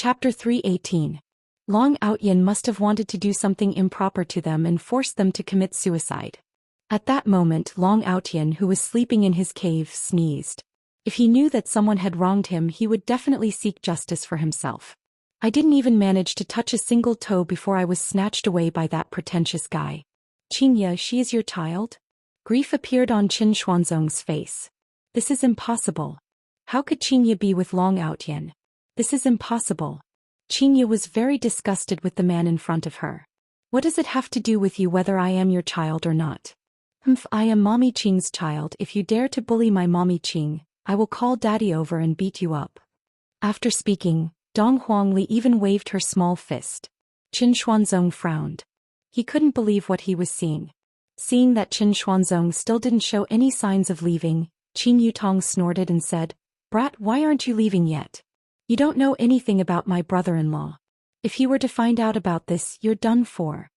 Chapter 318. Long Outyin must have wanted to do something improper to them and forced them to commit suicide. At that moment Long Outyin, who was sleeping in his cave, sneezed. If he knew that someone had wronged him, he would definitely seek justice for himself. I didn't even manage to touch a single toe before I was snatched away by that pretentious guy. Xianxia, she is your child? Grief appeared on Qin Xuanzong's face. This is impossible. How could Xianxia be with Long Outyin? This is impossible. Xianxia was very disgusted with the man in front of her. What does it have to do with you whether I am your child or not? I am Mommy Qing's child. If you dare to bully my Mommy Qing, I will call Daddy over and beat you up. After speaking, Dong Huangli even waved her small fist. Qin Xuanzong frowned. He couldn't believe what he was seeing. Seeing that Qin Xuanzong still didn't show any signs of leaving, Qin Yutong snorted and said, "Brat, why aren't you leaving yet? You don't know anything about my brother-in-law. If he were to find out about this, you're done for."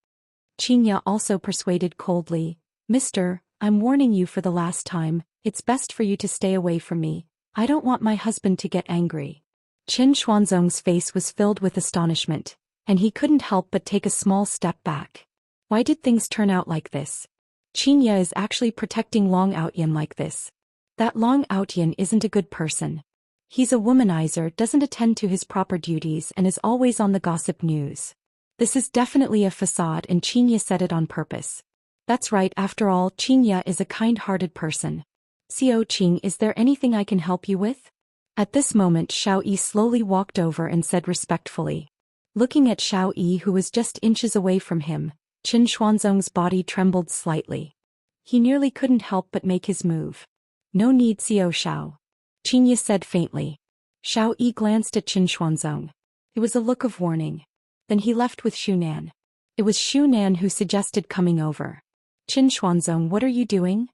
Xianxia also persuaded coldly, "Mister, I'm warning you for the last time, it's best for you to stay away from me. I don't want my husband to get angry." Qin Xuanzong's face was filled with astonishment, and he couldn't help but take a small step back. Why did things turn out like this? Xianxia is actually protecting Long Outyin like this. That Long Outyin isn't a good person. He's a womanizer, doesn't attend to his proper duties and is always on the gossip news. This is definitely a facade, and Xianxia said it on purpose. That's right, after all, Xianxia is a kind-hearted person. "Xiao Qing, is there anything I can help you with?" At this moment Xiao Yi slowly walked over and said respectfully. Looking at Xiao Yi, who was just inches away from him, Qin Xuanzong's body trembled slightly. He nearly couldn't help but make his move. "No need, Xiao Xiao," Xianxia said faintly. Xiao Yi glanced at Qin Xuanzong. It was a look of warning. Then he left with Shunan. It was Shunan who suggested coming over. "Qin Xuanzong, what are you doing?"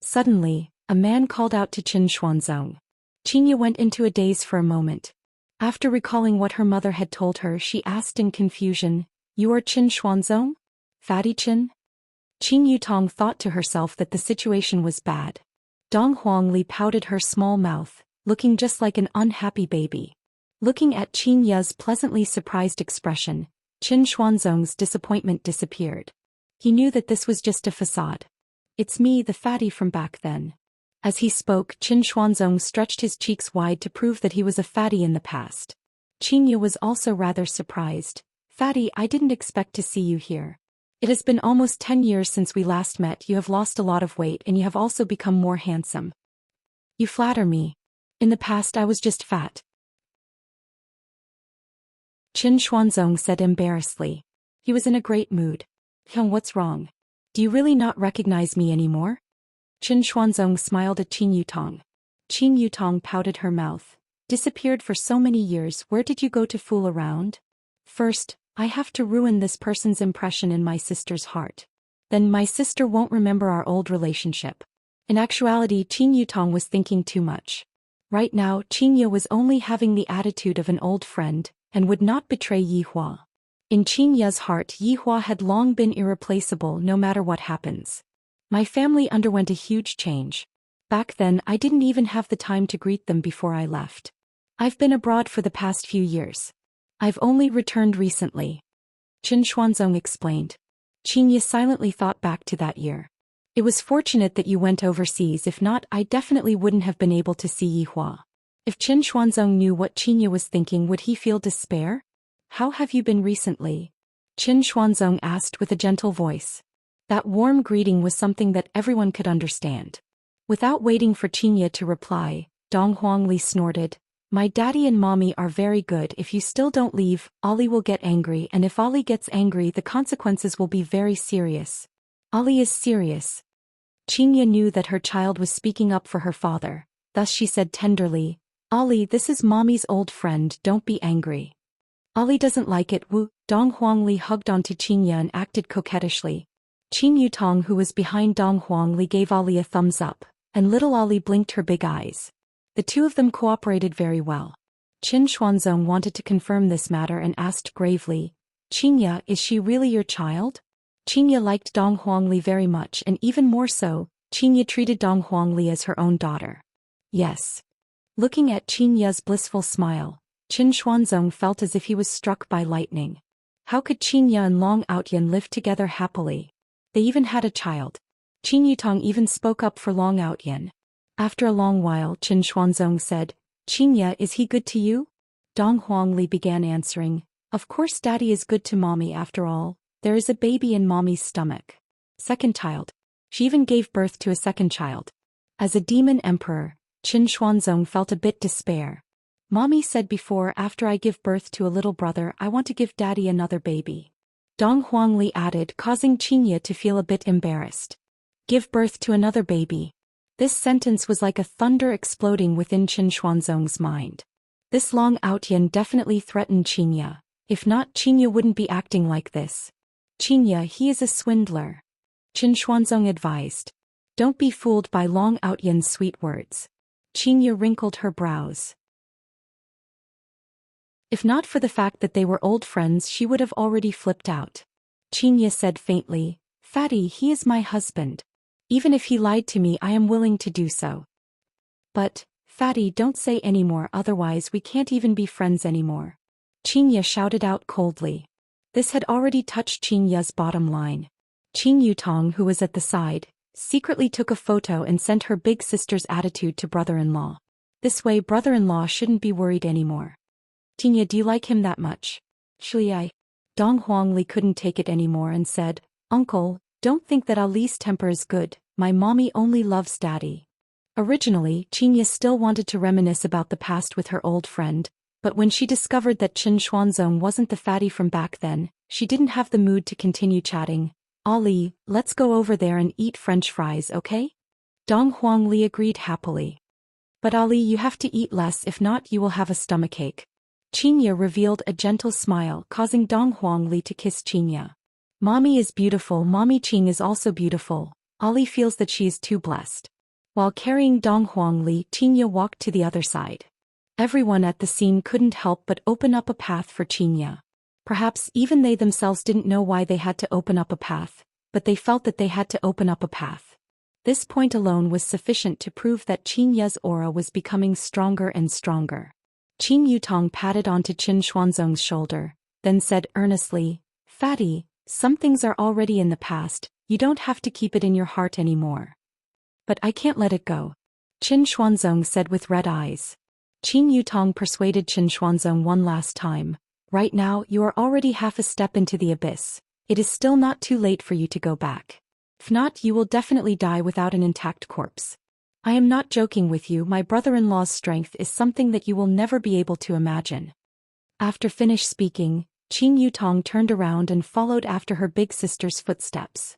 Suddenly, a man called out to Qin Xuanzong. Xianxia went into a daze for a moment. After recalling what her mother had told her, she asked in confusion, "You are Qin Xuanzong? Fatty Qin?" Qin Yutong thought to herself that the situation was bad. Dong Huangli pouted her small mouth, looking just like an unhappy baby. Looking at Xianxia's pleasantly surprised expression, Qin Xuanzong's disappointment disappeared. He knew that this was just a facade. "It's me, the fatty from back then." As he spoke, Qin Xuanzong stretched his cheeks wide to prove that he was a fatty in the past. Xianxia was also rather surprised. "Fatty, I didn't expect to see you here. It has been almost 10 years since we last met. You have lost a lot of weight and you have also become more handsome." "You flatter me. In the past I was just fat," Qin Xuanzong said embarrassedly. He was in a great mood. "What's wrong? Do you really not recognize me anymore?" Qin Xuanzong smiled at Qin Yutong. Qin Yutong pouted her mouth. "Disappeared for so many years, where did you go to fool around? First, I have to ruin this person's impression in my sister's heart. Then my sister won't remember our old relationship." In actuality, Qin Yutong was thinking too much. Right now, Xianxia was only having the attitude of an old friend, and would not betray Yihua. In Xianxia's heart, Yihua had long been irreplaceable no matter what happens. "My family underwent a huge change. Back then I didn't even have the time to greet them before I left. I've been abroad for the past few years. I've only returned recently," Qin Xuanzong explained. Xianxia silently thought back to that year. "It was fortunate that you went overseas, if not I definitely wouldn't have been able to see Yihua." If Qin Xuanzong knew what Xianxia was thinking, would he feel despair? "How have you been recently?" Qin Xuanzong asked with a gentle voice. That warm greeting was something that everyone could understand. Without waiting for Xianxia to reply, Dong Huangli snorted, "My daddy and mommy are very good. If you still don't leave, Ali will get angry, and if Ali gets angry, the consequences will be very serious." "Ali is serious." Xianxia knew that her child was speaking up for her father, thus she said tenderly, "Ali, this is mommy's old friend, don't be angry." "Ali doesn't like it, woo." Dong Huangli hugged onto Xianxia and acted coquettishly. Qin Yutong, who was behind Dong Huangli, gave Ali a thumbs up, and little Ali blinked her big eyes. The two of them cooperated very well. Qin Xuanzong wanted to confirm this matter and asked gravely, "Xianxia, is she really your child?" Xianxia liked Dong Huangli very much, and even more so, Xianxia treated Dong Huangli as her own daughter. "Yes." Looking at Xianxia's blissful smile, Qin Xuanzong felt as if he was struck by lightning. How could Xianxia and Long Outyan live together happily? They even had a child. Qin Yutong even spoke up for Long Outyan. After a long while, Qin Xuanzong said, "Xianxia, is he good to you?" Dong Huangli began answering, "Of course daddy is good to mommy after all. There is a baby in mommy's stomach. Second child. She even gave birth to a second child." As a demon emperor, Qin Xuanzong felt a bit despair. Mommy said before, after I give birth to a little brother, I want to give daddy another baby. Dong Huangli added, causing Xianxia to feel a bit embarrassed. Give birth to another baby. This sentence was like a thunder exploding within Qin Xuanzong's mind. This Long Outyan definitely threatened Xianxia. If not, Xianxia wouldn't be acting like this. Xianxia, he is a swindler. Qin Xuanzong advised. Don't be fooled by Long Outyan's sweet words. Xianxia wrinkled her brows. If not for the fact that they were old friends, she would have already flipped out. Xianxia said faintly, "Fatty, he is my husband. Even if he lied to me, I am willing to do so." "But, Fatty, don't say anymore, otherwise we can't even be friends anymore." Xianxia shouted out coldly. This had already touched Xianxia's bottom line. Qin Yutong, who was at the side, secretly took a photo and sent her big sister's attitude to brother-in-law. This way brother-in-law shouldn't be worried anymore. "Xianxia, do you like him that much?" "Shui." Dong Huangli couldn't take it anymore and said, "Uncle, don't think that Ali's temper is good, my mommy only loves daddy." Originally, Xianxia still wanted to reminisce about the past with her old friend, but when she discovered that Qin Xuanzong wasn't the fatty from back then, she didn't have the mood to continue chatting. "Ali, let's go over there and eat French fries, okay?" Dong Huangli agreed happily. "But Ali, you have to eat less, if not you will have a stomachache." Xianxia revealed a gentle smile, causing Dong Huangli to kiss Xianxia. "Mommy is beautiful, Mommy Qing is also beautiful." Ali feels that she is too blessed. While carrying Dong Huangli, Xianxia walked to the other side. Everyone at the scene couldn't help but open up a path for Xianxia. Perhaps even they themselves didn't know why they had to open up a path, but they felt that they had to open up a path. This point alone was sufficient to prove that Xianxia's aura was becoming stronger and stronger. Qin Yutong patted onto Qin Xuanzong's shoulder, then said earnestly, "Fatty, some things are already in the past, you don't have to keep it in your heart anymore." "But I can't let it go," Qin Xuanzong said with red eyes. Qin Yutong persuaded Qin Xuanzong one last time. "Right now, you are already half a step into the abyss. It is still not too late for you to go back. If not, you will definitely die without an intact corpse. I am not joking with you, my brother-in-law's strength is something that you will never be able to imagine." After finished speaking, Qin Yutong turned around and followed after her big sister's footsteps.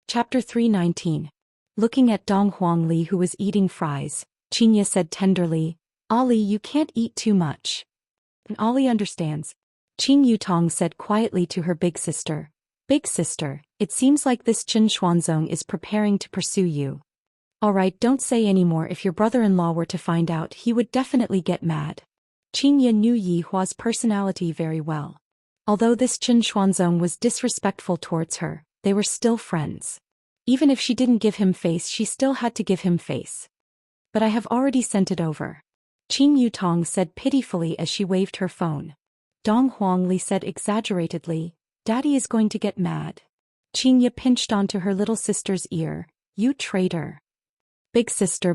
Chapter 319. Looking at Dong Huangli, who was eating fries, Xianxia said tenderly, "Ali, you can't eat too much." "And Ali understands." Qin Yutong said quietly to her big sister, "Big sister, it seems like this Qin Xuanzong is preparing to pursue you. Alright, don't say anymore. If your brother-in-law were to find out, he would definitely get mad." Xianxia knew Yi Hua's personality very well. Although this Qin Xuanzong was disrespectful towards her, they were still friends. Even if she didn't give him face, she still had to give him face. "But I have already sent it over," Qin Yutong said pitifully as she waved her phone. Dong Huangli said exaggeratedly, "Daddy is going to get mad." Xianxia pinched onto her little sister's ear, "You traitor." Big sister,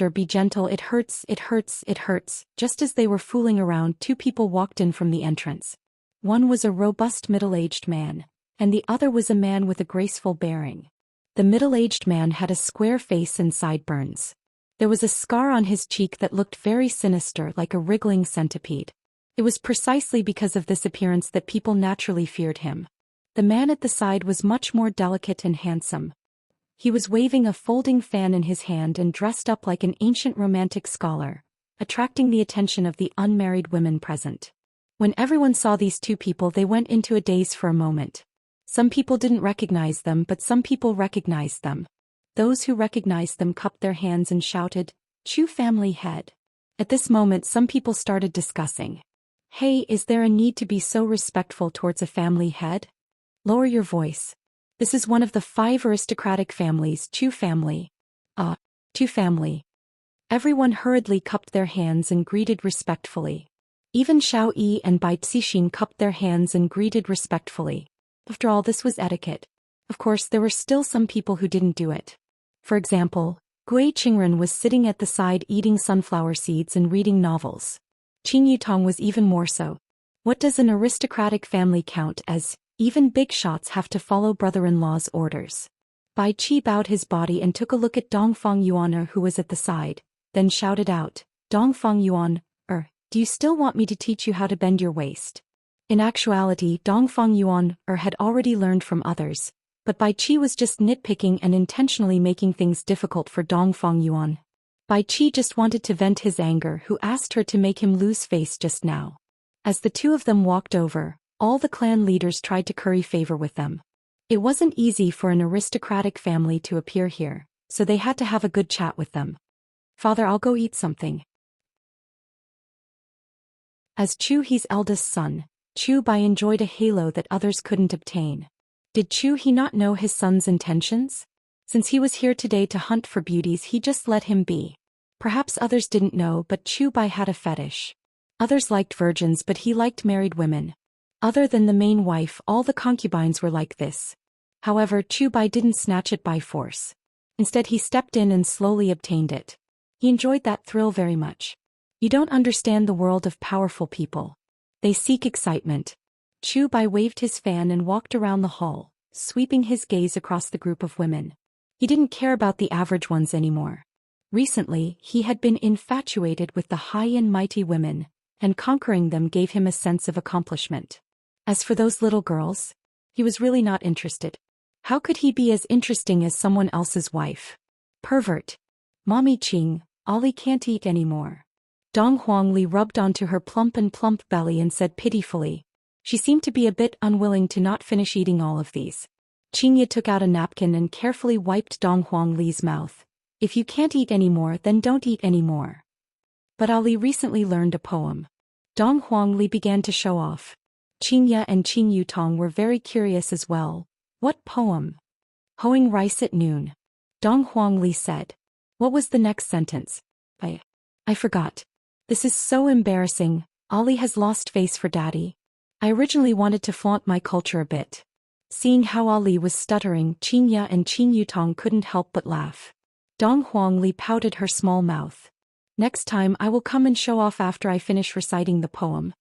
be gentle, it hurts, it hurts, it hurts." Just as they were fooling around, two people walked in from the entrance. One was a robust middle-aged man, and the other was a man with a graceful bearing. The middle-aged man had a square face and sideburns. There was a scar on his cheek that looked very sinister, like a wriggling centipede. It was precisely because of this appearance that people naturally feared him. The man at the side was much more delicate and handsome. He was waving a folding fan in his hand and dressed up like an ancient romantic scholar, attracting the attention of the unmarried women present. When everyone saw these two people, they went into a daze for a moment. Some people didn't recognize them, but some people recognized them. Those who recognized them cupped their hands and shouted, "Chu family head." At this moment, some people started discussing. "Hey, is there a need to be so respectful towards a family head? Lower your voice. This is one of the 5 aristocratic families, Chu family." Chu family." Everyone hurriedly cupped their hands and greeted respectfully. Even Xiao Yi and Bai Cixin cupped their hands and greeted respectfully. After all, this was etiquette. Of course, there were still some people who didn't do it. For example, Gui Qingren was sitting at the side eating sunflower seeds and reading novels. Qing Yutong was even more so. What does an aristocratic family count as? Even big shots have to follow brother-in-law's orders. Bai Qi bowed his body and took a look at Dongfang Yuan who was at the side, then shouted out, Dongfang Yuan, do you still want me to teach you how to bend your waist? In actuality, Dongfang Yuan had already learned from others, but Bai Qi was just nitpicking and intentionally making things difficult for Dongfang Yuan. Bai Qi just wanted to vent his anger, who asked her to make him lose face just now. As the two of them walked over, all the clan leaders tried to curry favor with them. It wasn't easy for an aristocratic family to appear here, so they had to have a good chat with them. Father, I'll go eat something. As Chu He's eldest son, Chu Bai enjoyed a halo that others couldn't obtain. Did Chu He not know his son's intentions? Since he was here today to hunt for beauties, he just let him be. Perhaps others didn't know, but Chu Bai had a fetish. Others liked virgins, but he liked married women. Other than the main wife, all the concubines were like this. However, Chu Bai didn't snatch it by force. Instead, he stepped in and slowly obtained it. He enjoyed that thrill very much. You don't understand the world of powerful people. They seek excitement. Chu Bai waved his fan and walked around the hall, sweeping his gaze across the group of women. He didn't care about the average ones anymore. Recently, he had been infatuated with the high and mighty women, and conquering them gave him a sense of accomplishment. As for those little girls, he was really not interested. How could he be as interesting as someone else's wife? Pervert. Mommy Qing, Ollie can't eat anymore. Dong Huangli rubbed onto her plump belly and said pitifully. She seemed to be a bit unwilling to not finish eating all of these. Qingye took out a napkin and carefully wiped Dong Huangli's mouth. If you can't eat anymore, then don't eat anymore. But Ali recently learned a poem. Dong Huangli began to show off. Qingye and Qing Yutong were very curious as well. What poem? Hoeing rice at noon. Dong Huangli said. What was the next sentence? I forgot. This is so embarrassing. Ali has lost face for daddy. I originally wanted to flaunt my culture a bit. Seeing how Ali was stuttering, Qingye and Qing Yutong couldn't help but laugh. Dong Huangli pouted her small mouth. Next time I will come and show off after I finish reciting the poem.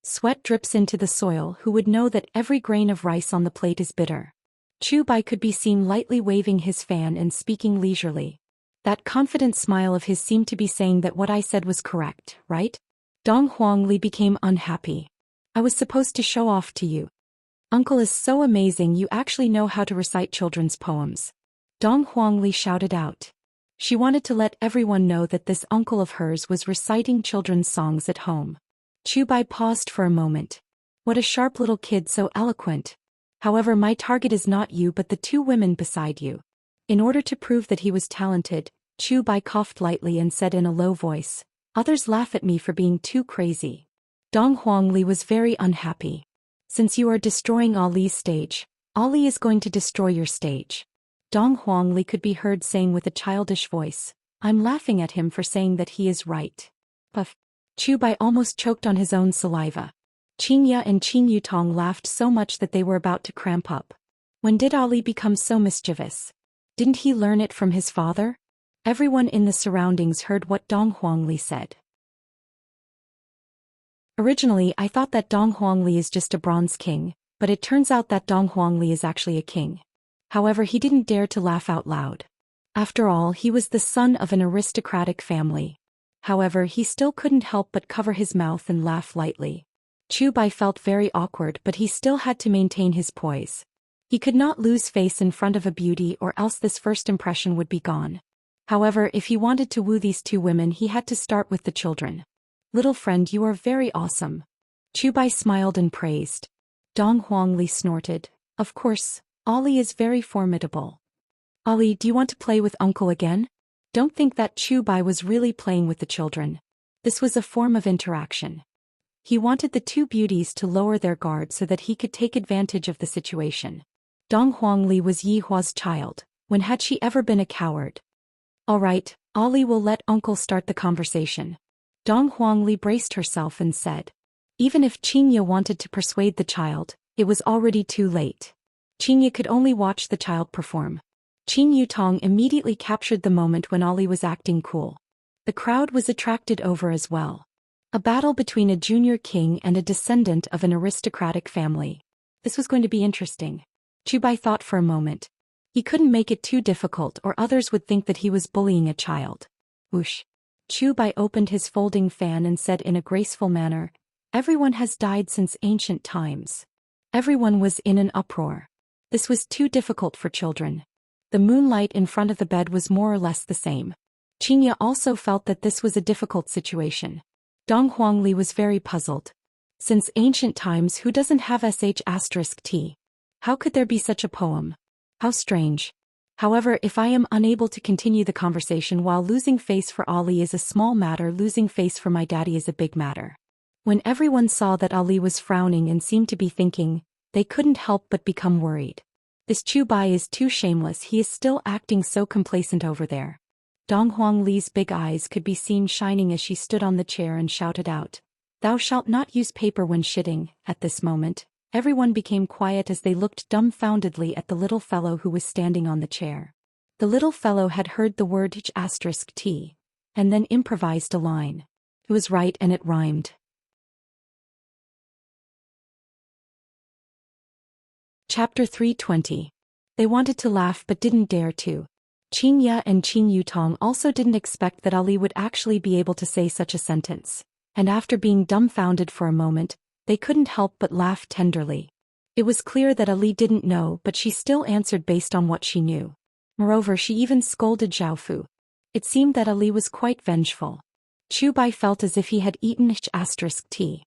Sweat drips into the soil. Who would know that every grain of rice on the plate is bitter? Chu Bai could be seen lightly waving his fan and speaking leisurely. That confident smile of his seemed to be saying that what I said was correct, right? Dong Huangli became unhappy. I was supposed to show off to you. Uncle is so amazing, you actually know how to recite children's poems. Dong Huangli shouted out. She wanted to let everyone know that this uncle of hers was reciting children's songs at home. Chu Bai paused for a moment. What a sharp little kid, so eloquent. However, my target is not you but the two women beside you. In order to prove that he was talented, Chu Bai coughed lightly and said in a low voice, others laugh at me for being too crazy. Dong Huangli was very unhappy. Since you are destroying Ali's stage, Ali is going to destroy your stage. Dong Huangli could be heard saying with a childish voice, I'm laughing at him for saying that he is right. Puff. Chu Bai almost choked on his own saliva. Qingye and Qing Yutong laughed so much that they were about to cramp up. When did Ali become so mischievous? Didn't he learn it from his father? Everyone in the surroundings heard what Dong Huangli said. Originally, I thought that Dong Huangli is just a bronze king, but it turns out that Dong Huangli is actually a king. However, he didn't dare to laugh out loud. After all, he was the son of an aristocratic family. However, he still couldn't help but cover his mouth and laugh lightly. Chu Bai felt very awkward, but he still had to maintain his poise. He could not lose face in front of a beauty, or else this first impression would be gone. However, if he wanted to woo these two women, he had to start with the children. Little friend, you are very awesome. Chu Bai smiled and praised. Dong Huangli snorted. Of course, Ali is very formidable. Ali, do you want to play with uncle again? Don't think that Chu Bai was really playing with the children. This was a form of interaction. He wanted the two beauties to lower their guard so that he could take advantage of the situation. Dong Huangli was Yi Hua's child. When had she ever been a coward? All right, Ali will let Uncle start the conversation. Dong Huangli braced herself and said. Even if Xianxia wanted to persuade the child, it was already too late. Xianxia could only watch the child perform. Qin Yutong immediately captured the moment when Ali was acting cool. The crowd was attracted over as well. A battle between a junior king and a descendant of an aristocratic family. This was going to be interesting. Chu Bai thought for a moment. He couldn't make it too difficult or others would think that he was bullying a child. Whoosh. Chu Bai opened his folding fan and said in a graceful manner, "Everyone has died since ancient times." Everyone was in an uproar. This was too difficult for children. The moonlight in front of the bed was more or less the same. Xianxia also felt that this was a difficult situation. Dong Huangli was very puzzled. Since ancient times, who doesn't have sh*t? How could there be such a poem? How strange. However, if I am unable to continue the conversation while losing face for Ali is a small matter, losing face for my daddy is a big matter. When everyone saw that Ali was frowning and seemed to be thinking, they couldn't help but become worried. This Chu Bai is too shameless, he is still acting so complacent over there. Dong Huangli's big eyes could be seen shining as she stood on the chair and shouted out, "Thou shalt not use paper when shitting." At this moment, everyone became quiet as they looked dumbfoundedly at the little fellow who was standing on the chair. The little fellow had heard the word *t, and then improvised a line. It was right and it rhymed. Chapter 320. They wanted to laugh but didn't dare to. Xianxia and Qin Yutong also didn't expect that Ali would actually be able to say such a sentence, and after being dumbfounded for a moment, they couldn't help but laugh tenderly. It was clear that Ali didn't know, but she still answered based on what she knew. Moreover, she even scolded Zhao. It seemed that Ali was quite vengeful. Chu Bai felt as if he had eaten *t.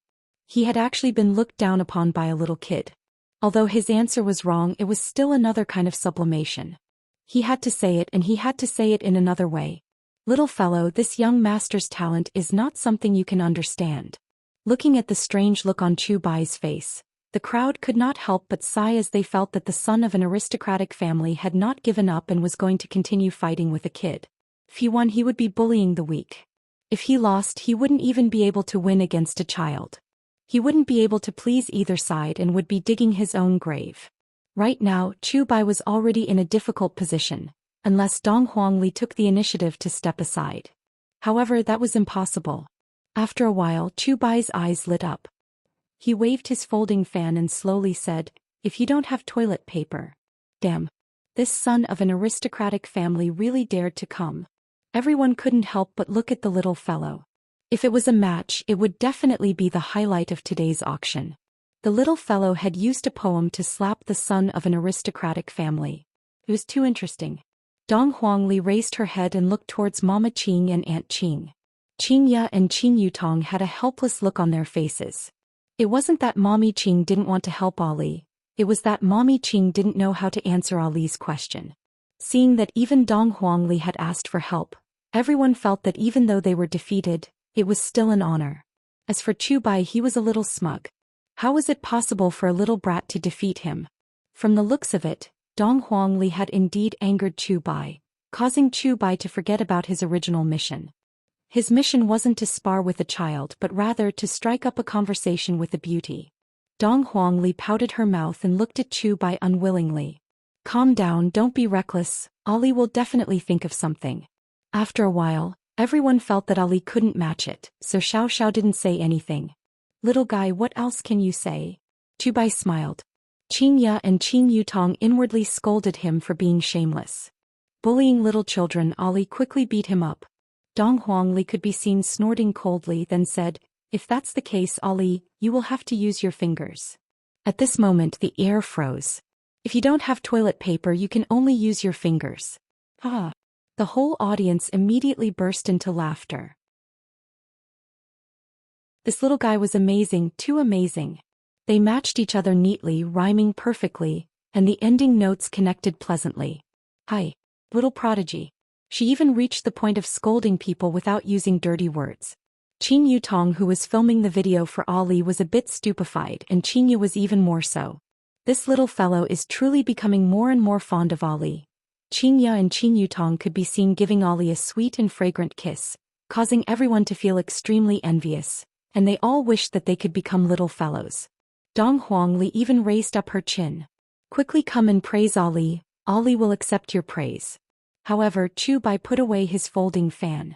He had actually been looked down upon by a little kid. Although his answer was wrong, it was still another kind of sublimation. He had to say it, and he had to say it in another way. Little fellow, this young master's talent is not something you can understand. Looking at the strange look on Chu Bai's face, the crowd could not help but sigh as they felt that the son of an aristocratic family had not given up and was going to continue fighting with a kid. If he won, he would be bullying the weak. If he lost, he wouldn't even be able to win against a child. He wouldn't be able to please either side and would be digging his own grave. Right now, Chu Bai was already in a difficult position, unless Dong Huangli took the initiative to step aside. However, that was impossible. After a while, Chu Bai's eyes lit up. He waved his folding fan and slowly said, "If you don't have toilet paper." Damn. This son of an aristocratic family really dared to come. Everyone couldn't help but look at the little fellow. If it was a match, it would definitely be the highlight of today's auction. The little fellow had used a poem to slap the son of an aristocratic family. It was too interesting. Dong Huangli raised her head and looked towards Mama Qing and Aunt Qing. Xianxia and Qin Yutong had a helpless look on their faces. It wasn't that Mommy Qing didn't want to help Ali, it was that Mommy Qing didn't know how to answer Ali's question. Seeing that even Dong Huangli had asked for help, everyone felt that even though they were defeated, it was still an honor. As for Chu Bai, he was a little smug. How was it possible for a little brat to defeat him? From the looks of it, Dong Huangli had indeed angered Chu Bai, causing Chu Bai to forget about his original mission. His mission wasn't to spar with a child but rather to strike up a conversation with a beauty. Dong Huangli pouted her mouth and looked at Chu Bai unwillingly. "Calm down, don't be reckless, Ali will definitely think of something." After a while, everyone felt that Ali couldn't match it, so Xiao didn't say anything. "Little guy, what else can you say?" Chu Bai smiled. Xianxia and Qin Yutong inwardly scolded him for being shameless. Bullying little children, Ali quickly beat him up. Dong Huangli could be seen snorting coldly, then said, "If that's the case, Ali, you will have to use your fingers." At this moment the air froze. If you don't have toilet paper, you can only use your fingers. Ah! The whole audience immediately burst into laughter. This little guy was amazing, too amazing. They matched each other neatly, rhyming perfectly, and the ending notes connected pleasantly. Hi, little prodigy. She even reached the point of scolding people without using dirty words. Qin Yutong, who was filming the video for Ali, was a bit stupefied, and Xianxia was even more so. This little fellow is truly becoming more and more fond of Ali. Xianxia and Qin Yutong could be seen giving Ollie a sweet and fragrant kiss, causing everyone to feel extremely envious, and they all wished that they could become little fellows. Dong Huangli even raised up her chin. Quickly come and praise Ollie, Ollie will accept your praise. However, Chu Bai put away his folding fan.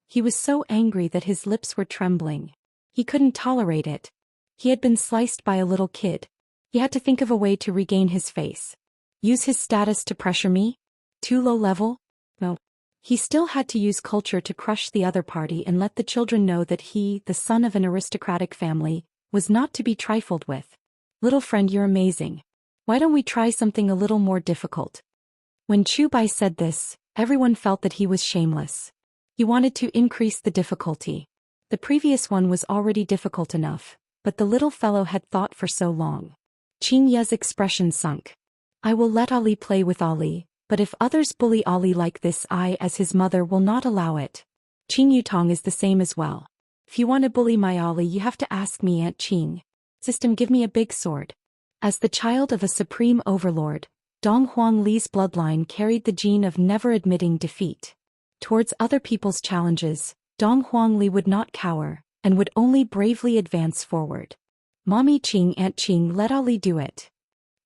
He was so angry that his lips were trembling. He couldn't tolerate it. He had been sliced by a little kid. He had to think of a way to regain his face. Use his status to pressure me? Too low level? No. He still had to use culture to crush the other party and let the children know that he, the son of an aristocratic family, was not to be trifled with. Little friend, you're amazing. Why don't we try something a little more difficult? When Chu Bai said this, everyone felt that he was shameless. He wanted to increase the difficulty. The previous one was already difficult enough, but the little fellow had thought for so long. Xianxia's expression sunk. I will let Ollie play with Ollie, but if others bully Ollie like this, I as his mother will not allow it. Qin Yutong is the same as well. If you want to bully my Ollie, you have to ask me, Aunt Qing. System, give me a big sword. As the child of a supreme overlord, Dong Huangli's bloodline carried the gene of never admitting defeat. Towards other people's challenges, Dong Huangli would not cower, and would only bravely advance forward. Mommy Qing, Aunt Qing, let Ollie do it.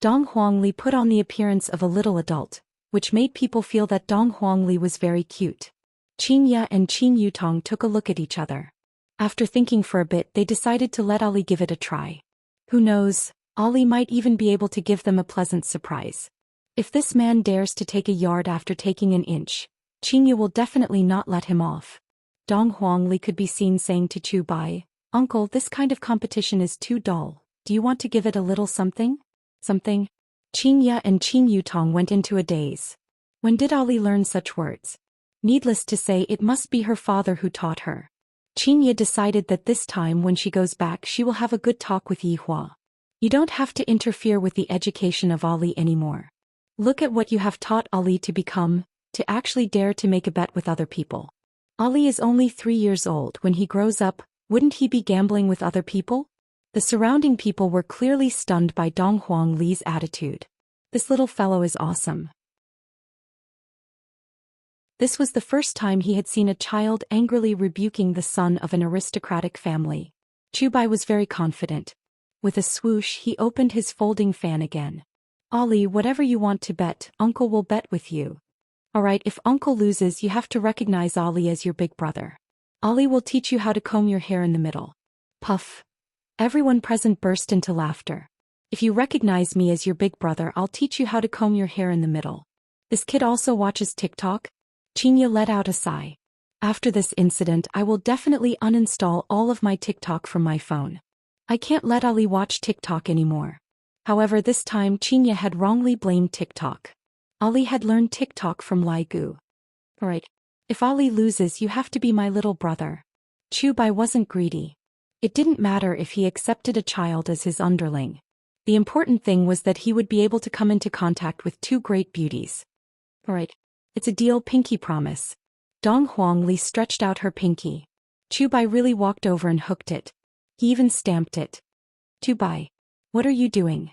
Dong Huangli put on the appearance of a little adult, which made people feel that Dong Huangli was very cute. Xianxia and Qin Yutong took a look at each other. After thinking for a bit, they decided to let Ollie give it a try. Who knows, Ollie might even be able to give them a pleasant surprise. If this man dares to take a yard after taking an inch, Xianxia will definitely not let him off. Dong Huangli could be seen saying to Chu Bai, Uncle, this kind of competition is too dull. Do you want to give it a little something? Something? Xianxia and Qin Yutong went into a daze. When did Ollie learn such words? Needless to say, it must be her father who taught her. Xianxia decided that this time when she goes back she will have a good talk with Yihua. You don't have to interfere with the education of Ollie anymore. Look at what you have taught Ollie to become, to actually dare to make a bet with other people. Ollie is only 3 years old. When he grows up, wouldn't he be gambling with other people? The surrounding people were clearly stunned by Dong Huangli's attitude. This little fellow is awesome. This was the first time he had seen a child angrily rebuking the son of an aristocratic family. Chu Bai was very confident. With a swoosh, he opened his folding fan again. Ollie, whatever you want to bet, Uncle will bet with you. Alright, if Uncle loses, you have to recognize Ollie as your big brother. Ollie will teach you how to comb your hair in the middle. Puff. Everyone present burst into laughter. If you recognize me as your big brother, I'll teach you how to comb your hair in the middle. This kid also watches TikTok? Xianxia let out a sigh. After this incident, I will definitely uninstall all of my TikTok from my phone. I can't let Ollie watch TikTok anymore. However, this time Xianxia had wrongly blamed TikTok. Ollie had learned TikTok from Lai Gu. Alright. If Ollie loses, you have to be my little brother. Chu Bai wasn't greedy. It didn't matter if he accepted a child as his underling. The important thing was that he would be able to come into contact with 2 great beauties. Alright. It's a deal, pinky promise. Dong Huangli stretched out her pinky. Chu Bai really walked over and hooked it. He even stamped it. Chu Bai. What are you doing?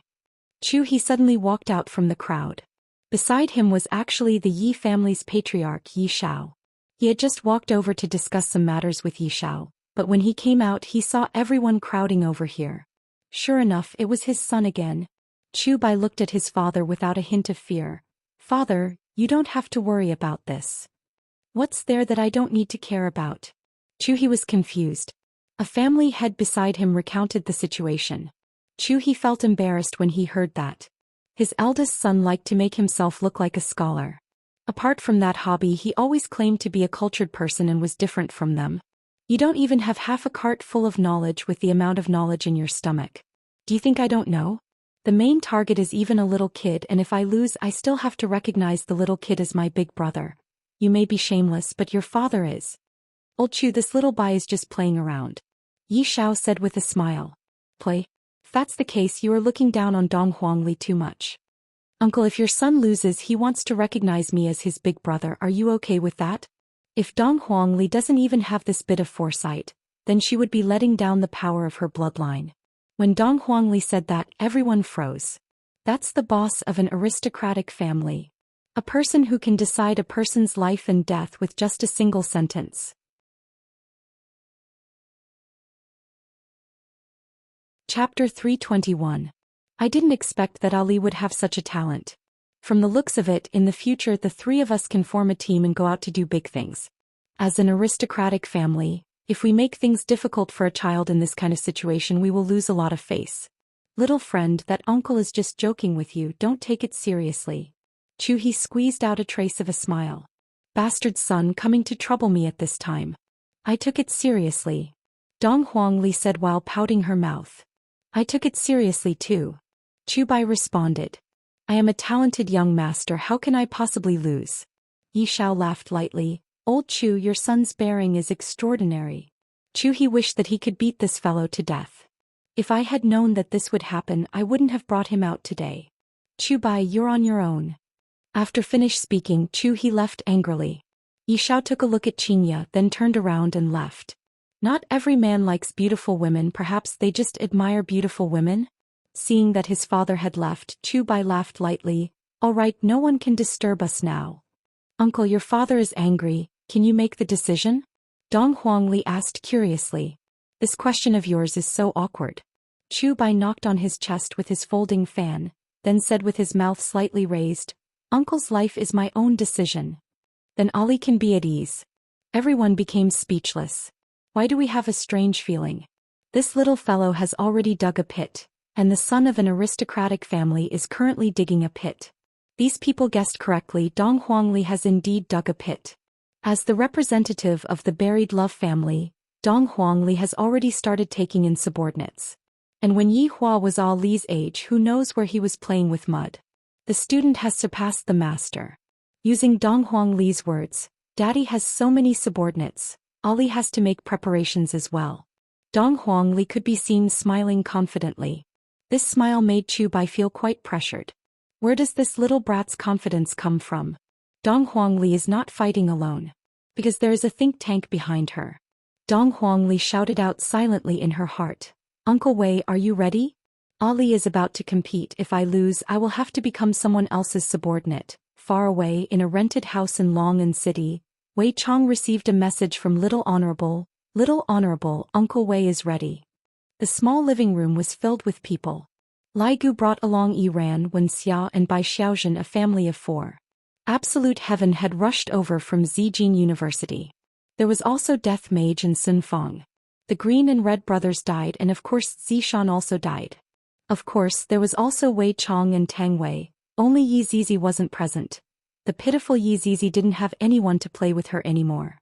He suddenly walked out from the crowd. Beside him was actually the Yi family's patriarch Yi Shao. He had just walked over to discuss some matters with Yi Shao, but when he came out he saw everyone crowding over here. Sure enough, it was his son again. Chu Bai looked at his father without a hint of fear. Father, you don't have to worry about this. What's there that I don't need to care about? He was confused. A family head beside him recounted the situation. He felt embarrassed when he heard that. His eldest son liked to make himself look like a scholar. Apart from that hobby, he always claimed to be a cultured person and was different from them. You don't even have half a cart full of knowledge with the amount of knowledge in your stomach. Do you think I don't know? The main target is even a little kid, and if I lose, I still have to recognize the little kid as my big brother. You may be shameless, but your father is. Old Chu, this little Bai is just playing around. Yi Shao said with a smile. Play? If that's the case, you are looking down on Dong Huangli too much. Uncle, if your son loses, he wants to recognize me as his big brother. Are you okay with that? If Dong Huangli doesn't even have this bit of foresight, then she would be letting down the power of her bloodline. When Dong Huangli said that, everyone froze. That's the boss of an aristocratic family. A person who can decide a person's life and death with just a single sentence. Chapter 321. I didn't expect that Ali would have such a talent. From the looks of it, in the future the three of us can form a team and go out to do big things. As an aristocratic family, if we make things difficult for a child in this kind of situation, we will lose a lot of face. Little friend, that uncle is just joking with you, don't take it seriously. Chu-hee squeezed out a trace of a smile. Bastard son coming to trouble me at this time. I took it seriously. Dong Huangli said while pouting her mouth. I took it seriously too. Chu-bai responded. I am a talented young master, how can I possibly lose? Yi Xiao laughed lightly. Old Chu, your son's bearing is extraordinary. Chu-hee wished that he could beat this fellow to death. If I had known that this would happen, I wouldn't have brought him out today. Chu-bai, you're on your own. After finished speaking, Chu-hee left angrily. Yi Xiao took a look at Xianxia, then turned around and left. Not every man likes beautiful women, perhaps they just admire beautiful women? Seeing that his father had left, Chu-bai laughed lightly. All right, no one can disturb us now. Uncle, your father is angry, can you make the decision? Dong Huangli asked curiously. This question of yours is so awkward. Chu-bai knocked on his chest with his folding fan, then said with his mouth slightly raised, Uncle's life is my own decision. Then Ali can be at ease. Everyone became speechless. Why do we have a strange feeling? This little fellow has already dug a pit, and the son of an aristocratic family is currently digging a pit. These people guessed correctly, Dong Huangli has indeed dug a pit. As the representative of the buried love family, Dong Huangli has already started taking in subordinates. And when Yi Hua was Ali's age, who knows where he was playing with mud. The student has surpassed the master. Using Dong Huangli's words, Daddy has so many subordinates, Ali has to make preparations as well. Dong Huangli could be seen smiling confidently. This smile made Chu-bai feel quite pressured. Where does this little brat's confidence come from? Dong Huangli is not fighting alone. Because there is a think tank behind her. Dong Huangli shouted out silently in her heart. Uncle Wei, are you ready? Ali is about to compete. If I lose, I will have to become someone else's subordinate. Far away in a rented house in Long'an City, Wei Chong received a message from Little Honorable. Little Honorable, Uncle Wei is ready. The small living room was filled with people. Lai Gu brought along Ran, Wen Xia and Bai Xiaozhen, a family of 4. Absolute Heaven had rushed over from Zijin University. There was also Death Mage and Sun Fong. The Green and Red brothers died, and of course Zishan also died. Of course there was also Wei Chong and Tang Wei, only Yi Zizi wasn't present. The pitiful Yi Zizi didn't have anyone to play with her anymore.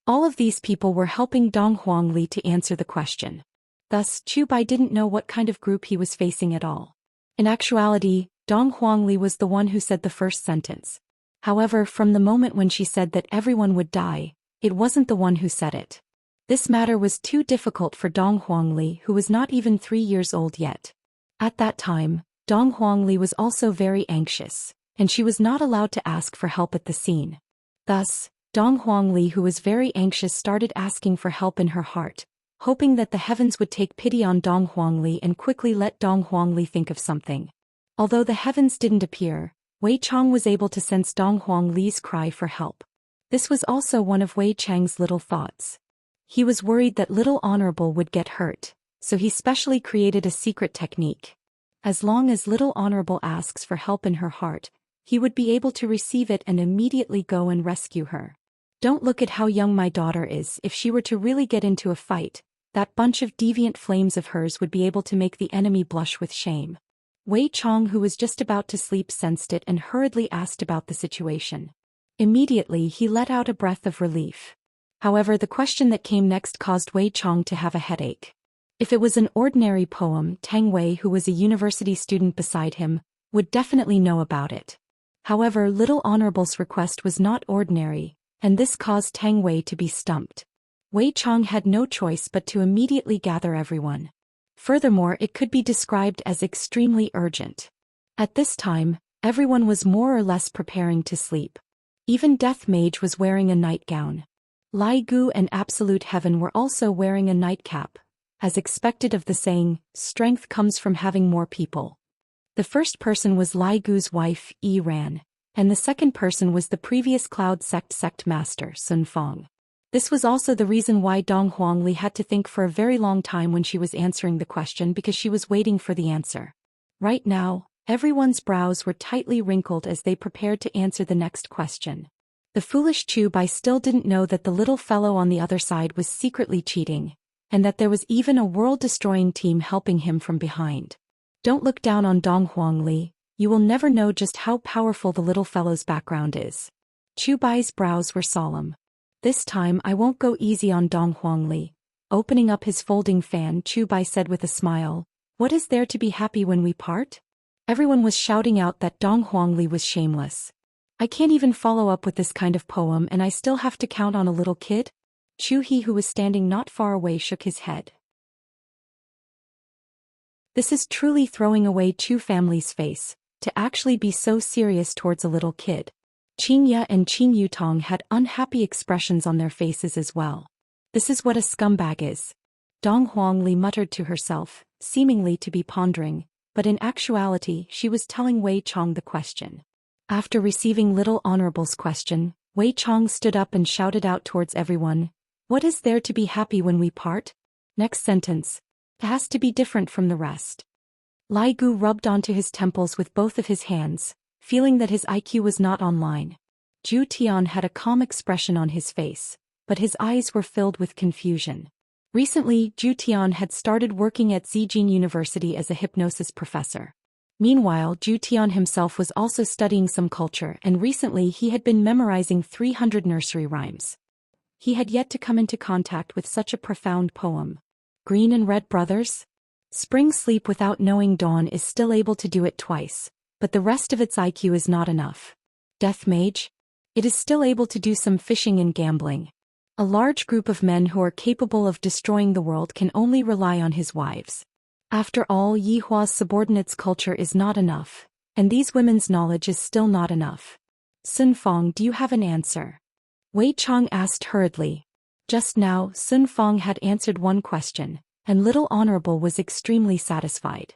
All of these people were helping Dong Huangli to answer the question. Thus, Chu-bai didn't know what kind of group he was facing at all. In actuality, Dong Huangli was the one who said the first sentence. However, from the moment when she said that everyone would die, it wasn't the one who said it. This matter was too difficult for Dong Huangli, who was not even 3 years old yet. At that time, Dong Huangli was also very anxious, and she was not allowed to ask for help at the scene. Thus, Dong Huangli, who was very anxious, started asking for help in her heart, hoping that the heavens would take pity on Dong Huangli and quickly let Dong Huangli think of something. Although the heavens didn't appear, Wei Chong was able to sense Dong Huangli's cry for help. This was also one of Wei Chang's little thoughts. He was worried that Little Honorable would get hurt, so he specially created a secret technique. As long as Little Honorable asks for help in her heart, he would be able to receive it and immediately go and rescue her. Don't look at how young my daughter is. If she were to really get into a fight, that bunch of deviant flames of hers would be able to make the enemy blush with shame. Wei Chong, who was just about to sleep, sensed it and hurriedly asked about the situation. Immediately he let out a breath of relief. However, the question that came next caused Wei Chong to have a headache. If it was an ordinary poem, Tang Wei, who was a university student beside him, would definitely know about it. However, Little Honorable's request was not ordinary, and this caused Tang Wei to be stumped. Wei Chong had no choice but to immediately gather everyone. Furthermore, it could be described as extremely urgent. At this time, everyone was more or less preparing to sleep. Even Death Mage was wearing a nightgown. Lai Gu and Absolute Heaven were also wearing a nightcap, as expected of the saying, strength comes from having more people. The first person was Lai Gu's wife, Yi Ran, and the second person was the previous Cloud sect master, Sun Fong. This was also the reason why Dong Huangli had to think for a very long time when she was answering the question, because she was waiting for the answer. Right now, everyone's brows were tightly wrinkled as they prepared to answer the next question. The foolish Chu Bai still didn't know that the little fellow on the other side was secretly cheating, and that there was even a world-destroying team helping him from behind. Don't look down on Dong Huangli, you will never know just how powerful the little fellow's background is. Chu Bai's brows were solemn. This time I won't go easy on Dong Huangli. Opening up his folding fan, Chu Bai said with a smile, "What is there to be happy when we part?" Everyone was shouting out that Dong Huangli was shameless. "I can't even follow up with this kind of poem and I still have to count on a little kid?" Chu He, who was standing not far away, shook his head. This is truly throwing away Chu family's face, to actually be so serious towards a little kid. Xianxia and Qin Yutong had unhappy expressions on their faces as well. This is what a scumbag is. Dong Huangli muttered to herself, seemingly to be pondering, but in actuality she was telling Wei Chong the question. After receiving Little Honorable's question, Wei Chong stood up and shouted out towards everyone, "What is there to be happy when we part?" Next sentence. It has to be different from the rest. Lai Gu rubbed onto his temples with both of his hands, feeling that his IQ was not online. Zhou Xian had a calm expression on his face, but his eyes were filled with confusion. Recently, Zhou Xian had started working at Zijin University as a hypnosis professor. Meanwhile, Zhou Xian himself was also studying some culture, and recently he had been memorizing 300 nursery rhymes. He had yet to come into contact with such a profound poem. Green and Red Brothers? Spring sleep without knowing dawn is still able to do it twice, but the rest of its IQ is not enough. Death Mage? It is still able to do some fishing and gambling. A large group of men who are capable of destroying the world can only rely on his wives. After all, Yi Hua's subordinates' culture is not enough, and these women's knowledge is still not enough. Sun Fong, do you have an answer? Wei Chong asked hurriedly. Just now, Sun Fong had answered one question, and Little Honorable was extremely satisfied.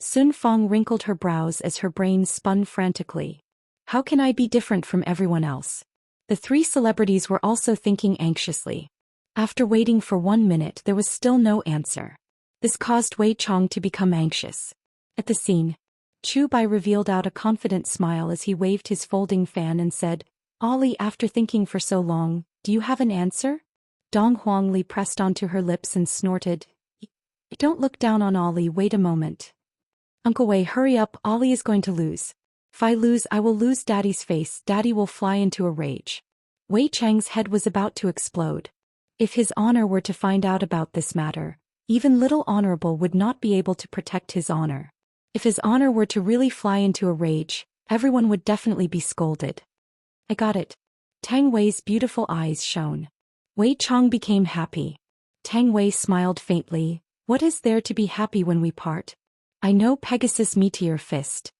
Sun Fong wrinkled her brows as her brain spun frantically. How can I be different from everyone else? The three celebrities were also thinking anxiously. After waiting for 1 minute, there was still no answer. This caused Wei Chong to become anxious. At the scene, Chu Bai revealed out a confident smile as he waved his folding fan and said, "Ollie, after thinking for so long, do you have an answer?" Dong Huangli pressed onto her lips and snorted. "Don't look down on Ollie, wait a moment. Uncle Wei, hurry up, Ollie is going to lose. If I lose, I will lose Daddy's face, Daddy will fly into a rage." Wei Chang's head was about to explode. If his honor were to find out about this matter, even Little Honorable would not be able to protect his honor. If his honor were to really fly into a rage, everyone would definitely be scolded. "I got it." Tang Wei's beautiful eyes shone. Wei Chong became happy. Tang Wei smiled faintly. "What is there to be happy when we part?" "I know, Pegasus Meteor Fist."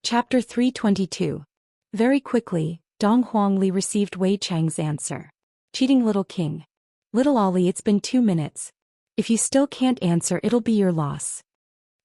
Chapter 322. Very quickly, Dong Huangli received Wei Chang's answer. "Cheating little king. Little Ollie, it's been 2 minutes. If you still can't answer, it'll be your loss."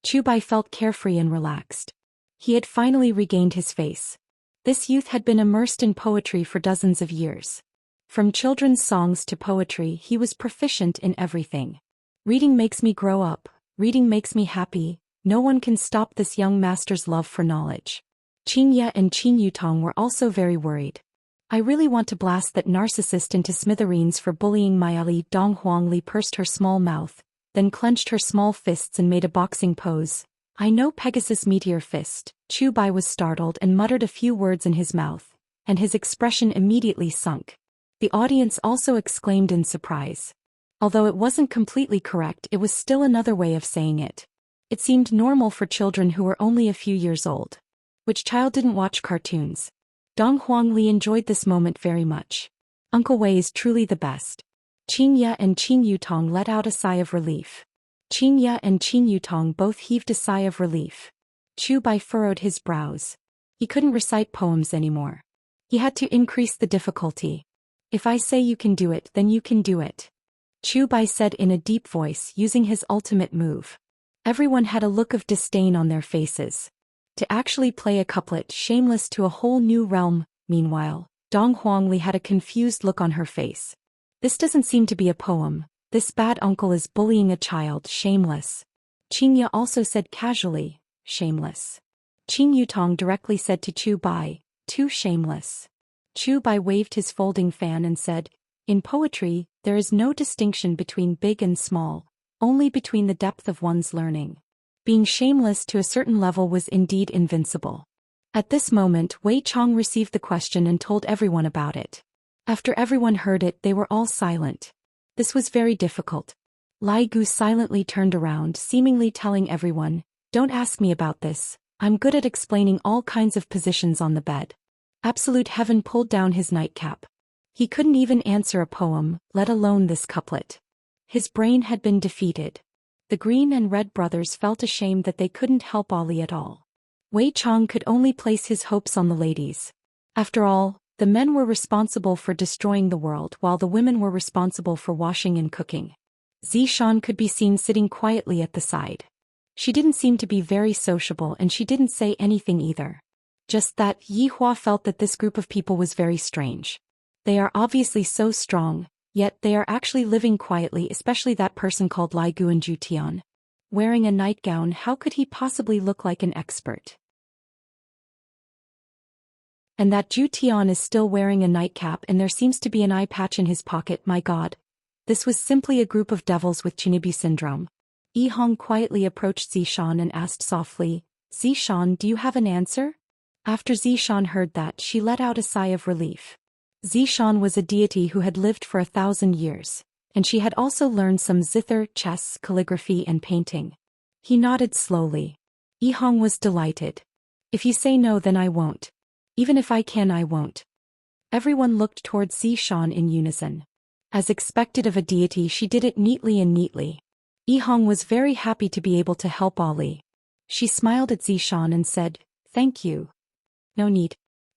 Chu Bai felt carefree and relaxed. He had finally regained his face. This youth had been immersed in poetry for dozens of years. From children's songs to poetry, he was proficient in everything. "Reading makes me grow up, reading makes me happy, no one can stop this young master's love for knowledge." Xianxia and Qin Yutong were also very worried. "I really want to blast that narcissist into smithereens for bullying my Ali." Dong Huangli pursed her small mouth, then clenched her small fists and made a boxing pose. "I know, Pegasus Meteor Fist." Chu Bai was startled and muttered a few words in his mouth, and his expression immediately sunk. The audience also exclaimed in surprise. Although it wasn't completely correct, it was still another way of saying it. It seemed normal for children who were only a few years old. Which child didn't watch cartoons? Dong Huangli enjoyed this moment very much. Uncle Wei is truly the best. Xianxia and Qin Yutong let out a sigh of relief. Xianxia and Qin Yutong both heaved a sigh of relief. Chu Bai furrowed his brows. He couldn't recite poems anymore. He had to increase the difficulty. "If I say you can do it, then you can do it." Chu Bai said in a deep voice, using his ultimate move. Everyone had a look of disdain on their faces. To actually play a couplet shameless to a whole new realm. Meanwhile, Dong Huangli had a confused look on her face. This doesn't seem to be a poem. This bad uncle is bullying a child, shameless. Qingye also said casually, shameless. Qing Yutong directly said to Chu Bai, too shameless. Chu Bai waved his folding fan and said, in poetry, there is no distinction between big and small, only between the depth of one's learning. Being shameless to a certain level was indeed invincible. At this moment, Wei Chong received the question and told everyone about it. After everyone heard it, they were all silent. This was very difficult. Lai Gu silently turned around, seemingly telling everyone, don't ask me about this, I'm good at explaining all kinds of positions on the bed. Absolute Heaven pulled down his nightcap. He couldn't even answer a poem, let alone this couplet. His brain had been defeated. The Green and Red brothers felt ashamed that they couldn't help Ali at all. Wei Chong could only place his hopes on the ladies. After all, the men were responsible for destroying the world while the women were responsible for washing and cooking. Zishan could be seen sitting quietly at the side. She didn't seem to be very sociable and she didn't say anything either. Just that Yi Hua felt that this group of people was very strange. They are obviously so strong, yet they are actually living quietly, especially that person called Lai Gu and Zhu Tian. Wearing a nightgown, how could he possibly look like an expert? And that Zhu Tian is still wearing a nightcap and there seems to be an eye patch in his pocket, my god. This was simply a group of devils with Chinibi syndrome. Yi Hong quietly approached Zishan and asked softly, Zishan, do you have an answer? After Zishan heard that, she let out a sigh of relief. Zishan was a deity who had lived for 1,000 years, and she had also learned some zither, chess, calligraphy and painting. He nodded slowly. Yi Hong was delighted. If you say no, then I won't. Even if I can, I won't. Everyone looked towards Zishan in unison. As expected of a deity, she did it neatly and neatly. Yi Hong was very happy to be able to help Ali. She smiled at Zishan and said, thank you. No need.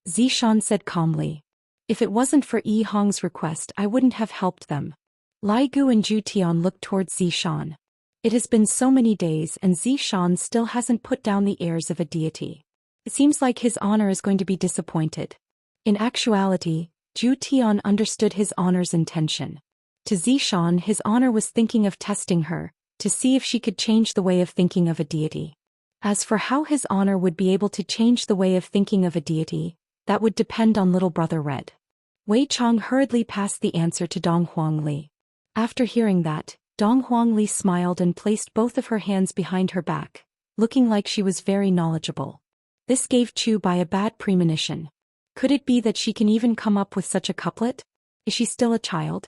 Zishan said calmly. If it wasn't for Yi Hong's request, I wouldn't have helped them. Lai Gu and Zhu Tian looked towards Zishan. It has been so many days and Zishan still hasn't put down the airs of a deity. It seems like his honor is going to be disappointed. In actuality, Zhu Tian understood his honor's intention. To Zishan, his honor was thinking of testing her, to see if she could change the way of thinking of a deity. As for how his honor would be able to change the way of thinking of a deity, that would depend on little brother Red. Wei Chong hurriedly passed the answer to Dong Huangli. After hearing that, Dong Huangli smiled and placed both of her hands behind her back, looking like she was very knowledgeable. This gave Chu Bai a bad premonition. Could it be that she can even come up with such a couplet? Is she still a child?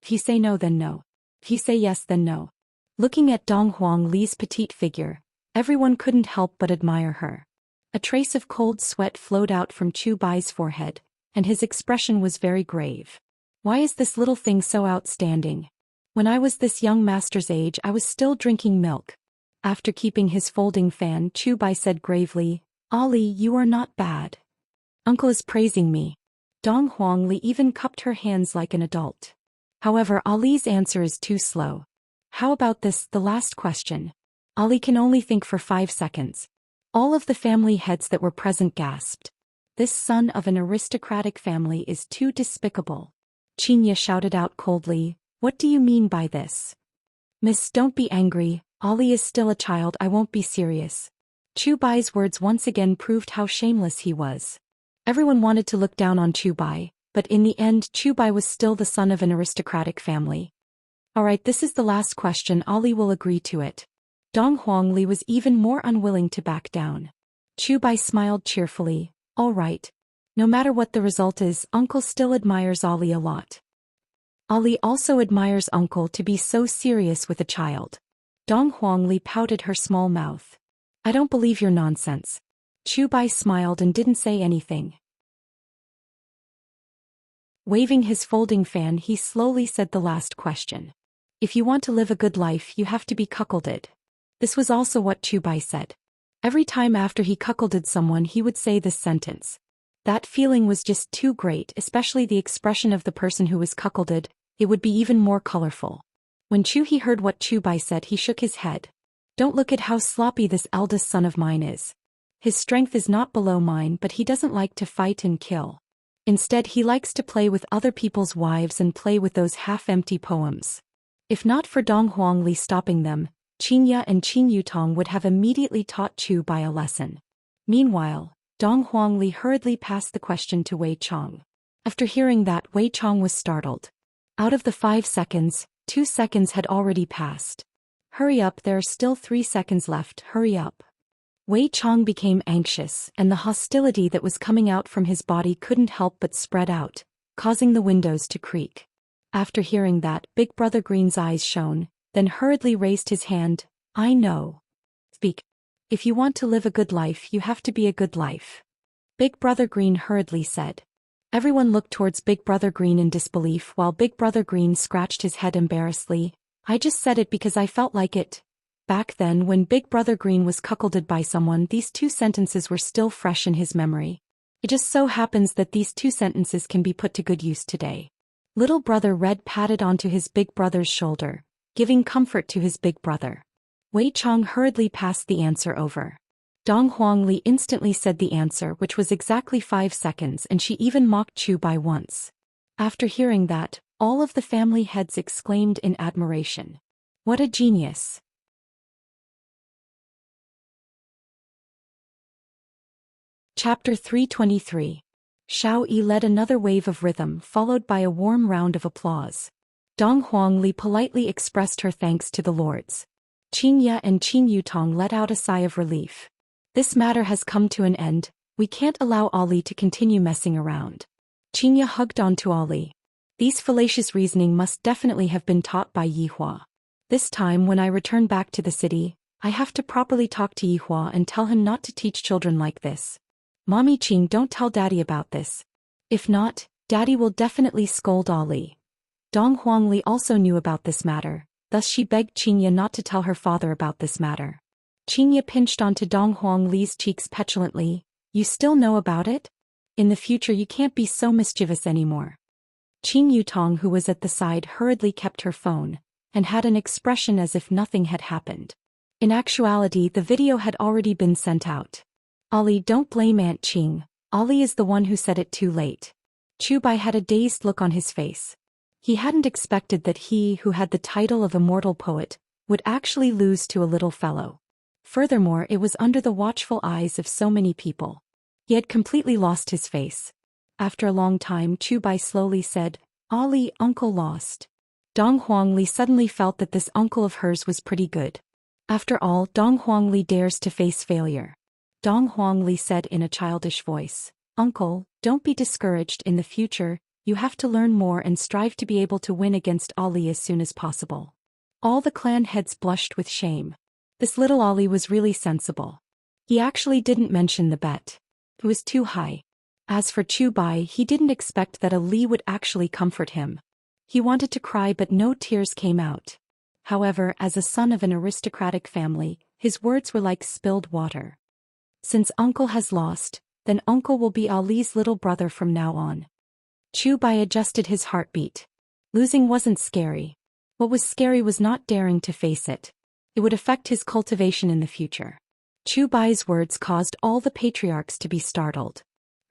If he say no, then no. If he say yes, then no. Looking at Dong Huangli's petite figure, everyone couldn't help but admire her. A trace of cold sweat flowed out from Chu Bai's forehead, and his expression was very grave. Why is this little thing so outstanding? When I was this young master's age, I was still drinking milk. After keeping his folding fan, Chu Bai said gravely, Ali, you are not bad. Uncle is praising me. Dong Huangli even cupped her hands like an adult. However, Ali's answer is too slow. How about this, the last question? Ali can only think for 5 seconds. All of the family heads that were present gasped. This son of an aristocratic family is too despicable. Qingye shouted out coldly, what do you mean by this? Miss, don't be angry, Ali is still a child, I won't be serious. Chu Bai's words once again proved how shameless he was. Everyone wanted to look down on Chu Bai, but in the end Chu Bai was still the son of an aristocratic family. Alright, this is the last question, Ali will agree to it. Dong Huangli was even more unwilling to back down. Chu Bai smiled cheerfully, alright. No matter what the result is, Uncle still admires Ali a lot. Ali also admires Uncle to be so serious with a child. Dong Huangli pouted her small mouth. I don't believe your nonsense. Chu Bai smiled and didn't say anything. Waving his folding fan, he slowly said the last question. If you want to live a good life, you have to be cuckolded. This was also what Chu Bai said. Every time after he cuckolded someone, he would say this sentence. That feeling was just too great, especially the expression of the person who was cuckolded, it would be even more colorful. When Chu He heard what Chu Bai said, he shook his head. Don't look at how sloppy this eldest son of mine is. His strength is not below mine, but he doesn't like to fight and kill. Instead, he likes to play with other people's wives and play with those half-empty poems. If not for Dong Huangli stopping them, Xianxia and Qin Yutong would have immediately taught Chu Bai a lesson. Meanwhile, Dong Huangli hurriedly passed the question to Wei Chong. After hearing that, Wei Chong was startled. Out of the 5 seconds, 2 seconds had already passed. Hurry up, there are still 3 seconds left, hurry up. Wei Chong became anxious, and the hostility that was coming out from his body couldn't help but spread out, causing the windows to creak. After hearing that, Big Brother Green's eyes shone, then hurriedly raised his hand. I know. Speak. If you want to live a good life, you have to be a good life. Big Brother Green hurriedly said. Everyone looked towards Big Brother Green in disbelief while Big Brother Green scratched his head embarrassedly. I just said it because I felt like it. Back then, when Big Brother Green was cuckolded by someone, these 2 sentences were still fresh in his memory. It just so happens that these 2 sentences can be put to good use today. Little Brother Red patted onto his big brother's shoulder, giving comfort to his big brother. Wei Chong hurriedly passed the answer over. Dong Huangli instantly said the answer, which was exactly 5 seconds, and she even mocked Chu Bai once. After hearing that, all of the family heads exclaimed in admiration. What a genius! Chapter 323. Shao Yi led another wave of rhythm followed by a warm round of applause. Dong Huangli politely expressed her thanks to the lords. Xianxia and Qin Yutong let out a sigh of relief. This matter has come to an end, we can't allow Ali to continue messing around. Xianxia hugged onto Ali. These fallacious reasoning must definitely have been taught by Yihua. This time when I return back to the city, I have to properly talk to Yihua and tell him not to teach children like this. Mommy Qing, don't tell Daddy about this. If not, Daddy will definitely scold Ali. Dong Huangli also knew about this matter, thus she begged Xianxia not to tell her father about this matter. Xianxia pinched onto Dong Huangli's cheeks petulantly. You still know about it? In the future you can't be so mischievous anymore. Qin Yutong, who was at the side, hurriedly kept her phone, and had an expression as if nothing had happened. In actuality, the video had already been sent out. Ali, don't blame Aunt Qing. Ali is the one who said it too late. Chu Bai had a dazed look on his face. He hadn't expected that he, who had the title of Immortal Poet, would actually lose to a little fellow. Furthermore, it was under the watchful eyes of so many people. He had completely lost his face. After a long time, Chu Bai slowly said, Ali, uncle lost. Dong Huangli suddenly felt that this uncle of hers was pretty good. After all, Dong Huangli dares to face failure. Dong Huangli said in a childish voice, Uncle, don't be discouraged. In the future, you have to learn more and strive to be able to win against Ali as soon as possible. All the clan heads blushed with shame. This little Ali was really sensible. He actually didn't mention the bet. It was too high. As for Chu Bai, he didn't expect that Ali would actually comfort him. He wanted to cry but no tears came out. However, as a son of an aristocratic family, his words were like spilled water. Since uncle has lost, then uncle will be Ali's little brother from now on. Chu Bai adjusted his heartbeat. Losing wasn't scary. What was scary was not daring to face it. It would affect his cultivation in the future. Chu Bai's words caused all the patriarchs to be startled.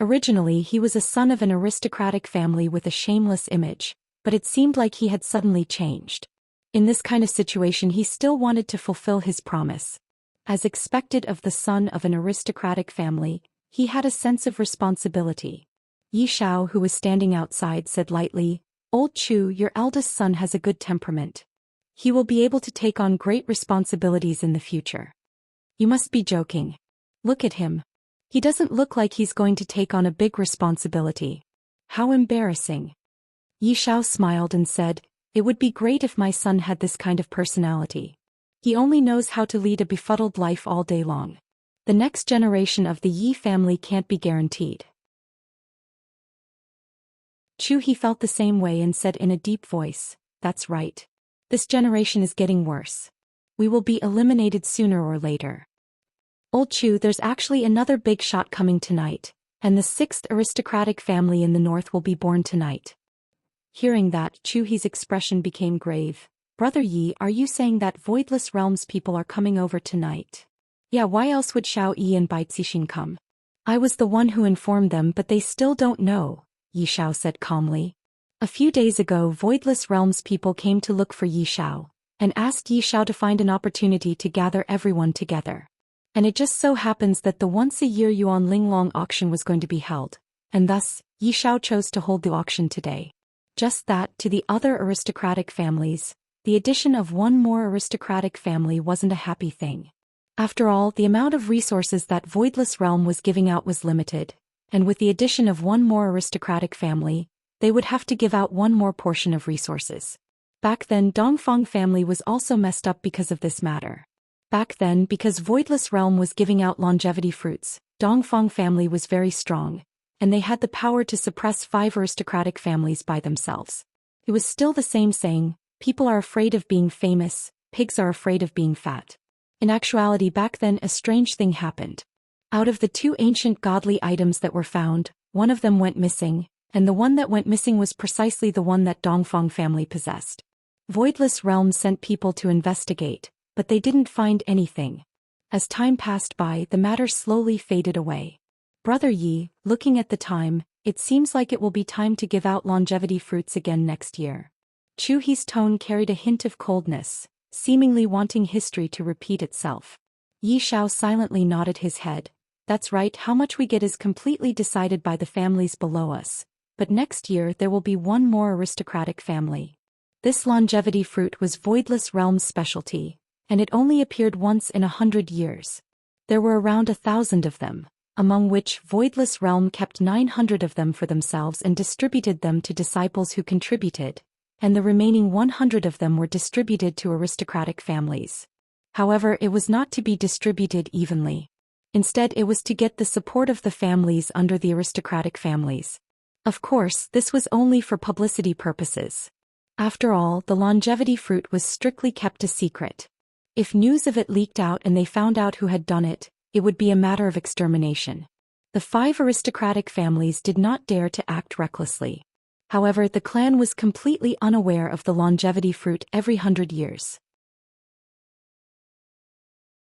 Originally, he was a son of an aristocratic family with a shameless image, but it seemed like he had suddenly changed. In this kind of situation, he still wanted to fulfill his promise. As expected of the son of an aristocratic family, he had a sense of responsibility. Yi Shao, who was standing outside, said lightly, Old Chu, your eldest son has a good temperament. He will be able to take on great responsibilities in the future. You must be joking. Look at him. He doesn't look like he's going to take on a big responsibility. How embarrassing. Yi Shao smiled and said, It would be great if my son had this kind of personality. He only knows how to lead a befuddled life all day long. The next generation of the Yi family can't be guaranteed. Chu He felt the same way and said in a deep voice, That's right. This generation is getting worse. We will be eliminated sooner or later. Old Chu, there's actually another big shot coming tonight, and the 6th aristocratic family in the north will be born tonight. Hearing that, Chu He's expression became grave. Brother Yi, are you saying that Voidless Realms people are coming over tonight? Yeah, why else would Xiao Yi and Bai Zixin come? I was the one who informed them, but they still don't know, Yi Xiao said calmly. A few days ago, Voidless Realms people came to look for Yi Xiao, and asked Yi Xiao to find an opportunity to gather everyone together. And it just so happens that the once-a-year Yuan Linglong auction was going to be held, and thus, Yi Xiao chose to hold the auction today. Just that, to the other aristocratic families, the addition of one more aristocratic family wasn't a happy thing. After all, the amount of resources that Voidless Realm was giving out was limited, and with the addition of one more aristocratic family, they would have to give out one more portion of resources. Back then, Dongfang family was also messed up because of this matter. Back then, because Voidless Realm was giving out longevity fruits, Dongfang family was very strong, and they had the power to suppress 5 aristocratic families by themselves. It was still the same saying, people are afraid of being famous, pigs are afraid of being fat. In actuality, back then a strange thing happened. Out of the 2 ancient godly items that were found, one of them went missing, and the one that went missing was precisely the one that Dongfang family possessed. Voidless Realm sent people to investigate, but they didn't find anything. As time passed by, the matter slowly faded away. Brother Yi, looking at the time, it seems like it will be time to give out longevity fruits again next year. Chu He's tone carried a hint of coldness, seemingly wanting history to repeat itself. Yi Xiao silently nodded his head. That's right, how much we get is completely decided by the families below us, but next year there will be one more aristocratic family. This longevity fruit was Voidless Realm's specialty, and it only appeared once in 100 years. There were around 1,000 of them, among which Voidless Realm kept 900 of them for themselves and distributed them to disciples who contributed, and the remaining 100 of them were distributed to aristocratic families. However, it was not to be distributed evenly. Instead, it was to get the support of the families under the aristocratic families. Of course, this was only for publicity purposes. After all, the longevity fruit was strictly kept a secret. If news of it leaked out and they found out who had done it, it would be a matter of extermination. The 5 aristocratic families did not dare to act recklessly. However, the clan was completely unaware of the longevity fruit every 100 years.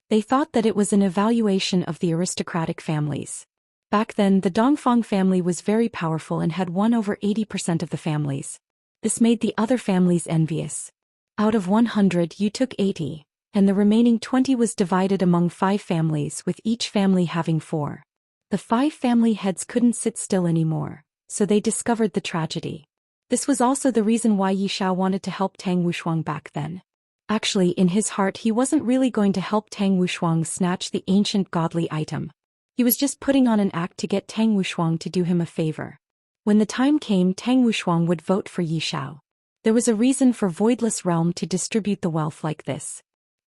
They thought that it was an evaluation of the aristocratic families. Back then, the Dongfang family was very powerful and had won over 80% of the families. This made the other families envious. Out of 100, you took 80, and the remaining 20 was divided among 5 families, with each family having 4. The 5 family heads couldn't sit still anymore, so they discovered the tragedy. This was also the reason why Yi Xiao wanted to help Tang Wushuang back then. Actually, in his heart he wasn't really going to help Tang Wushuang snatch the ancient godly item. He was just putting on an act to get Tang Wushuang to do him a favor. When the time came, Tang Wushuang would vote for Yi Xiao. There was a reason for Voidless Realm to distribute the wealth like this.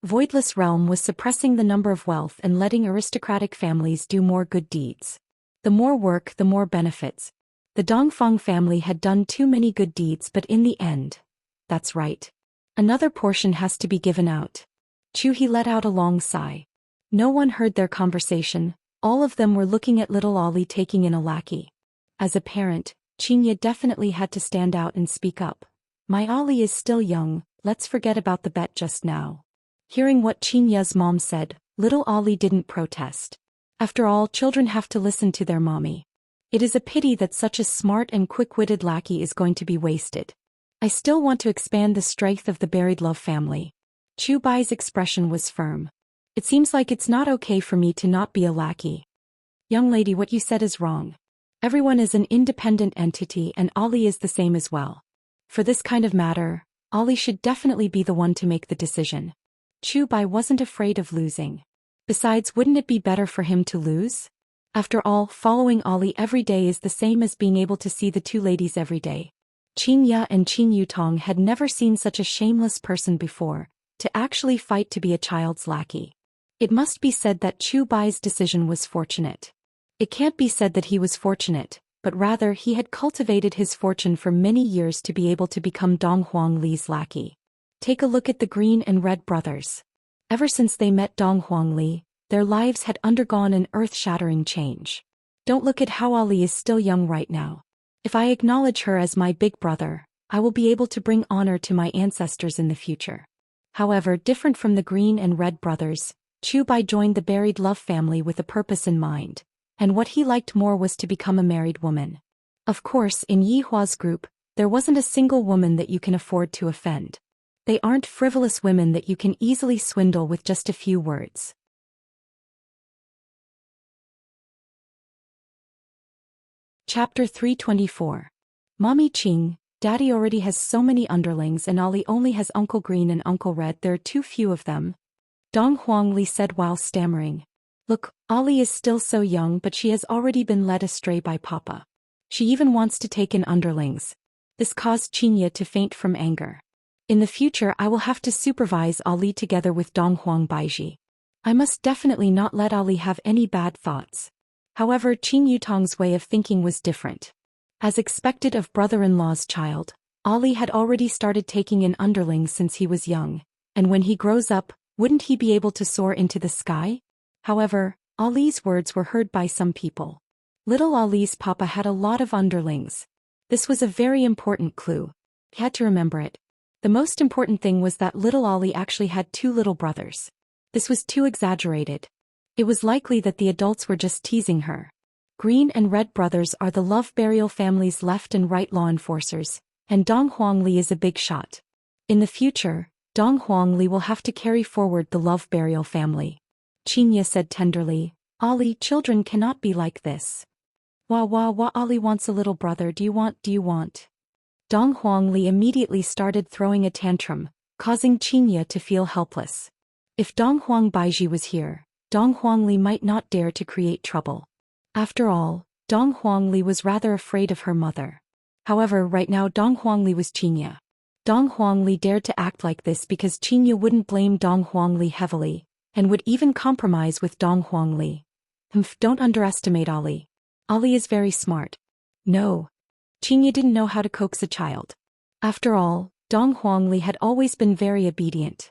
Voidless Realm was suppressing the number of wealth and letting aristocratic families do more good deeds. The more work, the more benefits. The Dongfang family had done too many good deeds, but in the end, that's right, another portion has to be given out. Chu He let out a long sigh. No one heard their conversation, all of them were looking at little Ollie taking in a lackey. As a parent, Xianxia definitely had to stand out and speak up. My Ollie is still young, let's forget about the bet just now. Hearing what Xianxia's mom said, little Ollie didn't protest. After all, children have to listen to their mommy. It is a pity that such a smart and quick-witted lackey is going to be wasted. I still want to expand the strength of the buried love family. Chu Bai's expression was firm. It seems like it's not okay for me to not be a lackey. Young lady, what you said is wrong. Everyone is an independent entity and Ollie is the same as well. For this kind of matter, Ollie should definitely be the one to make the decision. Chu Bai wasn't afraid of losing. Besides, wouldn't it be better for him to lose? After all, following Ollie every day is the same as being able to see the 2 ladies every day. Xianxia and Qin Yutong had never seen such a shameless person before, to actually fight to be a child's lackey. It must be said that Chu Bai's decision was fortunate. It can't be said that he was fortunate, but rather he had cultivated his fortune for many years to be able to become Dong Huang Li's lackey. Take a look at the Green and Red brothers. Ever since they met Dong Huang Li, their lives had undergone an earth-shattering change. Don't look at how Ali is still young right now. If I acknowledge her as my big brother, I will be able to bring honor to my ancestors in the future. However, different from the Green and Red brothers, Chu Bai joined the buried love family with a purpose in mind, and what he liked more was to become a married woman. Of course, in Yi Hua's group, there wasn't a single woman that you can afford to offend. They aren't frivolous women that you can easily swindle with just a few words. Chapter 324. Mommy Qing, Daddy already has so many underlings and Ollie only has Uncle Green and Uncle Red. There are too few of them. Dong Huangli said while stammering. Look, Ollie is still so young but she has already been led astray by Papa. She even wants to take in underlings. This caused Xianxia to faint from anger. In the future I will have to supervise Ollie together with Dong Huang Baiji. I must definitely not let Ollie have any bad thoughts. However, Qin Yutong's way of thinking was different. As expected of brother-in-law's child, Ollie had already started taking in underlings since he was young, and when he grows up, wouldn't he be able to soar into the sky? However, Ollie's words were heard by some people. Little Ollie's papa had a lot of underlings. This was a very important clue. He had to remember it. The most important thing was that little Ollie actually had 2 little brothers. This was too exaggerated. It was likely that the adults were just teasing her. Green and Red brothers are the Love Burial family's left and right law enforcers, and Dong Huangli is a big shot. In the future, Dong Huangli will have to carry forward the Love Burial family. Xianxia said tenderly, Ollie, children cannot be like this. Wah, Ollie wants a little brother, do you want? Dong Huangli immediately started throwing a tantrum, causing Xianxia to feel helpless. If Dong Huang Baiji was here, Dong Huangli might not dare to create trouble. After all, Dong Huangli was rather afraid of her mother. However, right now Dong Huangli was Xianxia. Dong Huangli dared to act like this because Xianxia wouldn't blame Dong Huangli heavily, and would even compromise with Dong Huangli. Don't underestimate Ollie. Ollie is very smart. No. Xianxia didn't know how to coax a child. After all, Dong Huangli had always been very obedient.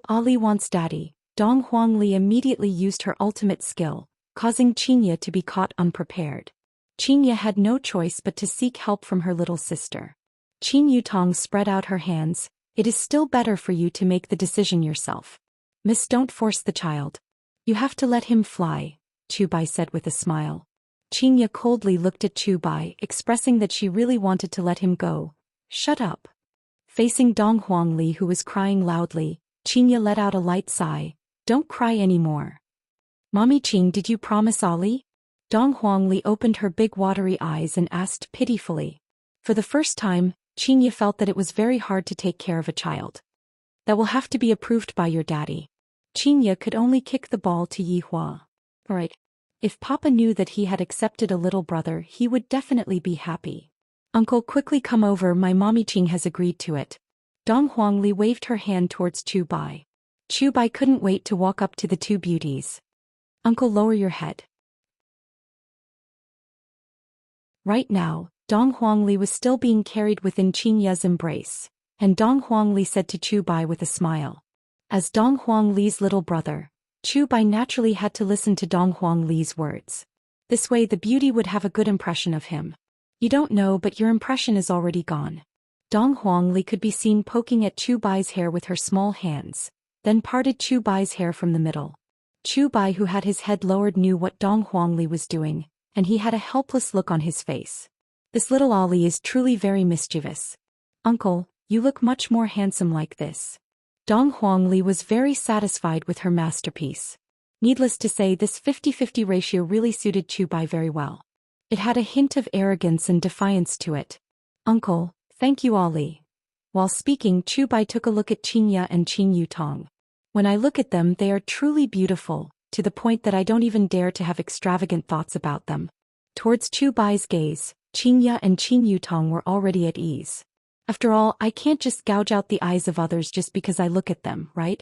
Ollie wants daddy. Dong Huangli immediately used her ultimate skill, causing Xianxia to be caught unprepared. Xianxia had no choice but to seek help from her little sister. Qin Yutong spread out her hands. It is still better for you to make the decision yourself. Miss, don't force the child. You have to let him fly, Chu Bai said with a smile. Xianxia coldly looked at Chu Bai, expressing that she really wanted to let him go. Shut up. Facing Dong Huangli, who was crying loudly, Xianxia let out a light sigh. Don't cry anymore. Mommy Qing, did you promise Ollie? Dong Huangli opened her big watery eyes and asked pitifully. For the first time, Xianxia felt that it was very hard to take care of a child. That will have to be approved by your daddy. Xianxia could only kick the ball to Yi Hua. Right. If Papa knew that he had accepted a little brother, he would definitely be happy. Uncle, quickly come over, my Mommy Qing has agreed to it. Dong Huangli waved her hand towards Chu Bai. Chu Bai couldn't wait to walk up to the 2 beauties. Uncle, lower your head. Right now, Dong Huangli was still being carried within Xianxia's embrace, and Dong Huangli said to Chu Bai with a smile. As Dong Huangli's little brother, Chu Bai naturally had to listen to Dong Huangli's words. This way the beauty would have a good impression of him. You don't know, but your impression is already gone. Dong Huangli could be seen poking at Chu Bai's hair with her small hands, then parted Chu Bai's hair from the middle. Chu Bai, who had his head lowered, knew what Dong Huangli was doing, and he had a helpless look on his face. This little Ollie is truly very mischievous. Uncle, you look much more handsome like this. Dong Huangli was very satisfied with her masterpiece. Needless to say, this 50-50 ratio really suited Chu Bai very well. It had a hint of arrogance and defiance to it. Uncle, thank you, Ollie. While speaking, Chu Bai took a look at Xianxia and Qin Yutong. When I look at them, they are truly beautiful, to the point that I don't even dare to have extravagant thoughts about them. Towards Chu Bai's gaze, Xianxia and Qin Yutong were already at ease. After all, I can't just gouge out the eyes of others just because I look at them, right?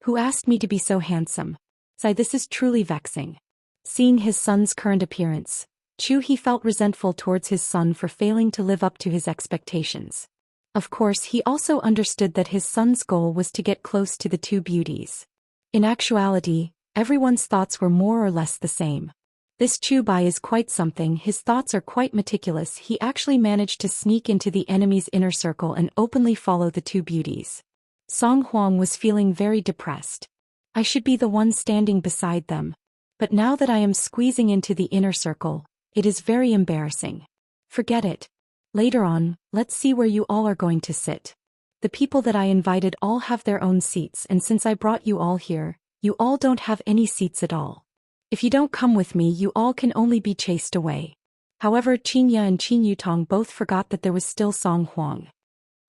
Who asked me to be so handsome? This is truly vexing. Seeing his son's current appearance, he felt resentful towards his son for failing to live up to his expectations. Of course, he also understood that his son's goal was to get close to the 2 beauties. In actuality, everyone's thoughts were more or less the same. This Chu Bai is quite something, his thoughts are quite meticulous. He actually managed to sneak into the enemy's inner circle and openly follow the two beauties. Song Huang was feeling very depressed. I should be the one standing beside them. But now that I am squeezing into the inner circle, it is very embarrassing. Forget it. Later on, let's see where you all are going to sit. The people that I invited all have their own seats, and since I brought you all here, you all don't have any seats at all. If you don't come with me, you all can only be chased away. However, Qingya and Qin Yutong both forgot that there was still Song Huang.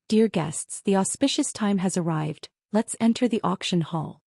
Dear guests, the auspicious time has arrived. Let's enter the auction hall.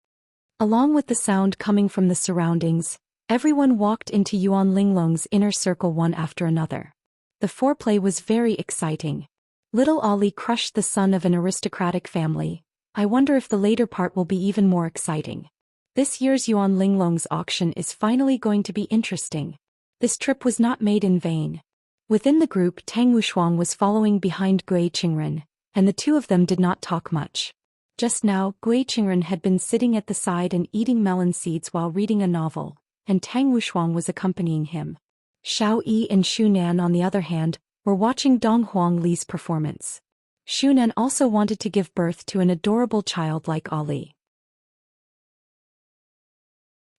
Along with the sound coming from the surroundings, everyone walked into Yuan Linglong's inner circle one after another. The foreplay was very exciting. Little Ali crushed the son of an aristocratic family. I wonder if the later part will be even more exciting. This year's Yuan Linglong's auction is finally going to be interesting. This trip was not made in vain. Within the group, Tang Wushuang was following behind Gui Qingren, and the two of them did not talk much. Just now, Gui Qingren had been sitting at the side and eating melon seeds while reading a novel, and Tang Wushuang was accompanying him. Xiao Yi and Xu Nan, on the other hand, were watching Dong Huang Li's performance. Xu Nan also wanted to give birth to an adorable child like Ali.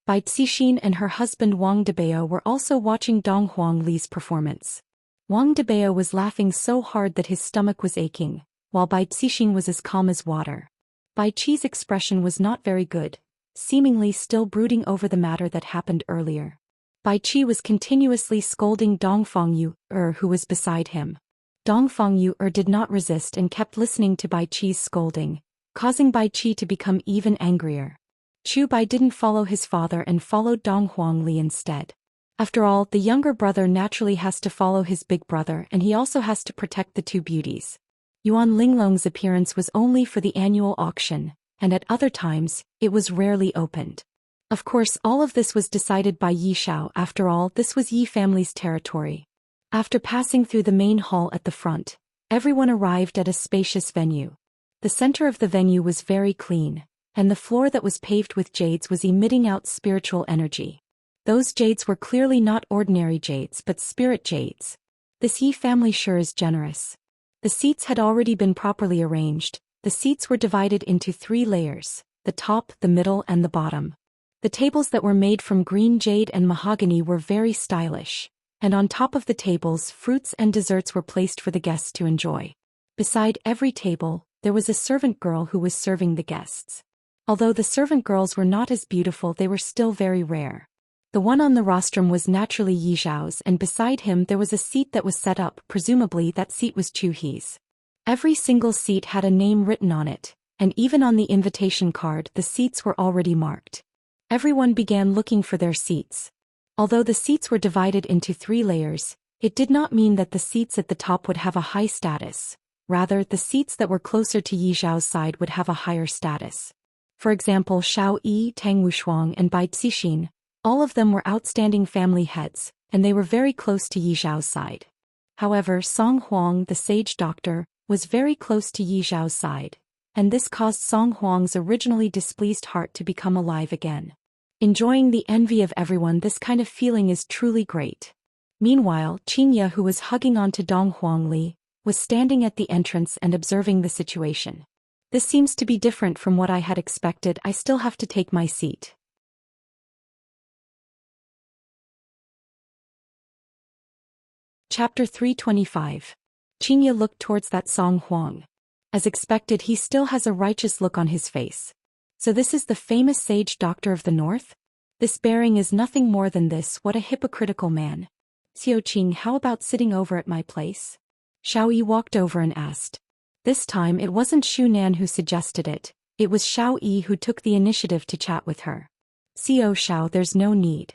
Bai Cixin and her husband Wang Debao were also watching Dong Huang Li's performance. Wang Debao was laughing so hard that his stomach was aching, while Bai Cixin was as calm as water. Bai Qi's expression was not very good, seemingly still brooding over the matter that happened earlier. Bai Qi was continuously scolding Dong Fengyu, who was beside him. Dong Fengyu did not resist and kept listening to Bai Qi's scolding, causing Bai Qi to become even angrier. Chu Bai didn't follow his father and followed Dong Huang Li instead. After all, the younger brother naturally has to follow his big brother, and he also has to protect the two beauties. Yuan Linglong's appearance was only for the annual auction, and at other times, it was rarely opened. Of course, all of this was decided by Yi Shao. After all, this was Yi family's territory. After passing through the main hall at the front, everyone arrived at a spacious venue. The center of the venue was very clean, and the floor that was paved with jades was emitting out spiritual energy. Those jades were clearly not ordinary jades but spirit jades. This Yi family sure is generous. The seats had already been properly arranged. The seats were divided into 3 layers, the top, the middle, and the bottom. The tables that were made from green jade and mahogany were very stylish, and on top of the tables, fruits and desserts were placed for the guests to enjoy. Beside every table, there was a servant girl who was serving the guests. Although the servant girls were not as beautiful, they were still very rare. The one on the rostrum was naturally Yi Zhao's, and beside him there was a seat that was set up. Presumably that seat was Chu He's. Every single seat had a name written on it, and even on the invitation card the seats were already marked. Everyone began looking for their seats. Although the seats were divided into 3 layers, it did not mean that the seats at the top would have a high status. Rather, the seats that were closer to Yi Zhao's side would have a higher status. For example, Xiao Yi, Tang Wushuang, and Bai Cixin, all of them were outstanding family heads, and they were very close to Yi Zhao's side. However, Song Huang, the sage doctor, was very close to Yi Zhao's side, and this caused Song Huang's originally displeased heart to become alive again. Enjoying the envy of everyone, this kind of feeling is truly great. Meanwhile, Qingya, who was hugging onto Dong Huang Li, was standing at the entrance and observing the situation. This seems to be different from what I had expected. I still have to take my seat. Chapter 325. Qingya looked towards that Song Huang. As expected, he still has a righteous look on his face. So this is the famous sage doctor of the north? This bearing is nothing more than this. What a hypocritical man. Xiao Qing, how about sitting over at my place? Xiao Yi walked over and asked. This time it wasn't Xu Nan who suggested it, it was Xiao Yi who took the initiative to chat with her. "Xiao Xiao, there's no need."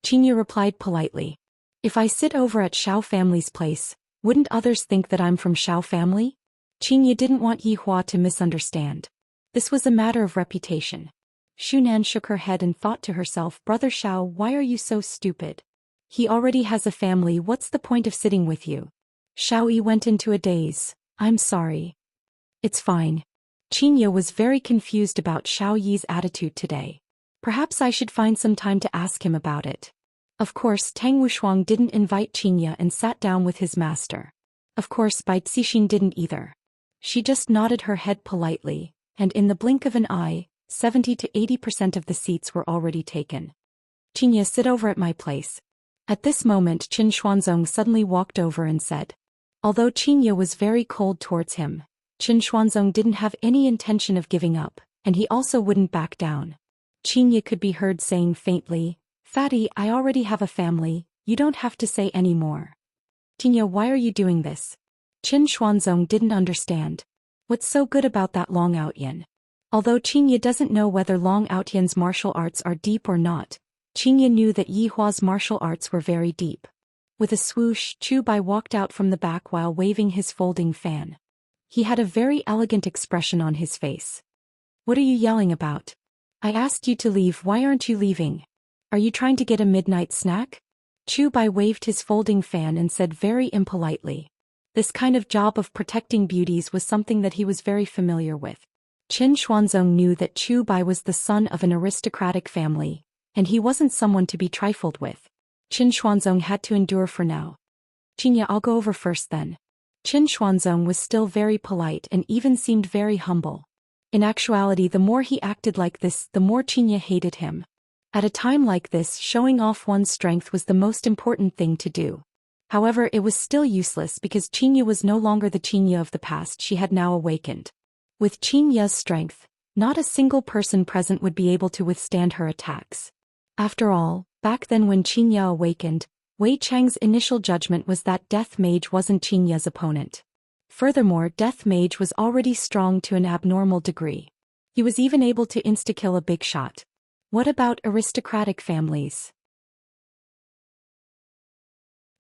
Qingya replied politely. "If I sit over at Xiao family's place, wouldn't others think that I'm from Xiao family?" Qingya didn't want Yi Hua to misunderstand. This was a matter of reputation. Xu Nan shook her head and thought to herself, "Brother Xiao, why are you so stupid? He already has a family, what's the point of sitting with you?" Xiao Yi went into a daze. "I'm sorry." "It's fine." Qingya was very confused about Xiao Yi's attitude today. Perhaps I should find some time to ask him about it. Of course, Tang Wushuang didn't invite Xianxia and sat down with his master. Of course, Bai Cixin didn't either. She just nodded her head politely, and in the blink of an eye, 70 to 80% of the seats were already taken. Xianxia, sit over at my place. At this moment, Qin Xuanzong suddenly walked over and said. Although Xianxia was very cold towards him, Qin Xuanzong didn't have any intention of giving up, and he also wouldn't back down. Xianxia could be heard saying faintly, Fatty, I already have a family, you don't have to say any more. Xianxia, why are you doing this? Qin Xuanzong didn't understand. What's so good about that Long Outyan? Although Xianxia doesn't know whether Long Outyan's martial arts are deep or not, Xianxia knew that Yi Hua's martial arts were very deep. With a swoosh, Chu Bai walked out from the back while waving his folding fan. He had a very elegant expression on his face. What are you yelling about? I asked you to leave, why aren't you leaving? Are you trying to get a midnight snack? Chu Bai waved his folding fan and said very impolitely. This kind of job of protecting beauties was something that he was very familiar with. Qin Xuanzong knew that Chu Bai was the son of an aristocratic family, and he wasn't someone to be trifled with. Qin Xuanzong had to endure for now. Xianxia, I'll go over first then. Qin Xuanzong was still very polite and even seemed very humble. In actuality, the more he acted like this, the more Xianxia hated him. At a time like this, showing off one's strength was the most important thing to do. However, it was still useless because Xianxia was no longer the Xianxia of the past, she had now awakened. With Xianxia's strength, not a single person present would be able to withstand her attacks. After all, back then when Xianxia awakened, Wei Chang's initial judgment was that Death Mage wasn't Xianxia's opponent. Furthermore, Death Mage was already strong to an abnormal degree. He was even able to insta-kill a big shot. What about aristocratic families?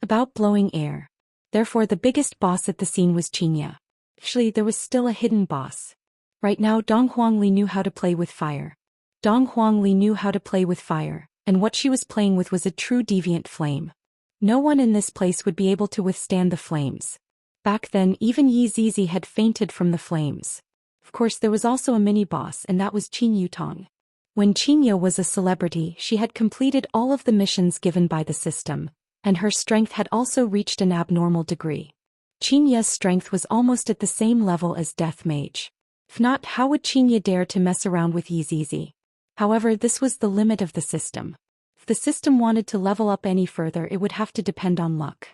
About blowing air. Therefore, the biggest boss at the scene was Xianxia. Actually, there was still a hidden boss. Right now, Dong Huangli knew how to play with fire. Dong Huangli knew how to play with fire, and what she was playing with was a true deviant flame. No one in this place would be able to withstand the flames. Back then, even Yi Zizi had fainted from the flames. Of course, there was also a mini-boss, and that was Qin Yutong. When Xianxia was a celebrity, she had completed all of the missions given by the system, and her strength had also reached an abnormal degree. Xianxia's strength was almost at the same level as Death Mage. If not, how would Xianxia dare to mess around with Yi Zizi? However, this was the limit of the system. If the system wanted to level up any further, it would have to depend on luck.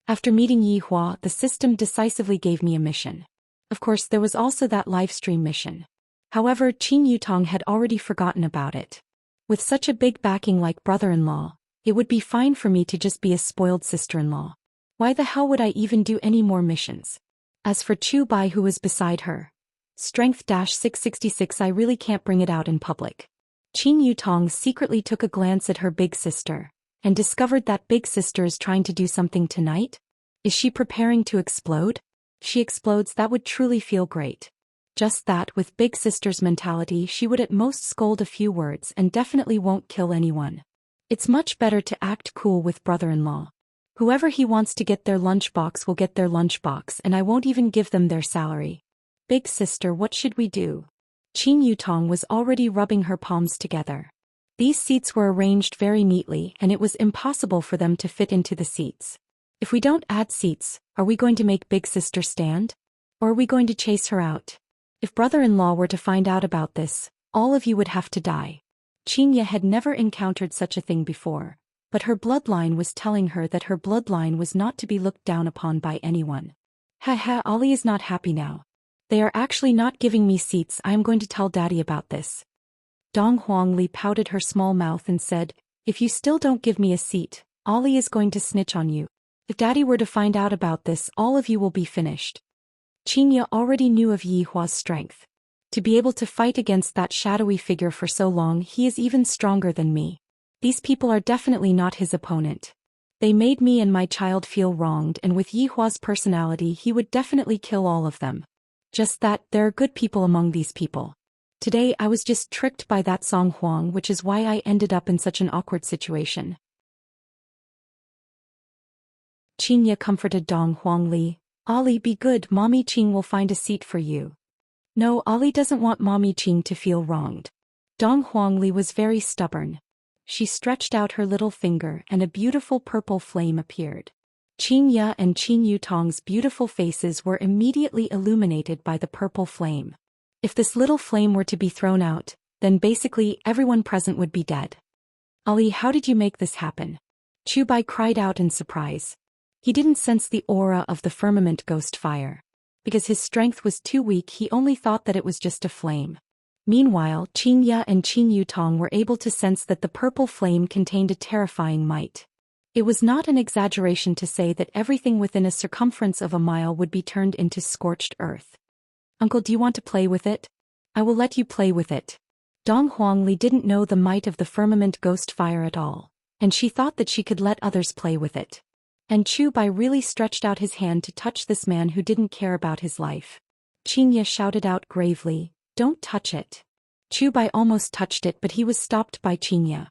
After meeting Yi Hua, the system decisively gave me a mission. Of course, there was also that livestream mission. However, Qin Yutong had already forgotten about it. With such a big backing like brother-in-law, it would be fine for me to just be a spoiled sister-in-law. Why the hell would I even do any more missions? As for Chu Bai, who was beside her, Strength-666, I really can't bring it out in public. Qin Yutong secretly took a glance at her big sister, and discovered that big sister is trying to do something tonight? Is she preparing to explode? If she explodes, that would truly feel great. Just that, with big sister's mentality, she would at most scold a few words and definitely won't kill anyone. It's much better to act cool with brother-in-law. Whoever he wants to get their lunchbox will get their lunchbox, and I won't even give them their salary. Big sister, what should we do? Qin Yutong was already rubbing her palms together. These seats were arranged very neatly, and it was impossible for them to fit into the seats. If we don't add seats, are we going to make big sister stand? Or are we going to chase her out? If brother-in-law were to find out about this, all of you would have to die. Xianxia had never encountered such a thing before, but her bloodline was telling her that her bloodline was not to be looked down upon by anyone. Haha, Ali is not happy now. They are actually not giving me seats. I am going to tell Daddy about this. Dong Huangli pouted her small mouth and said, if you still don't give me a seat, Ali is going to snitch on you. If Daddy were to find out about this, all of you will be finished. Xianxia already knew of Yi Hua's strength. To be able to fight against that shadowy figure for so long, he is even stronger than me. These people are definitely not his opponent. They made me and my child feel wronged, and with Yi Hua's personality, he would definitely kill all of them. Just that, there are good people among these people. Today I was just tricked by that Song Huang, which is why I ended up in such an awkward situation. Xianxia comforted Dong Huangli. Ali, be good, Mommy Qing will find a seat for you. No, Ali doesn't want Mommy Qing to feel wronged. Dong Huangli was very stubborn. She stretched out her little finger and a beautiful purple flame appeared. Xianxia and Qin Yutong's beautiful faces were immediately illuminated by the purple flame. If this little flame were to be thrown out, then basically everyone present would be dead. Ali, how did you make this happen? Chu Bai cried out in surprise. He didn't sense the aura of the firmament ghost fire. Because his strength was too weak, he only thought that it was just a flame. Meanwhile, Xianxia and Qin Yutong were able to sense that the purple flame contained a terrifying might. It was not an exaggeration to say that everything within a circumference of a mile would be turned into scorched earth. Uncle, do you want to play with it? I will let you play with it. Dong Huangli didn't know the might of the firmament ghost fire at all, and she thought that she could let others play with it. And Chu Bai really stretched out his hand to touch this man who didn't care about his life. Xianxia shouted out gravely, "Don't touch it." Chu Bai almost touched it, but he was stopped by Xianxia.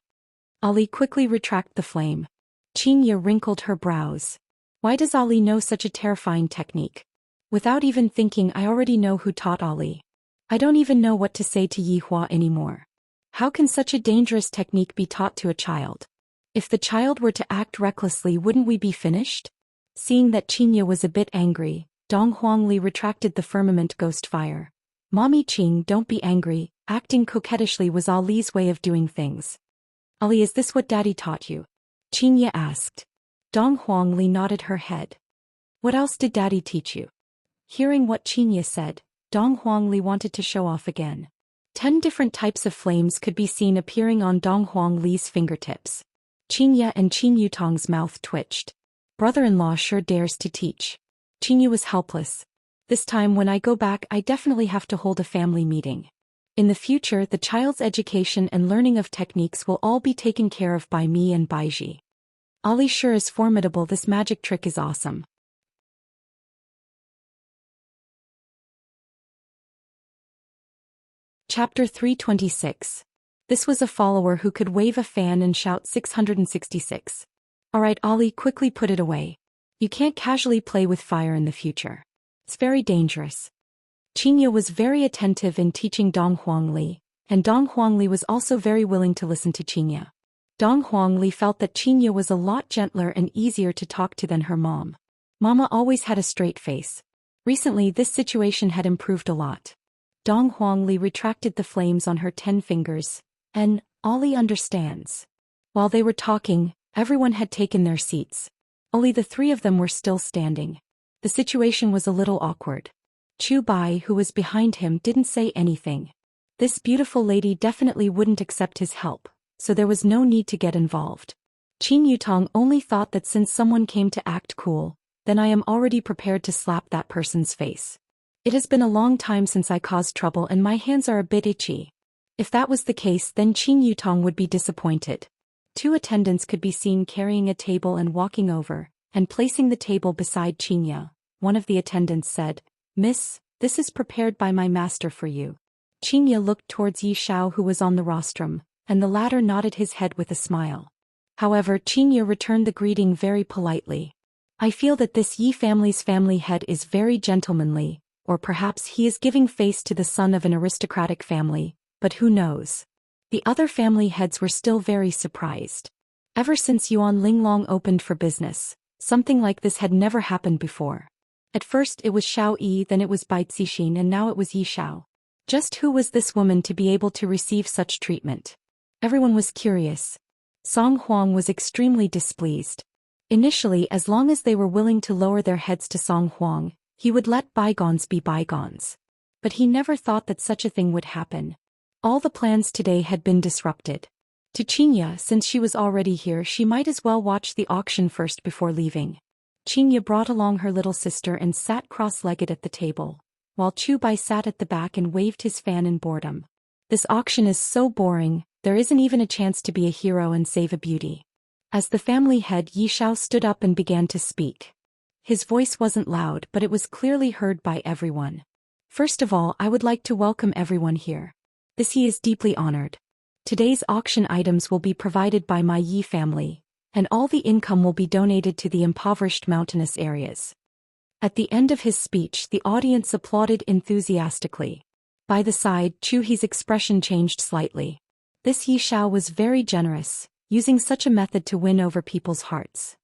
Ali, quickly retract the flame. Xianxia wrinkled her brows. Why does Ali know such a terrifying technique? Without even thinking, I already know who taught Ali. I don't even know what to say to Yi Hua anymore. How can such a dangerous technique be taught to a child? If the child were to act recklessly, wouldn't we be finished? Seeing that Xianxia was a bit angry, Dong Huangli retracted the firmament ghost fire. Mommy Qing, don't be angry. Acting coquettishly was Ali's way of doing things. Ali, is this what Daddy taught you? Xianxia asked. Dong Huangli nodded her head. What else did Daddy teach you? Hearing what Xianxia said, Dong Huangli wanted to show off again. 10 different types of flames could be seen appearing on Dong Huangli's fingertips. Xianxia and Qin Yutong's mouth twitched. Brother-in-law sure dares to teach. Xianxia was helpless. This time when I go back, I definitely have to hold a family meeting. In the future, the child's education and learning of techniques will all be taken care of by me and Baiji. Ali sure is formidable. This magic trick is awesome. Chapter 326. This was a follower who could wave a fan and shout 666. Alright, Ali, quickly put it away. You can't casually play with fire in the future. It's very dangerous. Xianxia was very attentive in teaching Dong Huangli, and Dong Huangli was also very willing to listen to Xianxia. Dong Huangli felt that Xianxia was a lot gentler and easier to talk to than her mom. Mama always had a straight face. Recently, this situation had improved a lot. Dong Huangli retracted the flames on her 10 fingers, and Ali understands. While they were talking, everyone had taken their seats. Only the 3 of them were still standing. The situation was a little awkward. Chu Bai, who was behind him, didn't say anything. This beautiful lady definitely wouldn't accept his help, so there was no need to get involved. Qin Yutong only thought that since someone came to act cool, then I am already prepared to slap that person's face. It has been a long time since I caused trouble and my hands are a bit itchy. If that was the case, then Qin Yutong would be disappointed. 2 attendants could be seen carrying a table and walking over, and placing the table beside Xianxia. One of the attendants said, "Miss, this is prepared by my master for you." Xianxia looked towards Yi Shao, who was on the rostrum, and the latter nodded his head with a smile. However, Xianxia returned the greeting very politely. I feel that this Yi family's family head is very gentlemanly, or perhaps he is giving face to the son of an aristocratic family, but who knows? The other family heads were still very surprised. Ever since Yuan Linglong opened for business, something like this had never happened before. At first it was Xiao Yi, then it was Bai Zixin, and now it was Yi Shao. Just who was this woman to be able to receive such treatment? Everyone was curious. Song Huang was extremely displeased. Initially, as long as they were willing to lower their heads to Song Huang, he would let bygones be bygones. But he never thought that such a thing would happen. All the plans today had been disrupted. To Xianxia, since she was already here, she might as well watch the auction first before leaving. Xianxia brought along her little sister and sat cross-legged at the table, while Chu Bai sat at the back and waved his fan in boredom. This auction is so boring, there isn't even a chance to be a hero and save a beauty. As the family head, Yi Shao stood up and began to speak. His voice wasn't loud, but it was clearly heard by everyone. First of all, I would like to welcome everyone here. This he is deeply honored. Today's auction items will be provided by my Yi family, and all the income will be donated to the impoverished mountainous areas. At the end of his speech, the audience applauded enthusiastically. By the side, Chu He's expression changed slightly. This Yi Xiao was very generous, using such a method to win over people's hearts.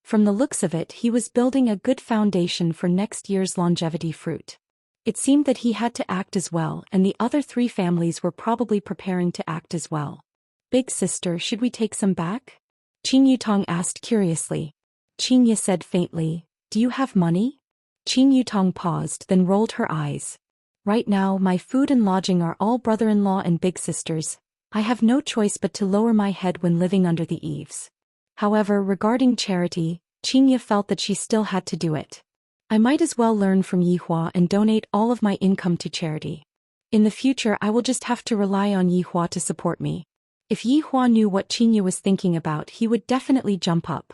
From the looks of it, he was building a good foundation for next year's longevity fruit. It seemed that he had to act as well, and the other 3 families were probably preparing to act as well. Big sister, should we take some back? Qin Yutong asked curiously. Qin Ye said faintly, do you have money? Qin Yutong paused, then rolled her eyes. Right now, my food and lodging are all brother-in-law and big sisters. I have no choice but to lower my head when living under the eaves. However, regarding charity, Qin Ye felt that she still had to do it. I might as well learn from Yi Hua and donate all of my income to charity. In the future, I will just have to rely on Yi Hua to support me. If Yi Hua knew what Qin Ye was thinking about, he would definitely jump up.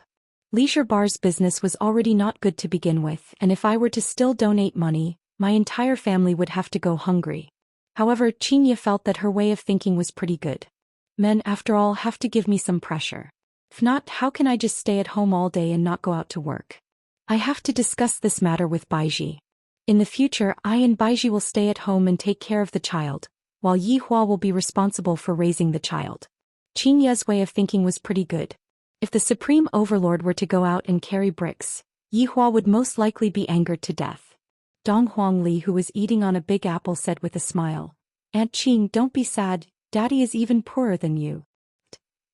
Leisure Bar's business was already not good to begin with, and if I were to still donate money, my entire family would have to go hungry. However, Qin Ye felt that her way of thinking was pretty good. Men, after all, have to give me some pressure. If not, how can I just stay at home all day and not go out to work? I have to discuss this matter with Baiji. In the future, I and Baiji will stay at home and take care of the child, while Yi Hua will be responsible for raising the child. Qin Ye's way of thinking was pretty good. If the Supreme Overlord were to go out and carry bricks, Yi Hua would most likely be angered to death. Dong Huangli, who was eating on a big apple, said with a smile, Aunt Qing, don't be sad, Daddy is even poorer than you.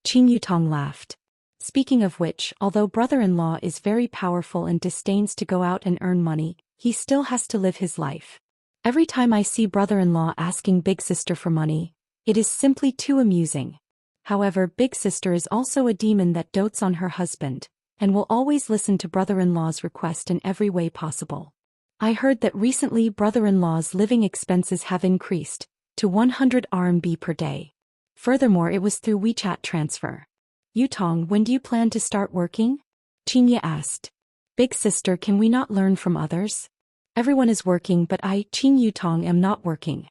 Qin Yutong laughed. Speaking of which, although brother-in-law is very powerful and disdains to go out and earn money, he still has to live his life. Every time I see brother-in-law asking big sister for money, it is simply too amusing. However, big sister is also a demon that dotes on her husband, and will always listen to brother-in-law's request in every way possible. I heard that recently brother-in-law's living expenses have increased to 100 RMB per day. Furthermore, it was through WeChat transfer. Yutong, when do you plan to start working? Qin Ye asked. Big sister, can we not learn from others? Everyone is working, but I, Qin Yutong, am not working.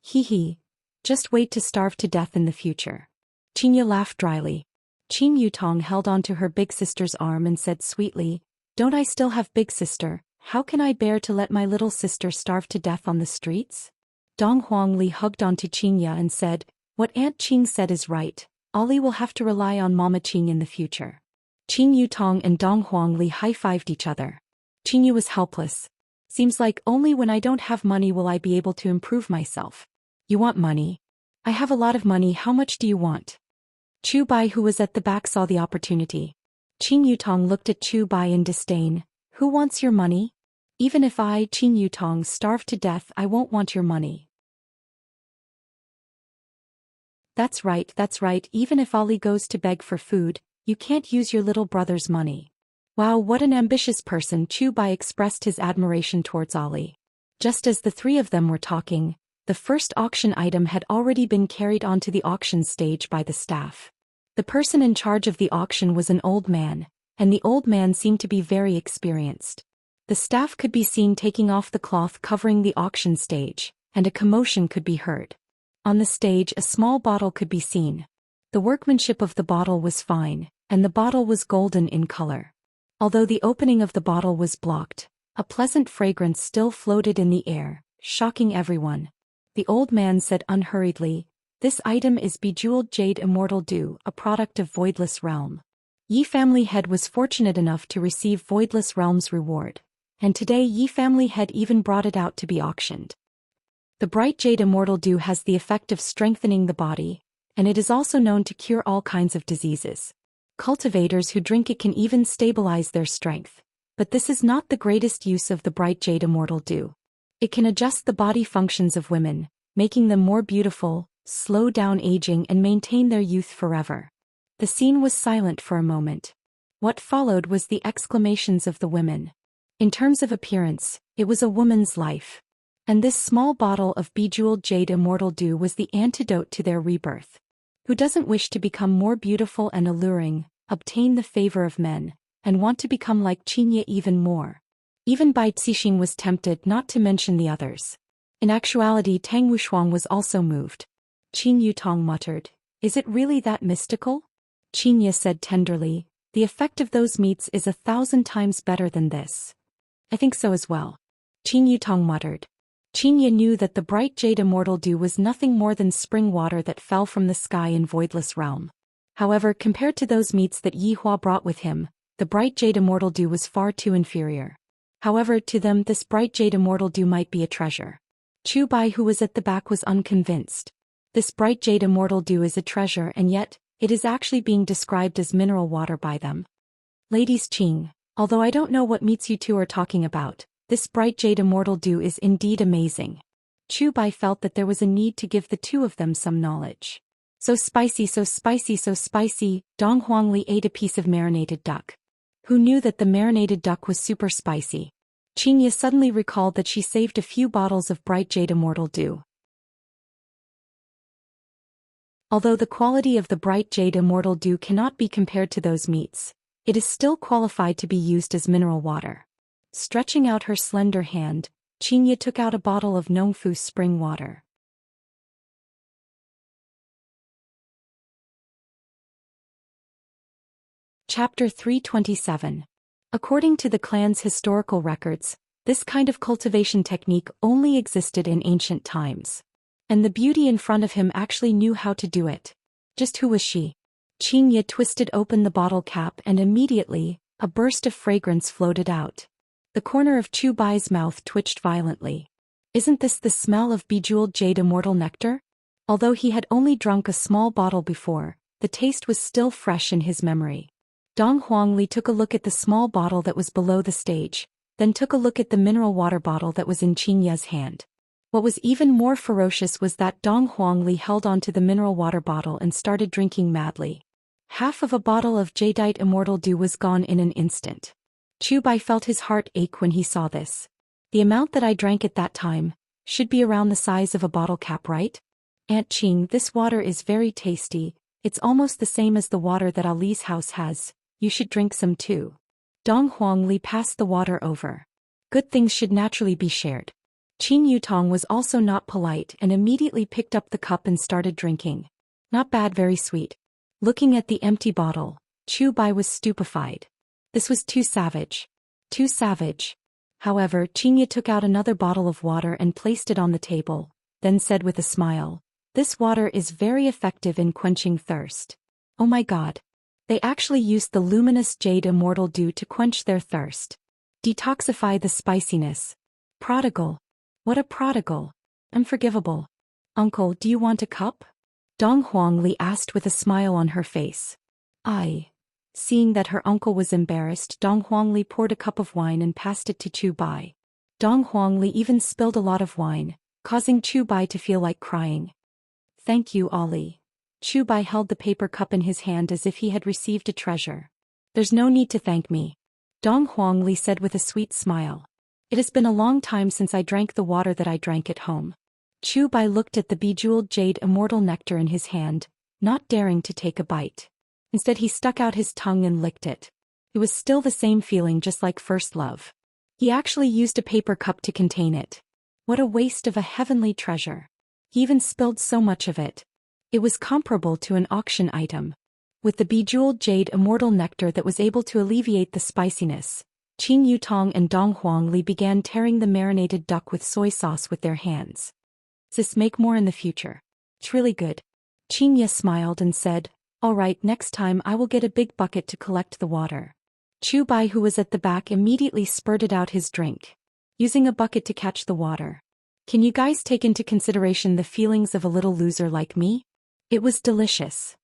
Hee. Just wait to starve to death in the future. Qin Ye laughed dryly. Qin Yutong held onto her big sister's arm and said sweetly, don't I still have big sister? How can I bear to let my little sister starve to death on the streets? Dong Huangli hugged onto Qin Ye and said, what Aunt Qing said is right. Ollie will have to rely on Mama Qing in the future. Qin Yutong and Dong Huangli high-fived each other. Qin Ye was helpless. Seems like only when I don't have money will I be able to improve myself. You want money? I have a lot of money, how much do you want? Chu Bai, who was at the back, saw the opportunity. Qin Yutong looked at Chu Bai in disdain. Who wants your money? Even if I, Qin Yutong, starve to death, I won't want your money. That's right, even if Ollie goes to beg for food, you can't use your little brother's money. Wow, what an ambitious person, Chu Bai expressed his admiration towards Ollie. Just as the 3 of them were talking, the first auction item had already been carried onto the auction stage by the staff. The person in charge of the auction was an old man, and the old man seemed to be very experienced. The staff could be seen taking off the cloth covering the auction stage, and a commotion could be heard. On the stage, a small bottle could be seen. The workmanship of the bottle was fine, and the bottle was golden in color. Although the opening of the bottle was blocked, a pleasant fragrance still floated in the air, shocking everyone. The old man said unhurriedly, this item is bejeweled jade Immortal Dew, a product of Voidless Realm. Yi family head was fortunate enough to receive Voidless Realm's reward, and today Yi family head even brought it out to be auctioned. The bright jade Immortal Dew has the effect of strengthening the body, and it is also known to cure all kinds of diseases. Cultivators who drink it can even stabilize their strength, but this is not the greatest use of the bright jade Immortal Dew. It can adjust the body functions of women, making them more beautiful, slow down aging, and maintain their youth forever. The scene was silent for a moment. What followed was the exclamations of the women. In terms of appearance, it was a woman's life. And this small bottle of bejeweled jade Immortal Dew was the antidote to their rebirth. Who doesn't wish to become more beautiful and alluring, obtain the favor of men, and want to become like Qin Ye even more? Even Bai Cixing was tempted, not to mention the others. In actuality, Tang Wushuang was also moved. Qin Yutong muttered, is it really that mystical? Qin Ye said tenderly, the effect of those meats is 1,000 times better than this. I think so as well. Qin Yutong muttered. Xianxia knew that the bright jade immortal dew was nothing more than spring water that fell from the sky in voidless realm. However, compared to those meats that Yi Hua brought with him, the bright jade immortal dew was far too inferior. However, to them this bright jade immortal dew might be a treasure. Chu Bai, who was at the back, was unconvinced. This bright jade immortal dew is a treasure, and yet, it is actually being described as mineral water by them. Ladies Qing, although I don't know what meats you two are talking about, this bright jade immortal dew is indeed amazing. Chu Bai felt that there was a need to give the two of them some knowledge. So spicy, so spicy, so spicy. Dong Huangli ate a piece of marinated duck. Who knew that the marinated duck was super spicy? Xianxia suddenly recalled that she saved a few bottles of bright jade immortal dew. Although the quality of the bright jade immortal dew cannot be compared to those meats, it is still qualified to be used as mineral water. Stretching out her slender hand, Xianxia took out a bottle of Nongfu spring water. Chapter 327. According to the clan's historical records, this kind of cultivation technique only existed in ancient times. And the beauty in front of him actually knew how to do it. Just who was she? Xianxia twisted open the bottle cap and immediately, a burst of fragrance floated out. The corner of Chu Bai's mouth twitched violently. Isn't this the smell of bejeweled jade immortal nectar? Although he had only drunk a small bottle before, the taste was still fresh in his memory. Dong Huangli took a look at the small bottle that was below the stage, then took a look at the mineral water bottle that was in Xianxia's hand. What was even more ferocious was that Dong Huangli held onto the mineral water bottle and started drinking madly. Half of a bottle of jadeite immortal dew was gone in an instant. Chu Bai felt his heart ache when he saw this. The amount that I drank at that time should be around the size of a bottle cap, right? Aunt Qing, this water is very tasty. It's almost the same as the water that Ali's house has. You should drink some too. Dong Huangli passed the water over. Good things should naturally be shared. Qin Yutong was also not polite and immediately picked up the cup and started drinking. Not bad, very sweet. Looking at the empty bottle, Chu Bai was stupefied. This was too savage. Too savage. However, Xianxia took out another bottle of water and placed it on the table, then said with a smile, "This water is very effective in quenching thirst." Oh my god. They actually used the luminous jade immortal dew to quench their thirst. Detoxify the spiciness. Prodigal. What a prodigal. Unforgivable. Uncle, do you want a cup? Dong Huangli asked with a smile on her face. Seeing that her uncle was embarrassed, Dong Huangli poured a cup of wine and passed it to Chu Bai. Dong Huangli even spilled a lot of wine, causing Chu Bai to feel like crying. Thank you, Ali. Chu Bai held the paper cup in his hand as if he had received a treasure. There's no need to thank me. Dong Huangli said with a sweet smile. It has been a long time since I drank the water that I drank at home. Chu Bai looked at the bejeweled jade immortal nectar in his hand, not daring to take a bite. Instead he stuck out his tongue and licked it. It was still the same feeling, just like first love. He actually used a paper cup to contain it. What a waste of a heavenly treasure. He even spilled so much of it. It was comparable to an auction item. With the bejeweled jade immortal nectar that was able to alleviate the spiciness, Qin Yutong and Dong Huangli began tearing the marinated duck with soy sauce with their hands. Does this make more in the future? It's really good. Xianxia smiled and said, all right, next time I will get a big bucket to collect the water. Chu Bai, who was at the back, immediately spurted out his drink, using a bucket to catch the water. Can you guys take into consideration the feelings of a little loser like me? It was delicious.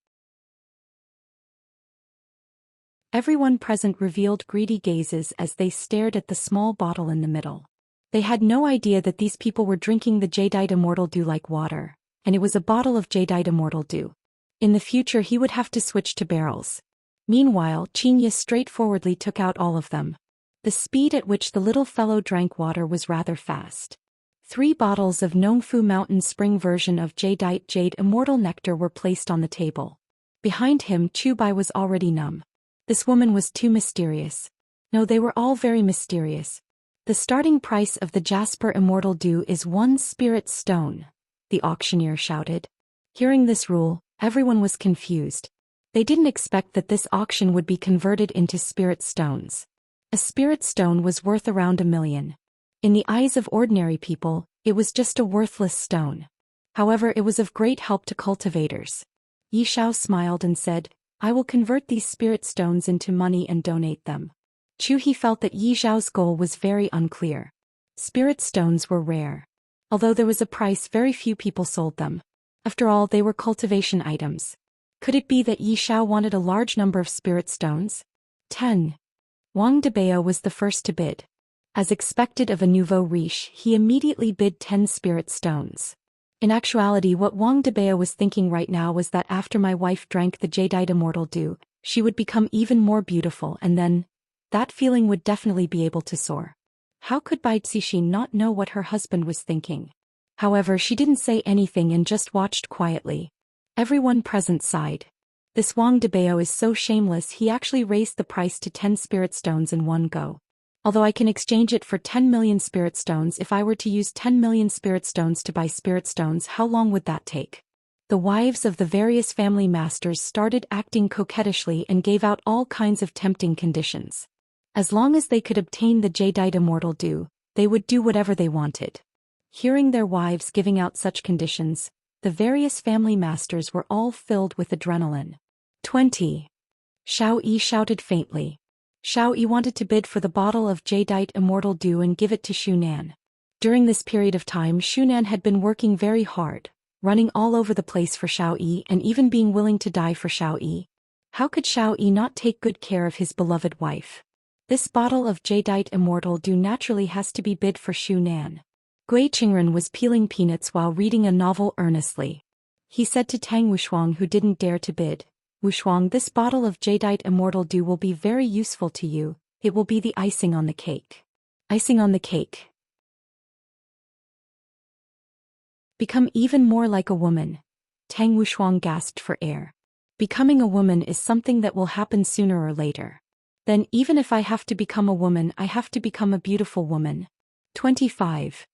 Everyone present revealed greedy gazes as they stared at the small bottle in the middle. They had no idea that these people were drinking the jadeite immortal dew like water, and it was a bottle of jadeite immortal dew. In the future he would have to switch to barrels. Meanwhile, Xianxia straightforwardly took out all of them. The speed at which the little fellow drank water was rather fast. 3 bottles of Nongfu Mountain Spring version of jadeite jade immortal nectar were placed on the table. Behind him, Chu Bai was already numb. This woman was too mysterious. No, they were all very mysterious. The starting price of the Jasper Immortal Dew is 1 spirit stone, the auctioneer shouted. Hearing this rule, everyone was confused. They didn't expect that this auction would be converted into spirit stones. A spirit stone was worth around 1 million. In the eyes of ordinary people, It was just a worthless stone. However, it was of great help to cultivators. Yi Xiao smiled and said, I will convert these spirit stones into money and donate them. Chu He felt that Yi Xiao's goal was very unclear. Spirit stones were rare. Although there was a price, very few people sold them. After all, they were cultivation items. Could it be that Yi Xiao wanted a large number of spirit stones? 10. Wang Debao was the first to bid. As expected of a nouveau riche, he immediately bid 10 spirit stones. In actuality, what Wang Debao was thinking right now was that after my wife drank the jadeite immortal dew, she would become even more beautiful, and then, that feeling would definitely be able to soar. How could Bai Cixin not know what her husband was thinking? However, she didn't say anything and just watched quietly. Everyone present sighed. This Wang Debao is so shameless, he actually raised the price to 10 spirit stones in one go. Although I can exchange it for 10 million spirit stones, if I were to use 10 million spirit stones to buy spirit stones, how long would that take? The wives of the various family masters started acting coquettishly and gave out all kinds of tempting conditions. As long as they could obtain the jadeite immortal dew, they would do whatever they wanted. Hearing their wives giving out such conditions, the various family masters were all filled with adrenaline. 20. Xiao Yi shouted faintly. Xiao Yi wanted to bid for the bottle of jadeite immortal dew and give it to Shunan. During this period of time, Shunan had been working very hard, running all over the place for Xiao Yi and even being willing to die for Xiao Yi. How could Xiao Yi not take good care of his beloved wife? This bottle of jadeite immortal dew naturally has to be bid for Shunan. Gui Qingren was peeling peanuts while reading a novel earnestly. He said to Tang Wushuang, who didn't dare to bid, Wushuang, this bottle of jadeite immortal dew will be very useful to you. It will be the icing on the cake. Icing on the cake. Become even more like a woman. Tang Wushuang gasped for air. Becoming a woman is something that will happen sooner or later. Then even if I have to become a woman, I have to become a beautiful woman. 25.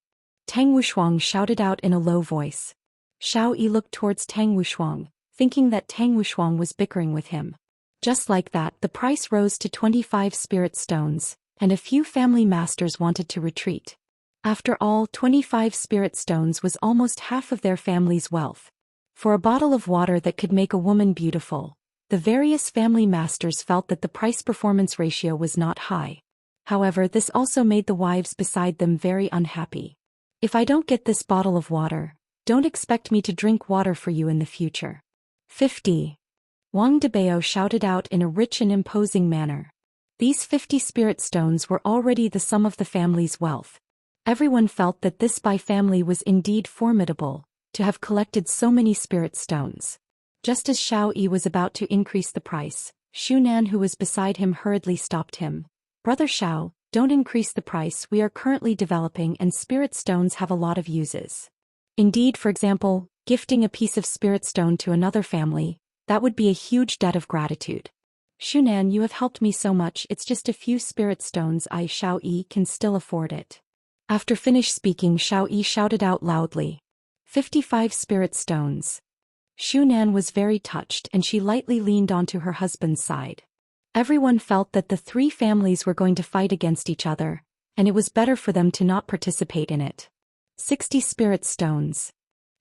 Tang Wushuang shouted out in a low voice. Xiao Yi looked towards Tang Wushuang, thinking that Tang Wushuang was bickering with him. Just like that, the price rose to 25 spirit stones, and a few family masters wanted to retreat. After all, 25 spirit stones was almost half of their family's wealth. For a bottle of water that could make a woman beautiful, the various family masters felt that the price-performance ratio was not high. However, this also made the wives beside them very unhappy. If I don't get this bottle of water, don't expect me to drink water for you in the future. 50. Wang Debao shouted out in a rich and imposing manner. These 50 spirit stones were already the sum of the family's wealth. Everyone felt that this Bai family was indeed formidable, to have collected so many spirit stones. Just as Xiao Yi was about to increase the price, Shunan, who was beside him, hurriedly stopped him. Brother Xiao, don't increase the price, we are currently developing and spirit stones have a lot of uses. Indeed, for example, gifting a piece of spirit stone to another family, that would be a huge debt of gratitude. Shunan, you have helped me so much, it's just a few spirit stones, Xiao Yi can still afford it. After finished speaking, Xiao Yi shouted out loudly. 55 spirit stones. Shunan was very touched and she lightly leaned onto her husband's side. Everyone felt that the three families were going to fight against each other, and it was better for them to not participate in it. 60 spirit stones.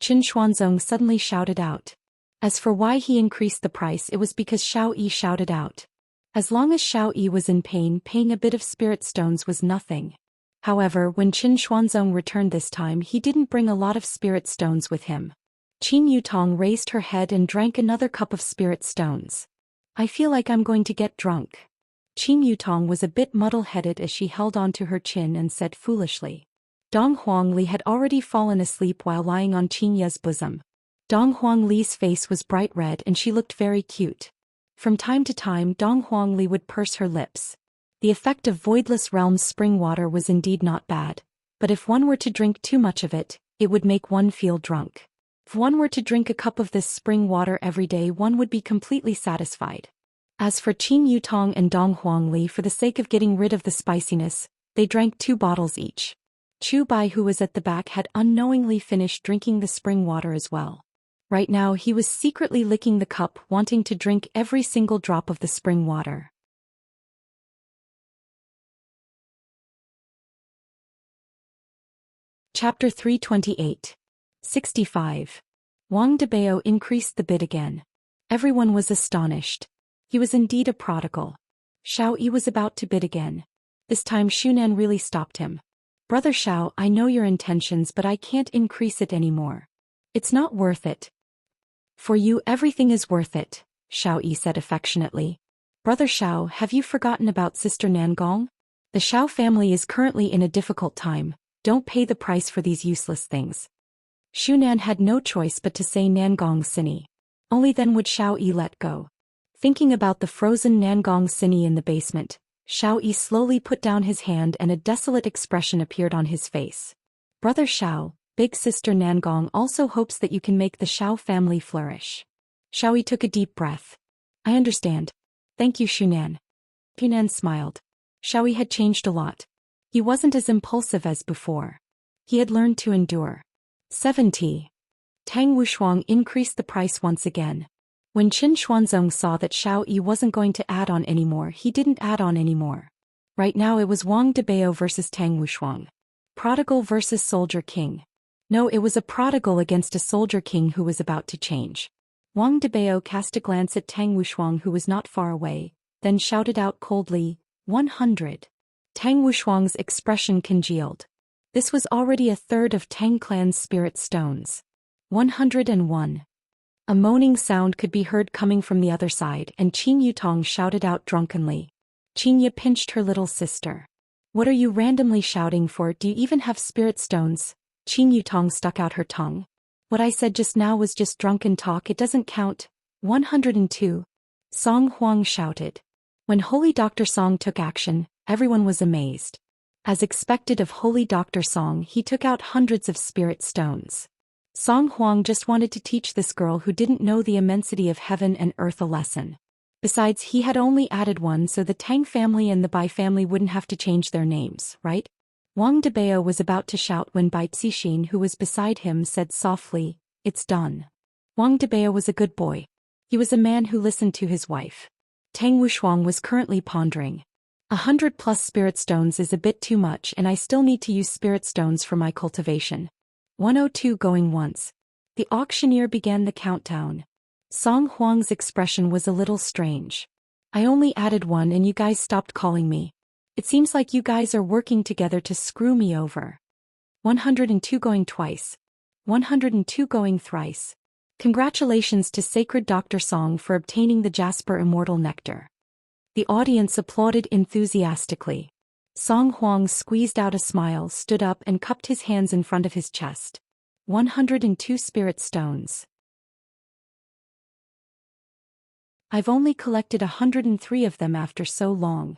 Qin Xuanzong suddenly shouted out. As for why he increased the price, it was because Xiao Yi shouted out. As long as Xiao Yi was in pain, paying a bit of spirit stones was nothing. However, when Qin Xuanzong returned this time, he didn't bring a lot of spirit stones with him. Qin Yutong raised her head and drank another cup of spirit stones. I feel like I'm going to get drunk. Qin Yutong was a bit muddle-headed as she held on to her chin and said foolishly. Dong Huangli had already fallen asleep while lying on Qin Ye's bosom. Dong Huangli's face was bright red and she looked very cute. From time to time, Dong Huangli would purse her lips. The effect of Voidless Realm's spring water was indeed not bad, but if one were to drink too much of it, it would make one feel drunk. If one were to drink a cup of this spring water every day, one would be completely satisfied. As for Qin Yutong and Dong Huangli, for the sake of getting rid of the spiciness, they drank 2 bottles each. Chu Bai, who was at the back, had unknowingly finished drinking the spring water as well. Right now he was secretly licking the cup, wanting to drink every single drop of the spring water. Chapter 328. 65. Wang Debao increased the bid again. Everyone was astonished. He was indeed a prodigal. Xiao Yi was about to bid again. This time Shunan really stopped him. Brother Xiao, I know your intentions, but I can't increase it anymore. It's not worth it. For you everything is worth it, Xiao Yi said affectionately. Brother Xiao, have you forgotten about Sister Nangong? The Xiao family is currently in a difficult time. Don't pay the price for these useless things. Shunan had no choice but to say Nangong Sini. Only then would Xiao Yi let go. Thinking about the frozen Nangong Sini in the basement, Xiao Yi slowly put down his hand and a desolate expression appeared on his face. Brother Xiao, big sister Nangong also hopes that you can make the Xiao family flourish. Xiao Yi took a deep breath. I understand. Thank you, Shunan. Shunan smiled. Xiao Yi had changed a lot. He wasn't as impulsive as before. He had learned to endure. 70. Tang Wushuang increased the price once again. When Qin Xuanzong saw that Xiao Yi wasn't going to add on anymore, he didn't add on anymore. Right now it was Wang Debao versus Tang Wushuang. Prodigal versus Soldier King. No, it was a prodigal against a Soldier King who was about to change. Wang Debao cast a glance at Tang Wushuang who was not far away, then shouted out coldly, 100. Tang Wushuang's expression congealed. This was already a third of Tang clan's spirit stones. 101. A moaning sound could be heard coming from the other side, and Qin Yutong shouted out drunkenly. Qin Ye pinched her little sister. What are you randomly shouting for? Do you even have spirit stones? Qin Yutong stuck out her tongue. What I said just now was just drunken talk, it doesn't count. 102. Song Huang shouted. When Holy Dr. Song took action, everyone was amazed. As expected of Holy Dr. Song, he took out hundreds of spirit stones. Song Huang just wanted to teach this girl who didn't know the immensity of heaven and earth a lesson. Besides, he had only added one so the Tang family and the Bai family wouldn't have to change their names, right? Wang Debao was about to shout when Bai Cixin, who was beside him, said softly, It's done. Wang Debao was a good boy. He was a man who listened to his wife. Tang Wushuang was currently pondering. 100+ spirit stones is a bit too much, and I still need to use spirit stones for my cultivation. 102 going once. The auctioneer began the countdown. Song Huang's expression was a little strange. I only added one and you guys stopped calling me. It seems like you guys are working together to screw me over. 102 going twice. 102 going thrice. Congratulations to Sacred Dr. Song for obtaining the Jasper Immortal Nectar. The audience applauded enthusiastically. Song Huang squeezed out a smile, stood up and cupped his hands in front of his chest. 102 spirit stones. I've only collected 103 of them after so long.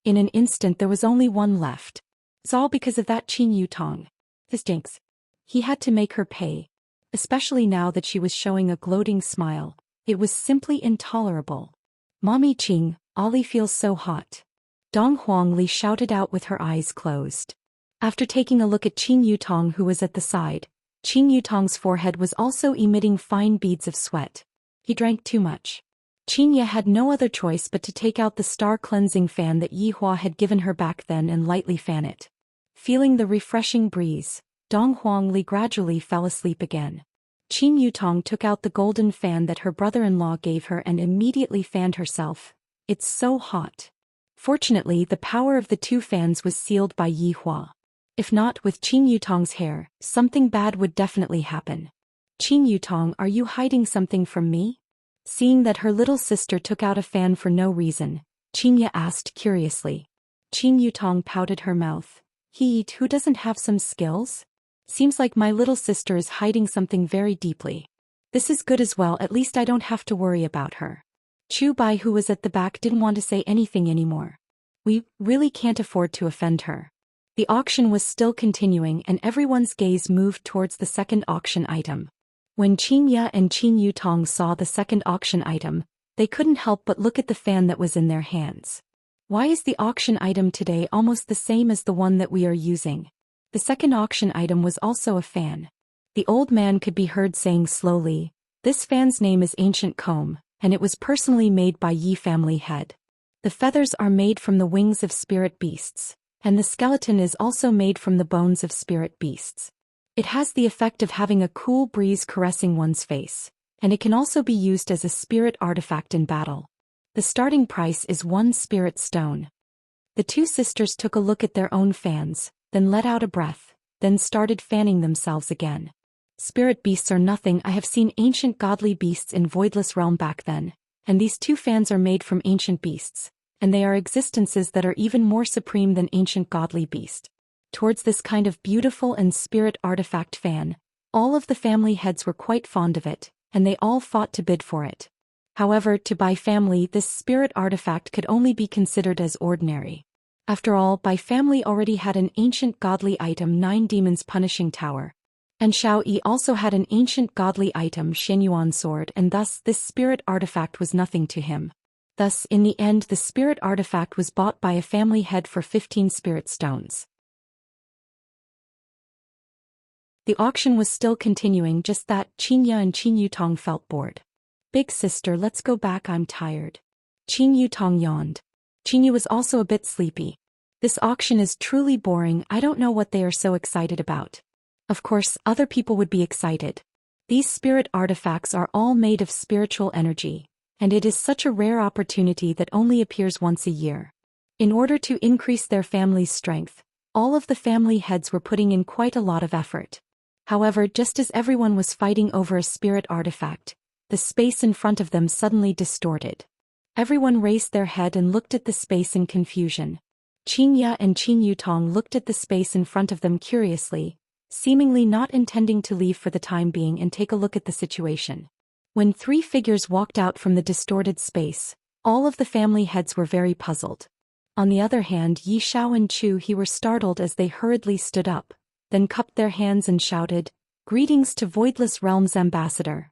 In an instant there was only one left. It's all because of that Qin Yutong. This stinks. He had to make her pay. Especially now that she was showing a gloating smile. It was simply intolerable. Mommy Qing, Ollie feels so hot. Dong Huangli shouted out with her eyes closed. After taking a look at Qin Yutong who was at the side, Qin Yutong's forehead was also emitting fine beads of sweat. He drank too much. Qin Ye had no other choice but to take out the star cleansing fan that Yi Hua had given her back then and lightly fan it. Feeling the refreshing breeze, Dong Huangli gradually fell asleep again. Qin Yutong took out the golden fan that her brother-in-law gave her and immediately fanned herself. It's so hot. Fortunately, the power of the two fans was sealed by Yi Hua. If not, with Qin Yutong's hair, something bad would definitely happen. Qin Yutong, are you hiding something from me? Seeing that her little sister took out a fan for no reason, Qin Ye asked curiously. Qin Yutong pouted her mouth. Who doesn't have some skills? Seems like my little sister is hiding something very deeply. This is good as well, at least I don't have to worry about her. Chu Bai, who was at the back, didn't want to say anything anymore. We really can't afford to offend her. The auction was still continuing and everyone's gaze moved towards the second auction item. When Qin Ye and Qin Yutong saw the second auction item, they couldn't help but look at the fan that was in their hands. Why is the auction item today almost the same as the one that we are using? The second auction item was also a fan. The old man could be heard saying slowly, this fan's name is Ancient Comb, and it was personally made by Yi family head. The feathers are made from the wings of spirit beasts, and the skeleton is also made from the bones of spirit beasts. It has the effect of having a cool breeze caressing one's face, and it can also be used as a spirit artifact in battle. The starting price is 1 spirit stone. The two sisters took a look at their own fans, then let out a breath, then started fanning themselves again. Spirit beasts are nothing. I have seen ancient godly beasts in Voidless Realm back then, and these 2 fans are made from ancient beasts, and they are existences that are even more supreme than ancient godly beast. Towards this kind of beautiful and spirit artifact fan, all of the family heads were quite fond of it, and they all fought to bid for it. However, to Bai family, this spirit artifact could only be considered as ordinary. After all, Bai family already had an ancient godly item 9 Demons Punishing Tower. And Xiao Yi also had an ancient godly item Xianyuan Sword, and thus this spirit artifact was nothing to him. Thus, in the end, the spirit artifact was bought by a family head for 15 spirit stones. The auction was still continuing, just that Qingya and Qin Yutong felt bored. Big sister, let's go back, I'm tired. Qin Yutong yawned. Qingya was also a bit sleepy. This auction is truly boring. I don't know what they are so excited about. Of course, other people would be excited. These spirit artifacts are all made of spiritual energy, and it is such a rare opportunity that only appears once a year. In order to increase their family's strength, all of the family heads were putting in quite a lot of effort. However, just as everyone was fighting over a spirit artifact, the space in front of them suddenly distorted. Everyone raised their head and looked at the space in confusion. Qingya and Qin Yutong looked at the space in front of them curiously, seemingly not intending to leave for the time being and take a look at the situation. When 3 figures walked out from the distorted space, all of the family heads were very puzzled. On the other hand, Yi Xiao and Chu He were startled as they hurriedly stood up, then cupped their hands and shouted, "Greetings to Voidless Realm's ambassador."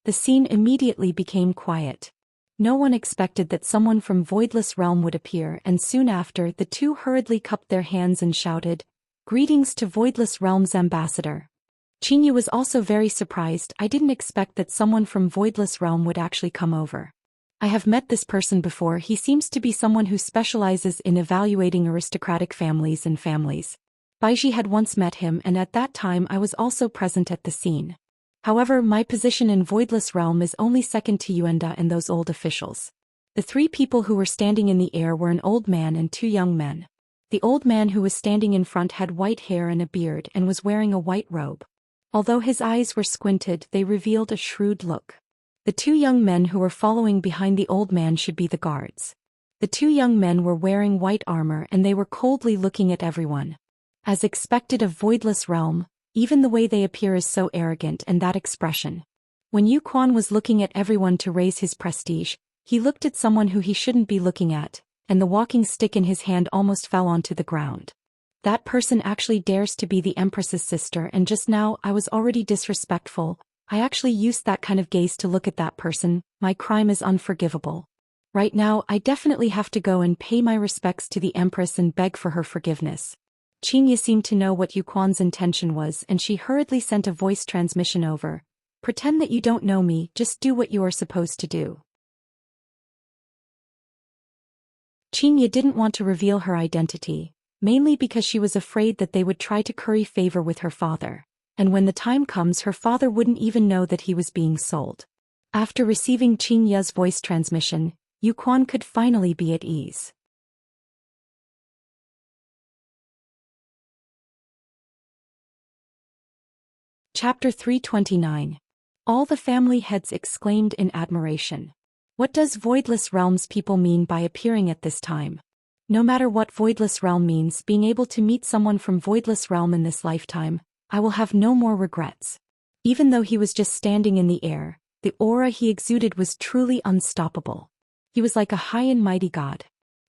The scene immediately became quiet. No one expected that someone from Voidless Realm would appear, and soon after the 2 hurriedly cupped their hands and shouted, "Greetings to Voidless Realm's ambassador." Qingyu was also very surprised. I didn't expect that someone from Voidless Realm would actually come over. I have met this person before. He seems to be someone who specializes in evaluating aristocratic families and families. Baiji had once met him, and at that time I was also present at the scene. However, my position in Voidless Realm is only second to Yuenda and those old officials. The 3 people who were standing in the air were an old man and 2 young men. The old man who was standing in front had white hair and a beard and was wearing a white robe. Although his eyes were squinted, they revealed a shrewd look. The 2 young men who were following behind the old man should be the guards. The 2 young men were wearing white armor and they were coldly looking at everyone. As expected of Voidless Realm, even the way they appear is so arrogant, and that expression. When Yu Quan was looking at everyone to raise his prestige, he looked at someone who he shouldn't be looking at, and the walking stick in his hand almost fell onto the ground. That person actually dares to be the Empress's sister, and just now I was already disrespectful. I actually used that kind of gaze to look at that person. My crime is unforgivable. Right now I definitely have to go and pay my respects to the Empress and beg for her forgiveness. Qingya seemed to know what Yu Quan's intention was, and she hurriedly sent a voice transmission over. "Pretend that you don't know me, just do what you are supposed to do." Qingya didn't want to reveal her identity, mainly because she was afraid that they would try to curry favor with her father, and when the time comes her father wouldn't even know that he was being sold. After receiving Qingya's voice transmission, Yu Quan could finally be at ease. Chapter 329. All the family heads exclaimed in admiration. What does Voidless Realm's people mean by appearing at this time? No matter what Voidless Realm means, being able to meet someone from Voidless Realm in this lifetime, I will have no more regrets. Even though he was just standing in the air, the aura he exuded was truly unstoppable. He was like a high and mighty god.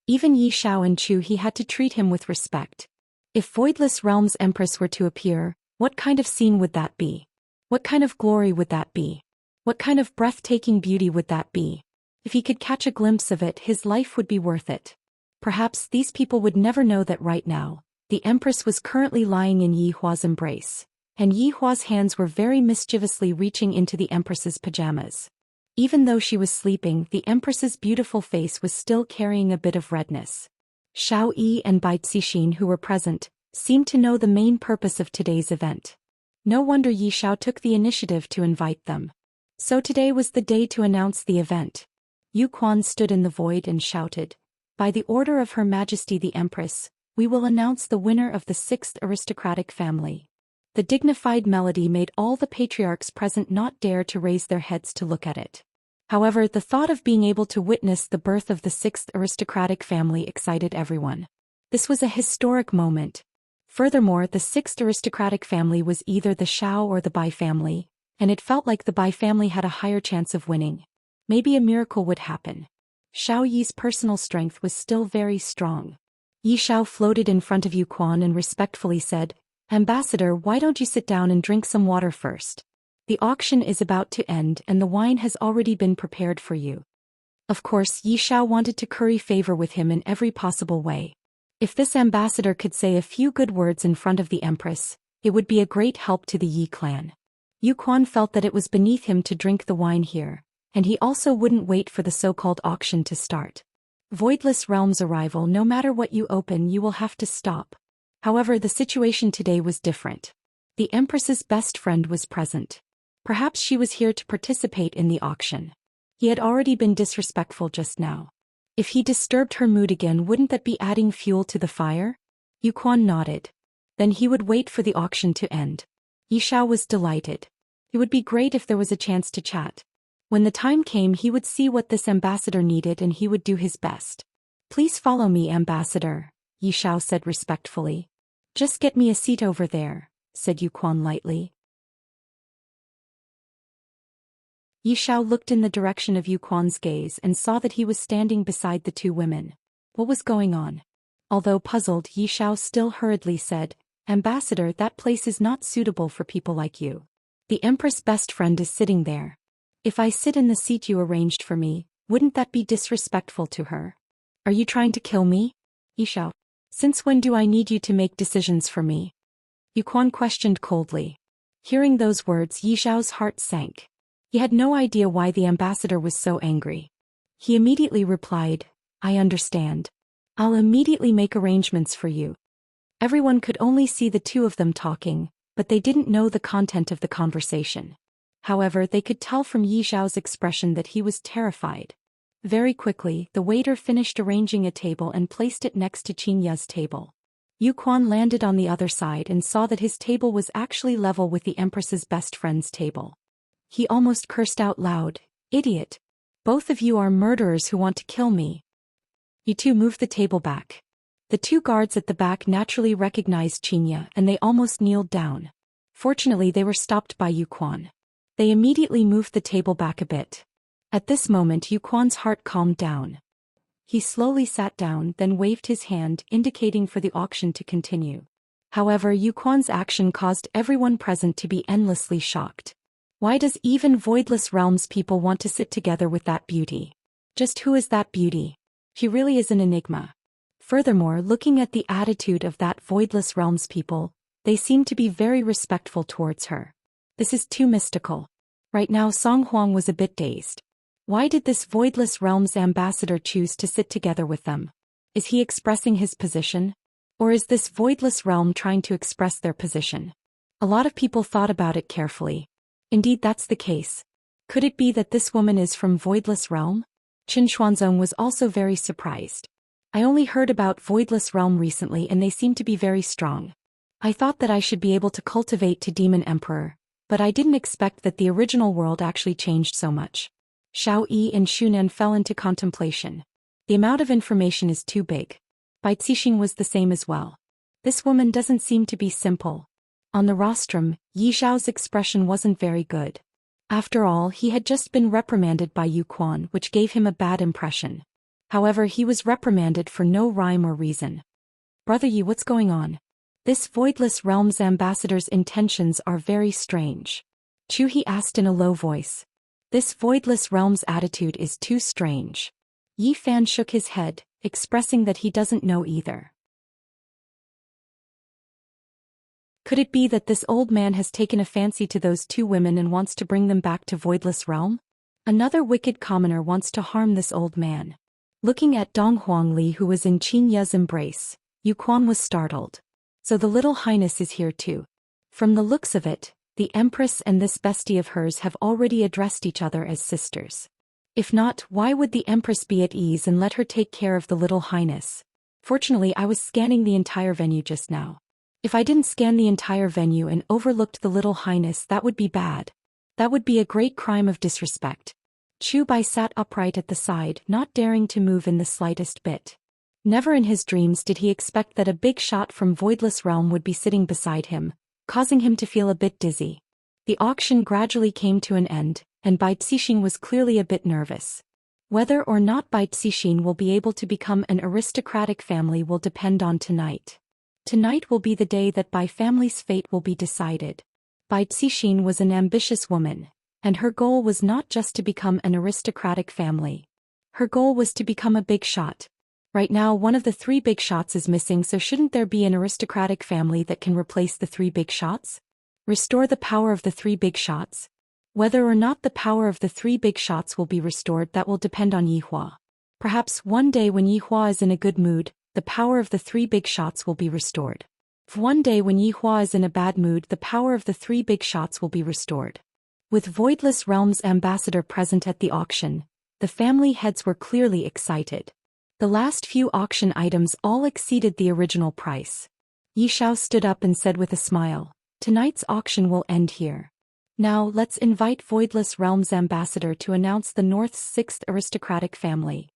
Even Yi Xiao and Chu He had to treat him with respect. If Voidless Realm's Empress were to appear, what kind of scene would that be? What kind of glory would that be? What kind of breathtaking beauty would that be? If he could catch a glimpse of it, his life would be worth it. Perhaps these people would never know that right now, the Empress was currently lying in Yi Hua's embrace, and Yi Hua's hands were very mischievously reaching into the Empress's pajamas. Even though she was sleeping, the Empress's beautiful face was still carrying a bit of redness. Xiao Yi and Bai Cixin, who were present, seemed to know the main purpose of today's event. No wonder Yi Xiao took the initiative to invite them. So today was the day to announce the event. Yu Quan stood in the void and shouted, "By the order of Her Majesty the Empress, we will announce the winner of the 6th aristocratic family." The dignified melody made all the patriarchs present not dare to raise their heads to look at it. However, the thought of being able to witness the birth of the 6th aristocratic family excited everyone. This was a historic moment. Furthermore, the 6th aristocratic family was either the Shao or the Bai family, and it felt like the Bai family had a higher chance of winning. Maybe a miracle would happen. Xiao Yi's personal strength was still very strong. Yi Xiao floated in front of Yu Quan and respectfully said, "Ambassador, why don't you sit down and drink some water first? The auction is about to end and the wine has already been prepared for you." Of course, Yi Xiao wanted to curry favor with him in every possible way. If this ambassador could say a few good words in front of the Empress, it would be a great help to the Yi clan. Yu Quan felt that it was beneath him to drink the wine here, and he also wouldn't wait for the so-called auction to start. Voidless Realm's arrival, no matter what you open, you will have to stop. However, the situation today was different. The Empress's best friend was present. Perhaps she was here to participate in the auction. He had already been disrespectful just now. If he disturbed her mood again, wouldn't that be adding fuel to the fire? Yu Quan nodded. Then he would wait for the auction to end. Yi Xiao was delighted. It would be great if there was a chance to chat. When the time came, he would see what this ambassador needed and he would do his best. "Please follow me, ambassador," Yi Xiao said respectfully. "Just get me a seat over there," said Yu Quan lightly. Yi Xiao looked in the direction of Yu Quan's gaze and saw that he was standing beside the two women. What was going on? Although puzzled, Yi Xiao still hurriedly said, "Ambassador, that place is not suitable for people like you. The Empress' best friend is sitting there. If I sit in the seat you arranged for me, wouldn't that be disrespectful to her? Are you trying to kill me?" Yi Xiao. "Since when do I need you to make decisions for me?" Yu Quan questioned coldly. Hearing those words, Yi Xiao's heart sank. He had no idea why the ambassador was so angry. He immediately replied, "I understand. I'll immediately make arrangements for you." Everyone could only see the two of them talking, but they didn't know the content of the conversation. However, they could tell from Yi Xiao's expression that he was terrified. Very quickly, the waiter finished arranging a table and placed it next to Xianxia's table. Yu Quan landed on the other side and saw that his table was actually level with the Empress's best friend's table. He almost cursed out loud, "Idiot! Both of you are murderers who want to kill me." You two moved the table back. The two guards at the back naturally recognized Xianxia and they almost kneeled down. Fortunately, they were stopped by Yu Quan. They immediately moved the table back a bit. At this moment, Yu Quan's heart calmed down. He slowly sat down, then waved his hand, indicating for the auction to continue. However, Yu Quan's action caused everyone present to be endlessly shocked. Why does even Voidless Realms people want to sit together with that beauty? Just who is that beauty? She really is an enigma. Furthermore, looking at the attitude of that Voidless Realms people, they seem to be very respectful towards her. This is too mystical. Right now Song Huang was a bit dazed. Why did this Voidless Realms ambassador choose to sit together with them? Is he expressing his position? Or is this Voidless Realm trying to express their position? A lot of people thought about it carefully. Indeed, that's the case. Could it be that this woman is from Voidless Realm? Qin Xuanzong was also very surprised. I only heard about Voidless Realm recently and they seem to be very strong. I thought that I should be able to cultivate to Demon Emperor, but I didn't expect that the original world actually changed so much. Xiao Yi and Shunan fell into contemplation. The amount of information is too big. Bai Cixing was the same as well. This woman doesn't seem to be simple. On the rostrum, Yi Xiao's expression wasn't very good. After all, he had just been reprimanded by Yu Quan, which gave him a bad impression. However, he was reprimanded for no rhyme or reason. "Brother Yi, what's going on? This Voidless Realms ambassador's intentions are very strange." Chu He asked in a low voice. "This Voidless Realms attitude is too strange." Yi Fan shook his head, expressing that he doesn't know either. Could it be that this old man has taken a fancy to those two women and wants to bring them back to Voidless Realm? Another wicked commoner wants to harm this old man. Looking at Dong Huangli, who was in Qianxia's embrace, Yu Quan was startled. So the little highness is here too. From the looks of it, the Empress and this bestie of hers have already addressed each other as sisters. If not, why would the Empress be at ease and let her take care of the little highness? Fortunately, I was scanning the entire venue just now. If I didn't scan the entire venue and overlooked the little highness, that would be bad. That would be a great crime of disrespect. Chu Bai sat upright at the side, not daring to move in the slightest bit. Never in his dreams did he expect that a big shot from Voidless Realm would be sitting beside him, causing him to feel a bit dizzy. The auction gradually came to an end, and Bai Cixin was clearly a bit nervous. Whether or not Bai Cixin will be able to become an aristocratic family will depend on tonight. Tonight will be the day that Bai family's fate will be decided. Bai Cixin was an ambitious woman, and her goal was not just to become an aristocratic family. Her goal was to become a big shot. Right now one of the 3 big shots is missing, so shouldn't there be an aristocratic family that can replace the 3 big shots? Restore the power of the 3 big shots? Whether or not the power of the 3 big shots will be restored, that will depend on Yihua. Perhaps one day when Yihua is in a good mood, the power of the 3 big shots will be restored. If one day when Yihua is in a bad mood, the power of the 3 big shots will be restored. With Voidless Realm's ambassador present at the auction, the family heads were clearly excited. The last few auction items all exceeded the original price. Yi Shao stood up and said with a smile, "Tonight's auction will end here. Now let's invite Voidless Realm's ambassador to announce the North's 6th aristocratic family."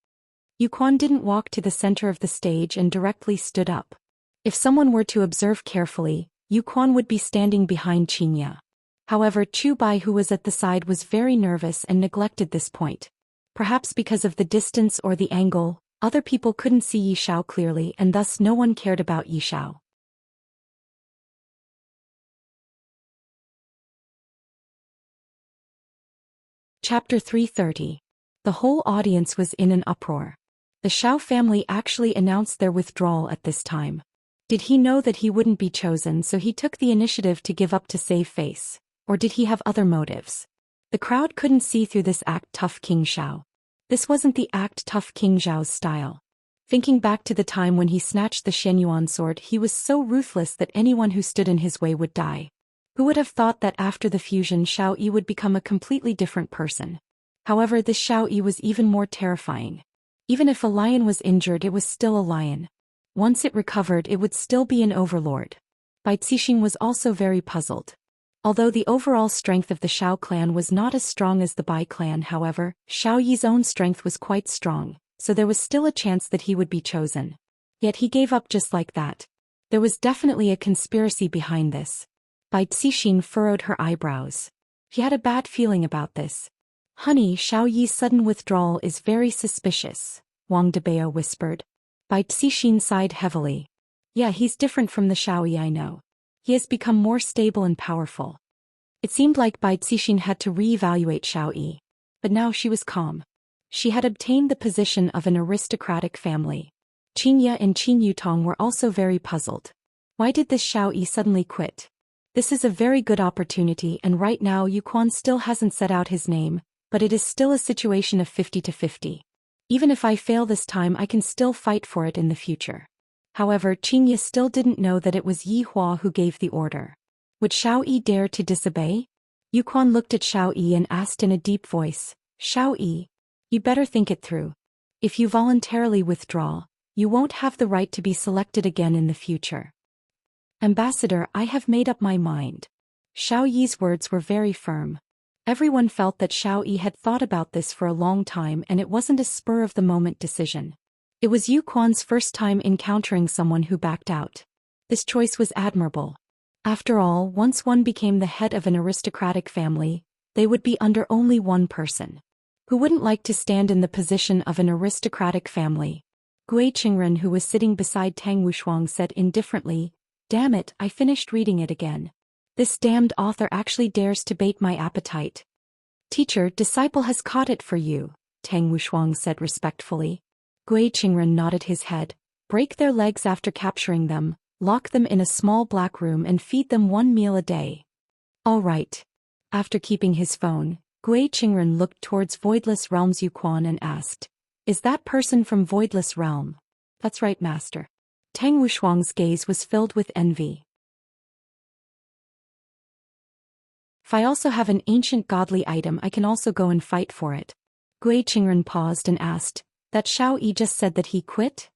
Yu Quan didn't walk to the center of the stage and directly stood up. If someone were to observe carefully, Yu Quan would be standing behind Xianxia. However, Chu Bai, who was at the side, was very nervous and neglected this point. Perhaps because of the distance or the angle, other people couldn't see Yi Shao clearly, and thus no one cared about Yi Shao. Chapter 330. The whole audience was in an uproar. The Shao family actually announced their withdrawal at this time. Did he know that he wouldn't be chosen, so he took the initiative to give up to save face? Or did he have other motives? The crowd couldn't see through this act tough King Shao. This wasn't the act tough King Zhao's style. Thinking back to the time when he snatched the Shenyuan sword, he was so ruthless that anyone who stood in his way would die. Who would have thought that after the fusion Shao Yi would become a completely different person? However, this Shao Yi was even more terrifying. Even if a lion was injured, it was still a lion. Once it recovered, it would still be an overlord. Bai Cixin was also very puzzled. Although the overall strength of the Shao clan was not as strong as the Bai clan, however, Shao Yi's own strength was quite strong, so there was still a chance that he would be chosen. Yet he gave up just like that. There was definitely a conspiracy behind this. Bai Cixin furrowed her eyebrows. She had a bad feeling about this. "Honey, Shao Yi's sudden withdrawal is very suspicious," Wang Debao whispered. Bai Cixin sighed heavily. "Yeah, he's different from the Shao Yi I know. He has become more stable and powerful." It seemed like Bai Cixin had to re-evaluate Shao Yi. But now she was calm. She had obtained the position of an aristocratic family. Qinya and Qin Yutong were also very puzzled. Why did this Shao Yi suddenly quit? This is a very good opportunity, and right now Yu Quan still hasn't set out his name, but it is still a situation of 50-50. Even if I fail this time, I can still fight for it in the future. However, Qinya still didn't know that it was Yi Hua who gave the order. Would Shao Yi dare to disobey? Yu Quan looked at Shao Yi and asked in a deep voice, "Shao Yi, you better think it through. If you voluntarily withdraw, you won't have the right to be selected again in the future." "Ambassador, I have made up my mind." Shao Yi's words were very firm. Everyone felt that Shao Yi had thought about this for a long time, and it wasn't a spur-of-the-moment decision. It was Yu Quan's first time encountering someone who backed out. This choice was admirable. After all, once one became the head of an aristocratic family, they would be under only one person. Who wouldn't like to stand in the position of an aristocratic family? Gui Qingren, who was sitting beside Tang Wushuang, said indifferently, "Damn it, I finished reading it again. This damned author actually dares to bait my appetite." "Teacher, disciple has caught it for you," Tang Wushuang said respectfully. Gui Qingren nodded his head. "Break their legs after capturing them, lock them in a small black room and feed them 1 meal a day." "All right." After keeping his phone, Gui Qingren looked towards Voidless Realm's Yu Quan and asked, "Is that person from Voidless Realm?" "That's right, master." Tang Wushuang's gaze was filled with envy. If I also have an ancient godly item, I can also go and fight for it. Gui Qingren paused and asked, that Xiao Yi just said that he quit?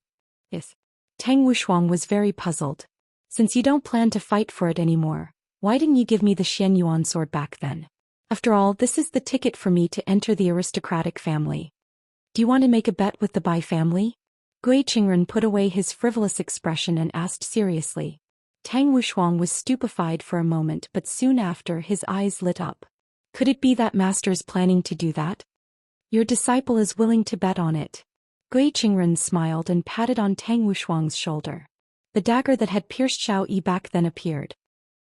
Yes. Tang Wushuang was very puzzled. Since you don't plan to fight for it anymore, why didn't you give me the Xian Yuan sword back then? After all, this is the ticket for me to enter the aristocratic family. Do you want to make a bet with the Bai family? Gui Qingren put away his frivolous expression and asked seriously. Tang Wushuang was stupefied for a moment, but soon after his eyes lit up. Could it be that master is planning to do that? Your disciple is willing to bet on it. Gui Qingren smiled and patted on Tang Wushuang's shoulder. The dagger that had pierced Xiao Yi back then appeared.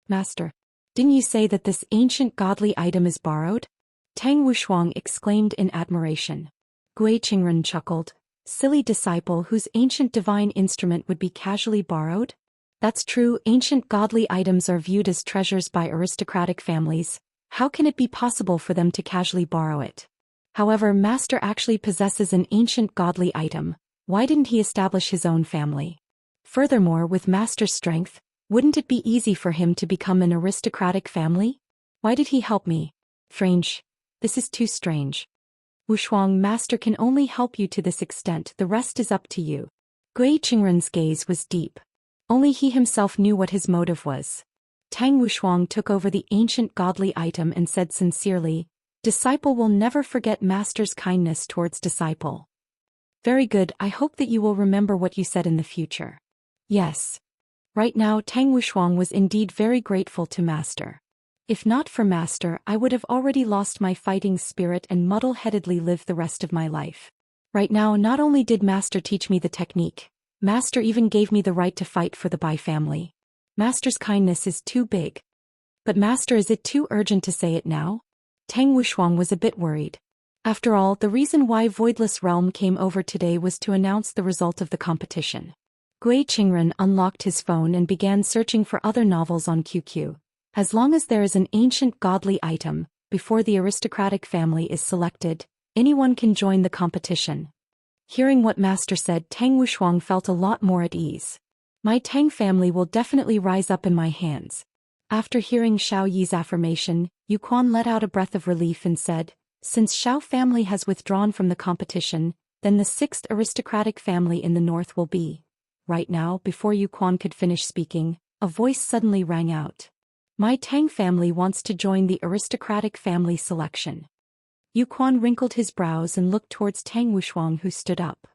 Master, didn't you say that this ancient godly item is borrowed? Tang Wushuang exclaimed in admiration. Gui Qingren chuckled. Silly disciple, whose ancient divine instrument would be casually borrowed? That's true, ancient godly items are viewed as treasures by aristocratic families. How can it be possible for them to casually borrow it? However, Master actually possesses an ancient godly item. Why didn't he establish his own family? Furthermore, with Master's strength, wouldn't it be easy for him to become an aristocratic family? Why did he help me? Strange. This is too strange. Wushuang, Master can only help you to this extent, the rest is up to you. Gui Qingren's gaze was deep. Only he himself knew what his motive was. Tang Wushuang took over the ancient godly item and said sincerely, Disciple will never forget Master's kindness towards disciple. Very good, I hope that you will remember what you said in the future. Yes. Right now Tang Wushuang was indeed very grateful to Master. If not for Master, I would have already lost my fighting spirit and muddle-headedly lived the rest of my life. Right now not only did Master teach me the technique, Master even gave me the right to fight for the Bai family. Master's kindness is too big. But Master, is it too urgent to say it now? Tang Wushuang was a bit worried. After all, the reason why Voidless Realm came over today was to announce the result of the competition. Gui Qingren unlocked his phone and began searching for other novels on QQ. As long as there is an ancient godly item, before the aristocratic family is selected, anyone can join the competition. Hearing what Master said, Tang Wushuang felt a lot more at ease. My Tang family will definitely rise up in my hands. After hearing Xiao Yi's affirmation, Yu Quan let out a breath of relief and said, Since Xiao family has withdrawn from the competition, then the 6th aristocratic family in the north will be. Right now, before Yu Quan could finish speaking, a voice suddenly rang out. My Tang family wants to join the aristocratic family selection. Yu Quan wrinkled his brows and looked towards Tang Wushuang, who stood up.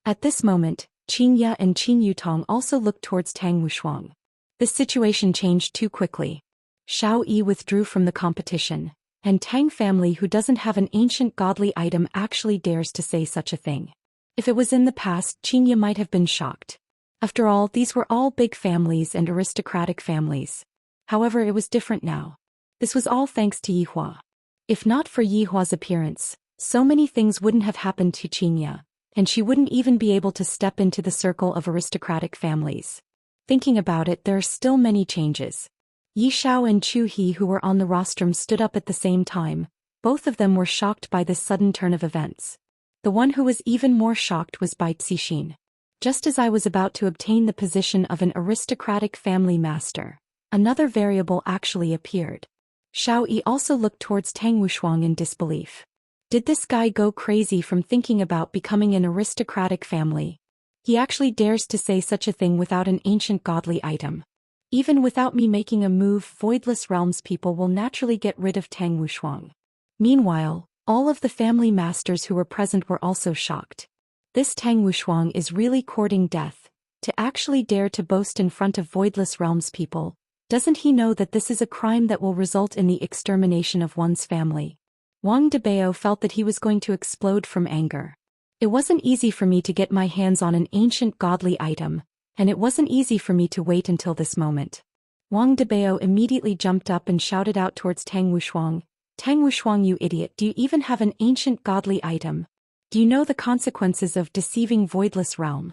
At this moment, Xianxia and Qin Yutong also looked towards Tang Wushuang. This situation changed too quickly. Xiao Yi withdrew from the competition, and Tang family, who doesn't have an ancient godly item, actually dares to say such a thing. If it was in the past, Xianxia might have been shocked. After all, these were all big families and aristocratic families. However, it was different now. This was all thanks to Yihua. If not for Yihua's appearance, so many things wouldn't have happened to Xianxia, and she wouldn't even be able to step into the circle of aristocratic families. Thinking about it, there are still many changes. Yi Xiao and Chu He, who were on the rostrum, stood up at the same time. Both of them were shocked by this sudden turn of events. The one who was even more shocked was Bai Cixin. Just as I was about to obtain the position of an aristocratic family master, another variable actually appeared. Xiao Yi also looked towards Tang Wushuang in disbelief. Did this guy go crazy from thinking about becoming an aristocratic family? He actually dares to say such a thing without an ancient godly item. Even without me making a move, Voidless Realms people will naturally get rid of Tang Wushuang. Meanwhile, all of the family masters who were present were also shocked. This Tang Wushuang is really courting death. To actually dare to boast in front of Voidless Realms people, doesn't he know that this is a crime that will result in the extermination of one's family? Wang Debao felt that he was going to explode from anger. It wasn't easy for me to get my hands on an ancient godly item, and it wasn't easy for me to wait until this moment. Wang Debao immediately jumped up and shouted out towards Tang Wushuang, Tang Wushuang, you idiot, do you even have an ancient godly item? Do you know the consequences of deceiving Voidless Realm?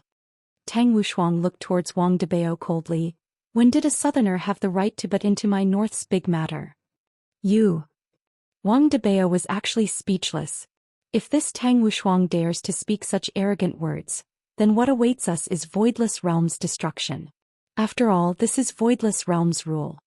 Tang Wushuang looked towards Wang Debao coldly. When did a southerner have the right to butt into my north's big matter? You. Wang Debao was actually speechless. If this Tang Wushuang dares to speak such arrogant words, then what awaits us is Voidless Realm's destruction. After all, this is Voidless Realm's rule.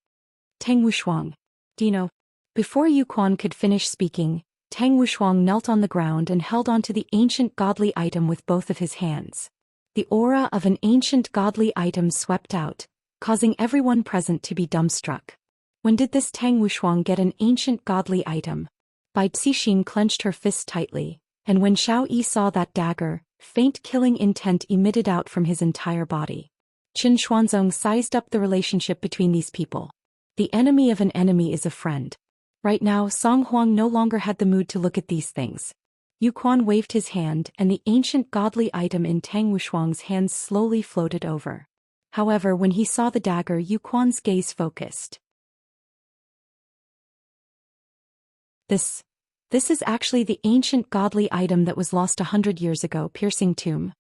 Tang Wushuang. Do you know? Before Yu Quan could finish speaking, Tang Wushuang knelt on the ground and held onto the ancient godly item with both of his hands. The aura of an ancient godly item swept out, causing everyone present to be dumbstruck. When did this Tang Wushuang get an ancient godly item? Bai Cixin clenched her fist tightly, and when Xiao Yi saw that dagger, faint killing intent emitted out from his entire body. Qin Xuanzong sized up the relationship between these people. The enemy of an enemy is a friend. Right now, Song Huang no longer had the mood to look at these things. Yu Quan waved his hand and the ancient godly item in Tang Wushuang's hands slowly floated over. However, when he saw the dagger, Yu Quan's gaze focused. This is actually the ancient godly item that was lost 100 years ago, piercing tomb.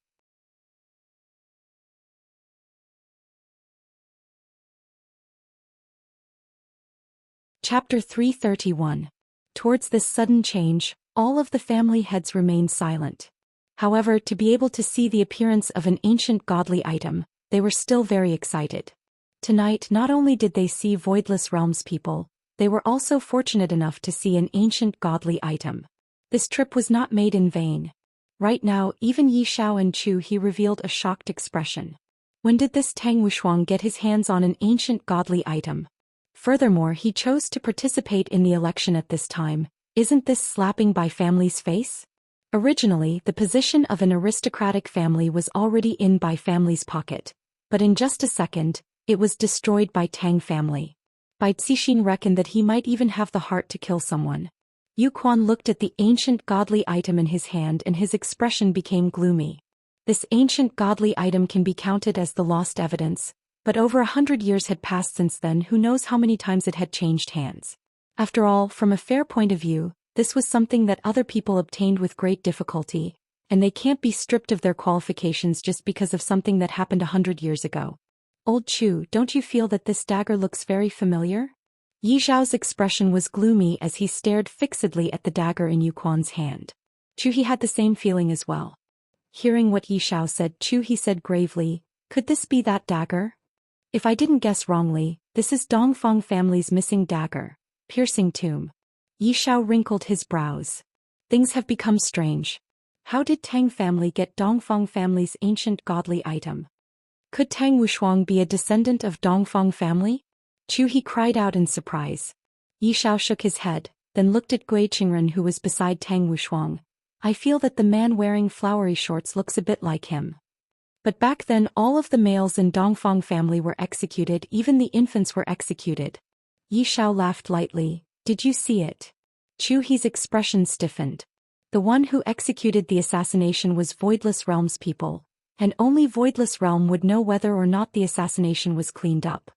Chapter 331. Towards this sudden change, all of the family heads remained silent. However, to be able to see the appearance of an ancient godly item, they were still very excited. Tonight, not only did they see Voidless Realms people, they were also fortunate enough to see an ancient godly item. This trip was not made in vain. Right now, even Yi Xiao and Chu He revealed a shocked expression. When did this Tang Wushuang get his hands on an ancient godly item? Furthermore, he chose to participate in the election at this time. Isn't this slapping Bai family's face? Originally, the position of an aristocratic family was already in Bai family's pocket, but in just a second, it was destroyed by Tang family. Bai Cixin reckoned that he might even have the heart to kill someone. Yu Quan looked at the ancient godly item in his hand and his expression became gloomy. This ancient godly item can be counted as the lost evidence, but over 100 years had passed since then. Who knows how many times it had changed hands. After all, from a fair point of view, this was something that other people obtained with great difficulty, and they can't be stripped of their qualifications just because of something that happened 100 years ago. Old Chu, don't you feel that this dagger looks very familiar? Yi Zhao's expression was gloomy as he stared fixedly at the dagger in Yu Quan's hand. Chu He had the same feeling as well. Hearing what Yi Xiao said, Chu He said gravely, "Could this be that dagger? If I didn't guess wrongly, this is Dongfang family's missing dagger, piercing tomb." Yi Xiao wrinkled his brows. Things have become strange. How did Tang family get Dongfang family's ancient godly item? Could Tang Wushuang be a descendant of Dongfang family? Chu He cried out in surprise. Yi Xiao shook his head, then looked at Gui Qingren who was beside Tang Wushuang. "I feel that the man wearing flowery shorts looks a bit like him." But back then all of the males in Dongfang family were executed, even the infants were executed. Yi Xiao laughed lightly. "Did you see it?" Chu He's expression stiffened. The one who executed the assassination was Voidless Realms people, and only Voidless Realm would know whether or not the assassination was cleaned up.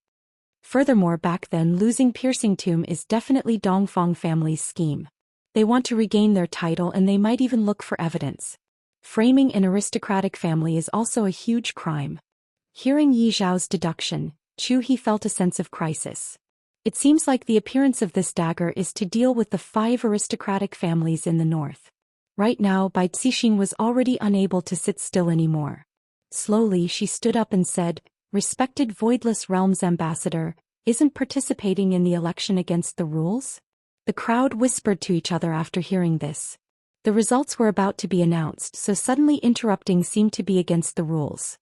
Furthermore, back then losing Piercing Tomb is definitely Dongfang family's scheme. They want to regain their title and they might even look for evidence. Framing an aristocratic family is also a huge crime. Hearing Yi Zhao's deduction, Chu He felt a sense of crisis. It seems like the appearance of this dagger is to deal with the 5 aristocratic families in the north. Right now, Bai Cixin was already unable to sit still anymore. Slowly she stood up and said, "Respected Voidless Realms ambassador, isn't participating in the election against the rules?" The crowd whispered to each other after hearing this. The results were about to be announced, so suddenly interrupting seemed to be against the rules.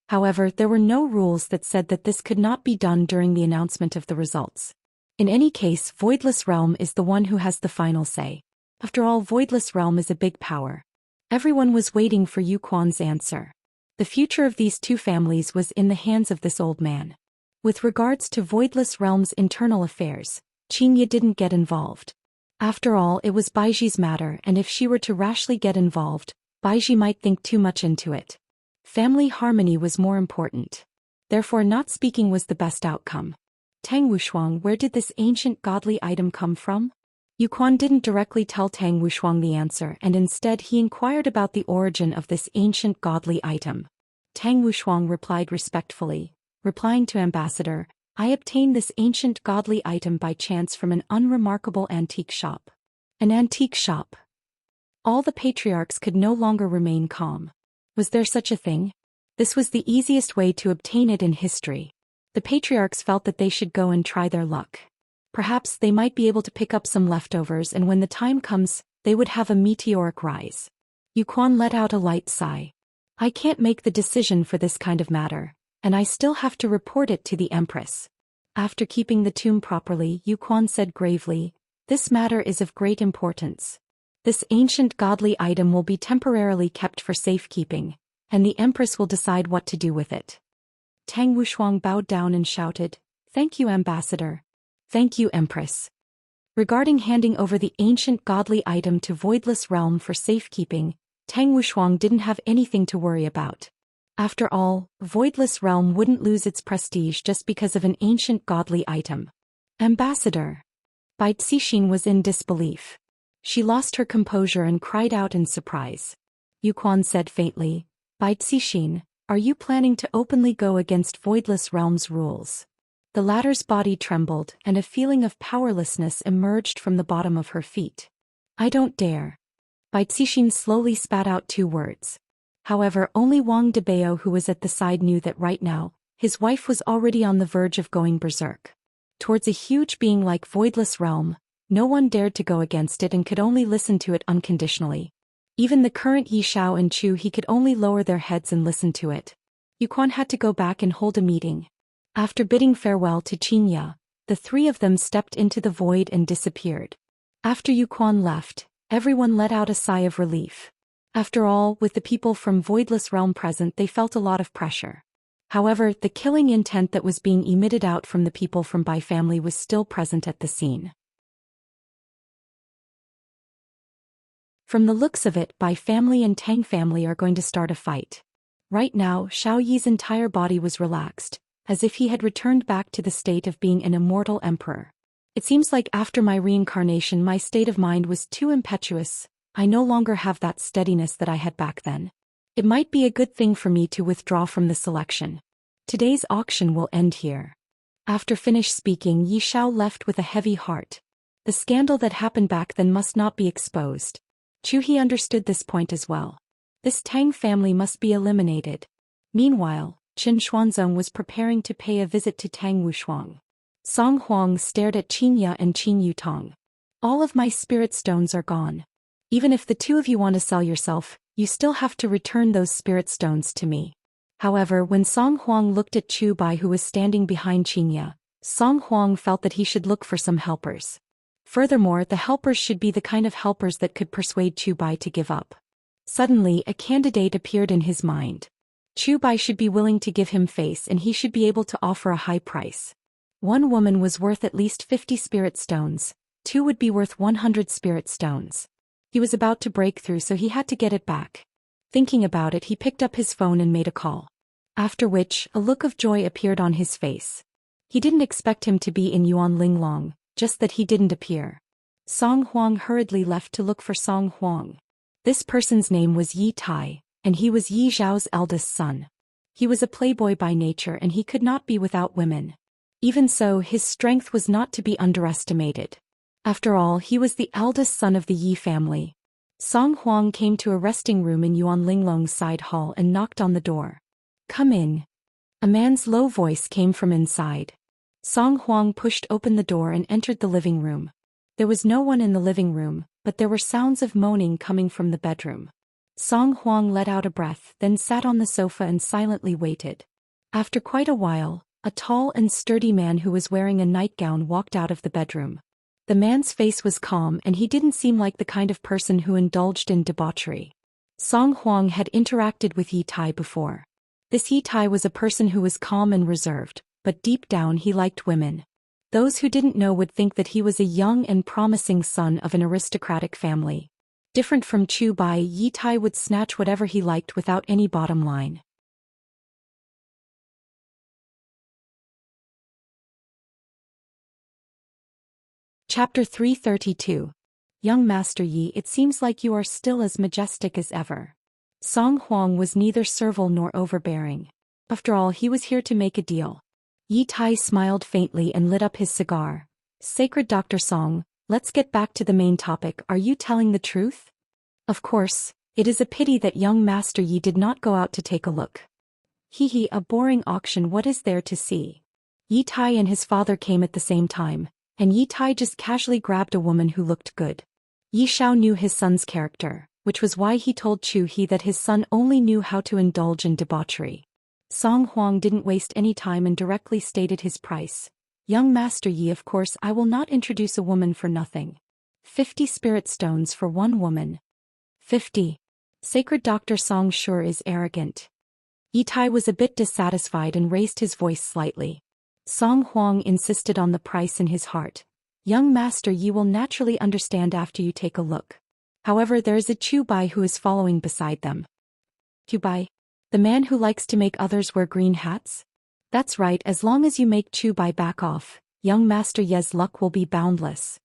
However, there were no rules that said that this could not be done during the announcement of the results. In any case, Voidless Realm is the one who has the final say. After all, Voidless Realm is a big power. Everyone was waiting for Yu Quan's answer. The future of these 2 families was in the hands of this old man. With regards to Voidless Realm's internal affairs, Qingye didn't get involved. After all, it was Baiji's matter, and if she were to rashly get involved, Baiji might think too much into it. Family harmony was more important. Therefore, not speaking was the best outcome. Tang Wushuang, where did this ancient godly item come from? Yu Quan didn't directly tell Tang Wushuang the answer, and instead he inquired about the origin of this ancient godly item. Tang Wushuang replied respectfully, replying to Ambassador, "I obtained this ancient godly item by chance from an unremarkable antique shop." An antique shop. All the patriarchs could no longer remain calm. Was there such a thing? This was the easiest way to obtain it in history. The patriarchs felt that they should go and try their luck. Perhaps they might be able to pick up some leftovers, and when the time comes, they would have a meteoric rise. Yuquan let out a light sigh. I can't make the decision for this kind of matter, and I still have to report it to the Empress. After keeping the tomb properly, Yuquan said gravely, this matter is of great importance. This ancient godly item will be temporarily kept for safekeeping, and the Empress will decide what to do with it. Tang Wushuang bowed down and shouted, Thank you, Ambassador. Thank you, Empress. Regarding handing over the ancient godly item to Voidless Realm for safekeeping, Tang Wushuang didn't have anything to worry about. After all, Voidless Realm wouldn't lose its prestige just because of an ancient godly item. Ambassador. Bai Cixin was in disbelief. She lost her composure and cried out in surprise. Yuquan said faintly, Bai Cixin, are you planning to openly go against Voidless Realm's rules? The latter's body trembled, and a feeling of powerlessness emerged from the bottom of her feet. I don't dare. Bai Cixin slowly spat out 2 words. However, only Wang Debao, who was at the side, knew that right now, his wife was already on the verge of going berserk. Towards a huge being like Voidless Realm, no one dared to go against it and could only listen to it unconditionally. Even the current Yi Shao and Chu He could only lower their heads and listen to it. Yuquan had to go back and hold a meeting. After bidding farewell to Xianxia, the 3 of them stepped into the void and disappeared. After Yuquan left, everyone let out a sigh of relief. After all, with the people from Voidless Realm present, they felt a lot of pressure. However, the killing intent that was being emitted out from the people from Bai family was still present at the scene. From the looks of it, Bai family and Tang family are going to start a fight. Right now, Xiao Yi's entire body was relaxed, as if he had returned back to the state of being an immortal emperor. It seems like after my reincarnation my state of mind was too impetuous. I no longer have that steadiness that I had back then. It might be a good thing for me to withdraw from the selection. Today's auction will end here. After finished speaking, Yi Shao left with a heavy heart. The scandal that happened back then must not be exposed. Chu He understood this point as well. This Tang family must be eliminated. Meanwhile, Qin Xuanzong was preparing to pay a visit to Tang Wushuang. Song Huang stared at Qinya and Qin Yutong. All of my spirit stones are gone. Even if the 2 of you want to sell yourself, you still have to return those spirit stones to me. However, when Song Huang looked at Chu Bai, who was standing behind Qinya, Song Huang felt that he should look for some helpers. Furthermore, the helpers should be the kind of helpers that could persuade Chu Bai to give up. Suddenly, a candidate appeared in his mind. Chu Bai should be willing to give him face, and he should be able to offer a high price. One woman was worth at least 50 spirit stones, 2 would be worth 100 spirit stones. He was about to break through, so he had to get it back. Thinking about it, he picked up his phone and made a call. After which, a look of joy appeared on his face. He didn't expect him to be in Yuan Linglong, just that he didn't appear. Song Huang hurriedly left to look for Song Huang. This person's name was Yi Tai, and he was Yi Zhao's eldest son. He was a playboy by nature, and he could not be without women. Even so, his strength was not to be underestimated. After all, he was the eldest son of the Yi family. Song Huang came to a resting room in Yuan Linglong's side hall and knocked on the door. Come in. A man's low voice came from inside. Song Huang pushed open the door and entered the living room. There was no one in the living room, but there were sounds of moaning coming from the bedroom. Song Huang let out a breath, then sat on the sofa and silently waited. After quite a while, a tall and sturdy man who was wearing a nightgown walked out of the bedroom. The man's face was calm, and he didn't seem like the kind of person who indulged in debauchery. Song Huang had interacted with Yi Tai before. This Yi Tai was a person who was calm and reserved, but deep down he liked women. Those who didn't know would think that he was a young and promising son of an aristocratic family. Different from Chu Bai, Yi Tai would snatch whatever he liked without any bottom line. Chapter 332. Young Master Yi, it seems like you are still as majestic as ever. Song Huang was neither servile nor overbearing. After all, he was here to make a deal. Yi Tai smiled faintly and lit up his cigar. Sacred Dr. Song, let's get back to the main topic. Are you telling the truth? Of course, it is a pity that young Master Yi did not go out to take a look. Hee hee, a boring auction, what is there to see? Yi Tai and his father came at the same time, and Yi Tai just casually grabbed a woman who looked good. Yi Xiao knew his son's character, which was why he told Chu He that his son only knew how to indulge in debauchery. Song Huang didn't waste any time and directly stated his price. Young Master Yi, of course I will not introduce a woman for nothing. 50 spirit stones for one woman. 50. Sacred Dr. Song sure is arrogant. Yi Tai was a bit dissatisfied and raised his voice slightly. Song Huang insisted on the price in his heart. Young Master Yi will naturally understand after you take a look. However, there is a Chu Bai who is following beside them. Chu Bai? The man who likes to make others wear green hats? That's right, as long as you make Chu Bai back off, young Master Ye's luck will be boundless.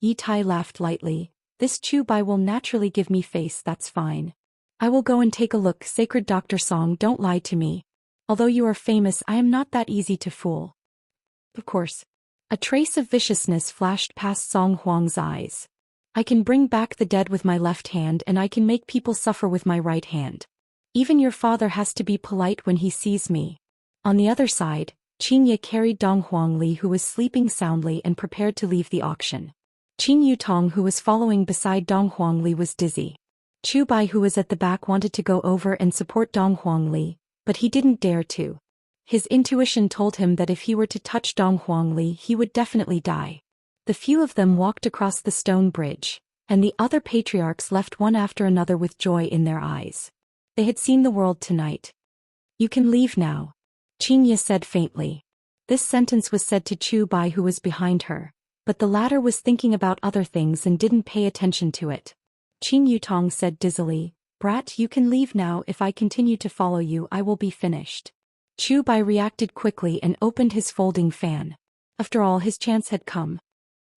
Yi Tai laughed lightly. This Chu Bai will naturally give me face, that's fine. I will go and take a look. Sacred Dr. Song, don't lie to me. Although you are famous, I am not that easy to fool. Of course. A trace of viciousness flashed past Song Huang's eyes. I can bring back the dead with my left hand and I can make people suffer with my right hand. Even your father has to be polite when he sees me. On the other side, Xianxia carried Dong Huangli, who was sleeping soundly, and prepared to leave the auction. Qin Yutong, who was following beside Dong Huangli, was dizzy. Chu Bai, who was at the back, wanted to go over and support Dong Huangli, but he didn't dare to. His intuition told him that if he were to touch Dong Huangli, he would definitely die. The few of them walked across the stone bridge, and the other patriarchs left one after another with joy in their eyes. They had seen the world tonight. You can leave now, Xianxia said faintly. This sentence was said to Chu Bai, who was behind her, but the latter was thinking about other things and didn't pay attention to it. Qin Yutong said dizzily, Brat, you can leave now. If I continue to follow you, I will be finished. Chu Bai reacted quickly and opened his folding fan. After all, his chance had come.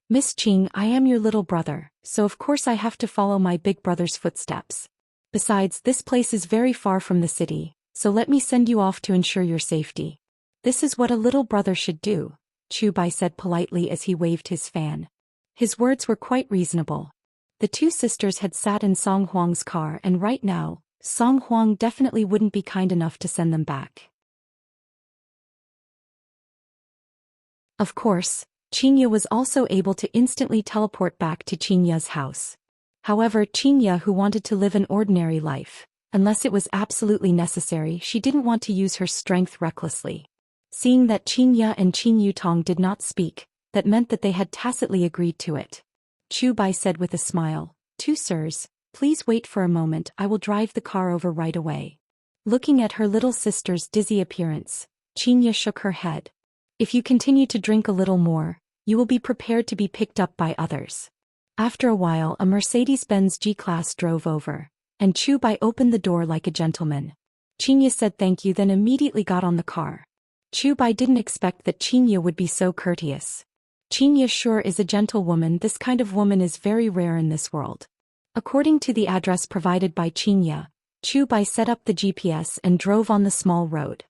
Miss Qing, I am your little brother, so of course I have to follow my big brother's footsteps. Besides, this place is very far from the city, so let me send you off to ensure your safety. This is what a little brother should do, Chu Bai said politely as he waved his fan. His words were quite reasonable. The two sisters had sat in Song Huang's car, and right now, Song Huang definitely wouldn't be kind enough to send them back. Of course, Xianxia was also able to instantly teleport back to Xianxia's house. However, Xianxia, who wanted to live an ordinary life, unless it was absolutely necessary, she didn't want to use her strength recklessly. Seeing that Xianxia and Qin Yutong did not speak, that meant that they had tacitly agreed to it. Chu Bai said with a smile, Two sirs, please wait for a moment, I will drive the car over right away. Looking at her little sister's dizzy appearance, Xianxia shook her head. If you continue to drink a little more, you will be prepared to be picked up by others. After a while, a Mercedes-Benz G-Class drove over, and Chu Bai opened the door like a gentleman. Xianxia said thank you, then immediately got on the car. Chu Bai didn't expect that Xianxia would be so courteous. Xianxia sure is a gentlewoman. This kind of woman is very rare in this world. According to the address provided by Xianxia, Chu Bai set up the GPS and drove on the small road.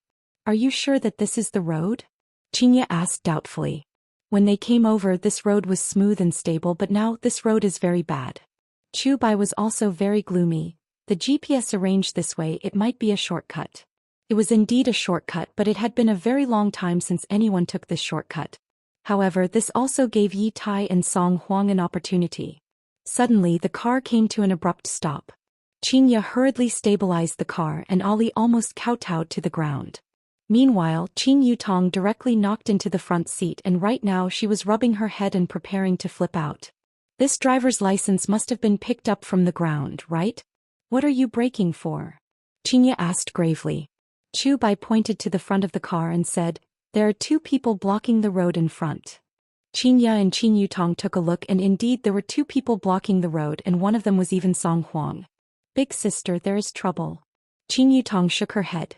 Are you sure that this is the road? Xianxia asked doubtfully. When they came over, this road was smooth and stable, but now this road is very bad. Chu Bai was also very gloomy. The GPS arranged this way, it might be a shortcut. It was indeed a shortcut, but it had been a very long time since anyone took this shortcut. However, this also gave Yi Tai and Song Huang an opportunity. Suddenly, the car came to an abrupt stop. Xianxia hurriedly stabilized the car and Ali almost kowtowed to the ground. Meanwhile, Qin Yutong directly knocked into the front seat, and right now she was rubbing her head and preparing to flip out. This driver's license must have been picked up from the ground, right? What are you braking for? Xianxia asked gravely. Chu Bai pointed to the front of the car and said, There are two people blocking the road in front. Xianxia and Qin Yutong took a look, and indeed there were two people blocking the road, and one of them was even Song Huang. Big sister, there is trouble. Qin Yutong shook her head.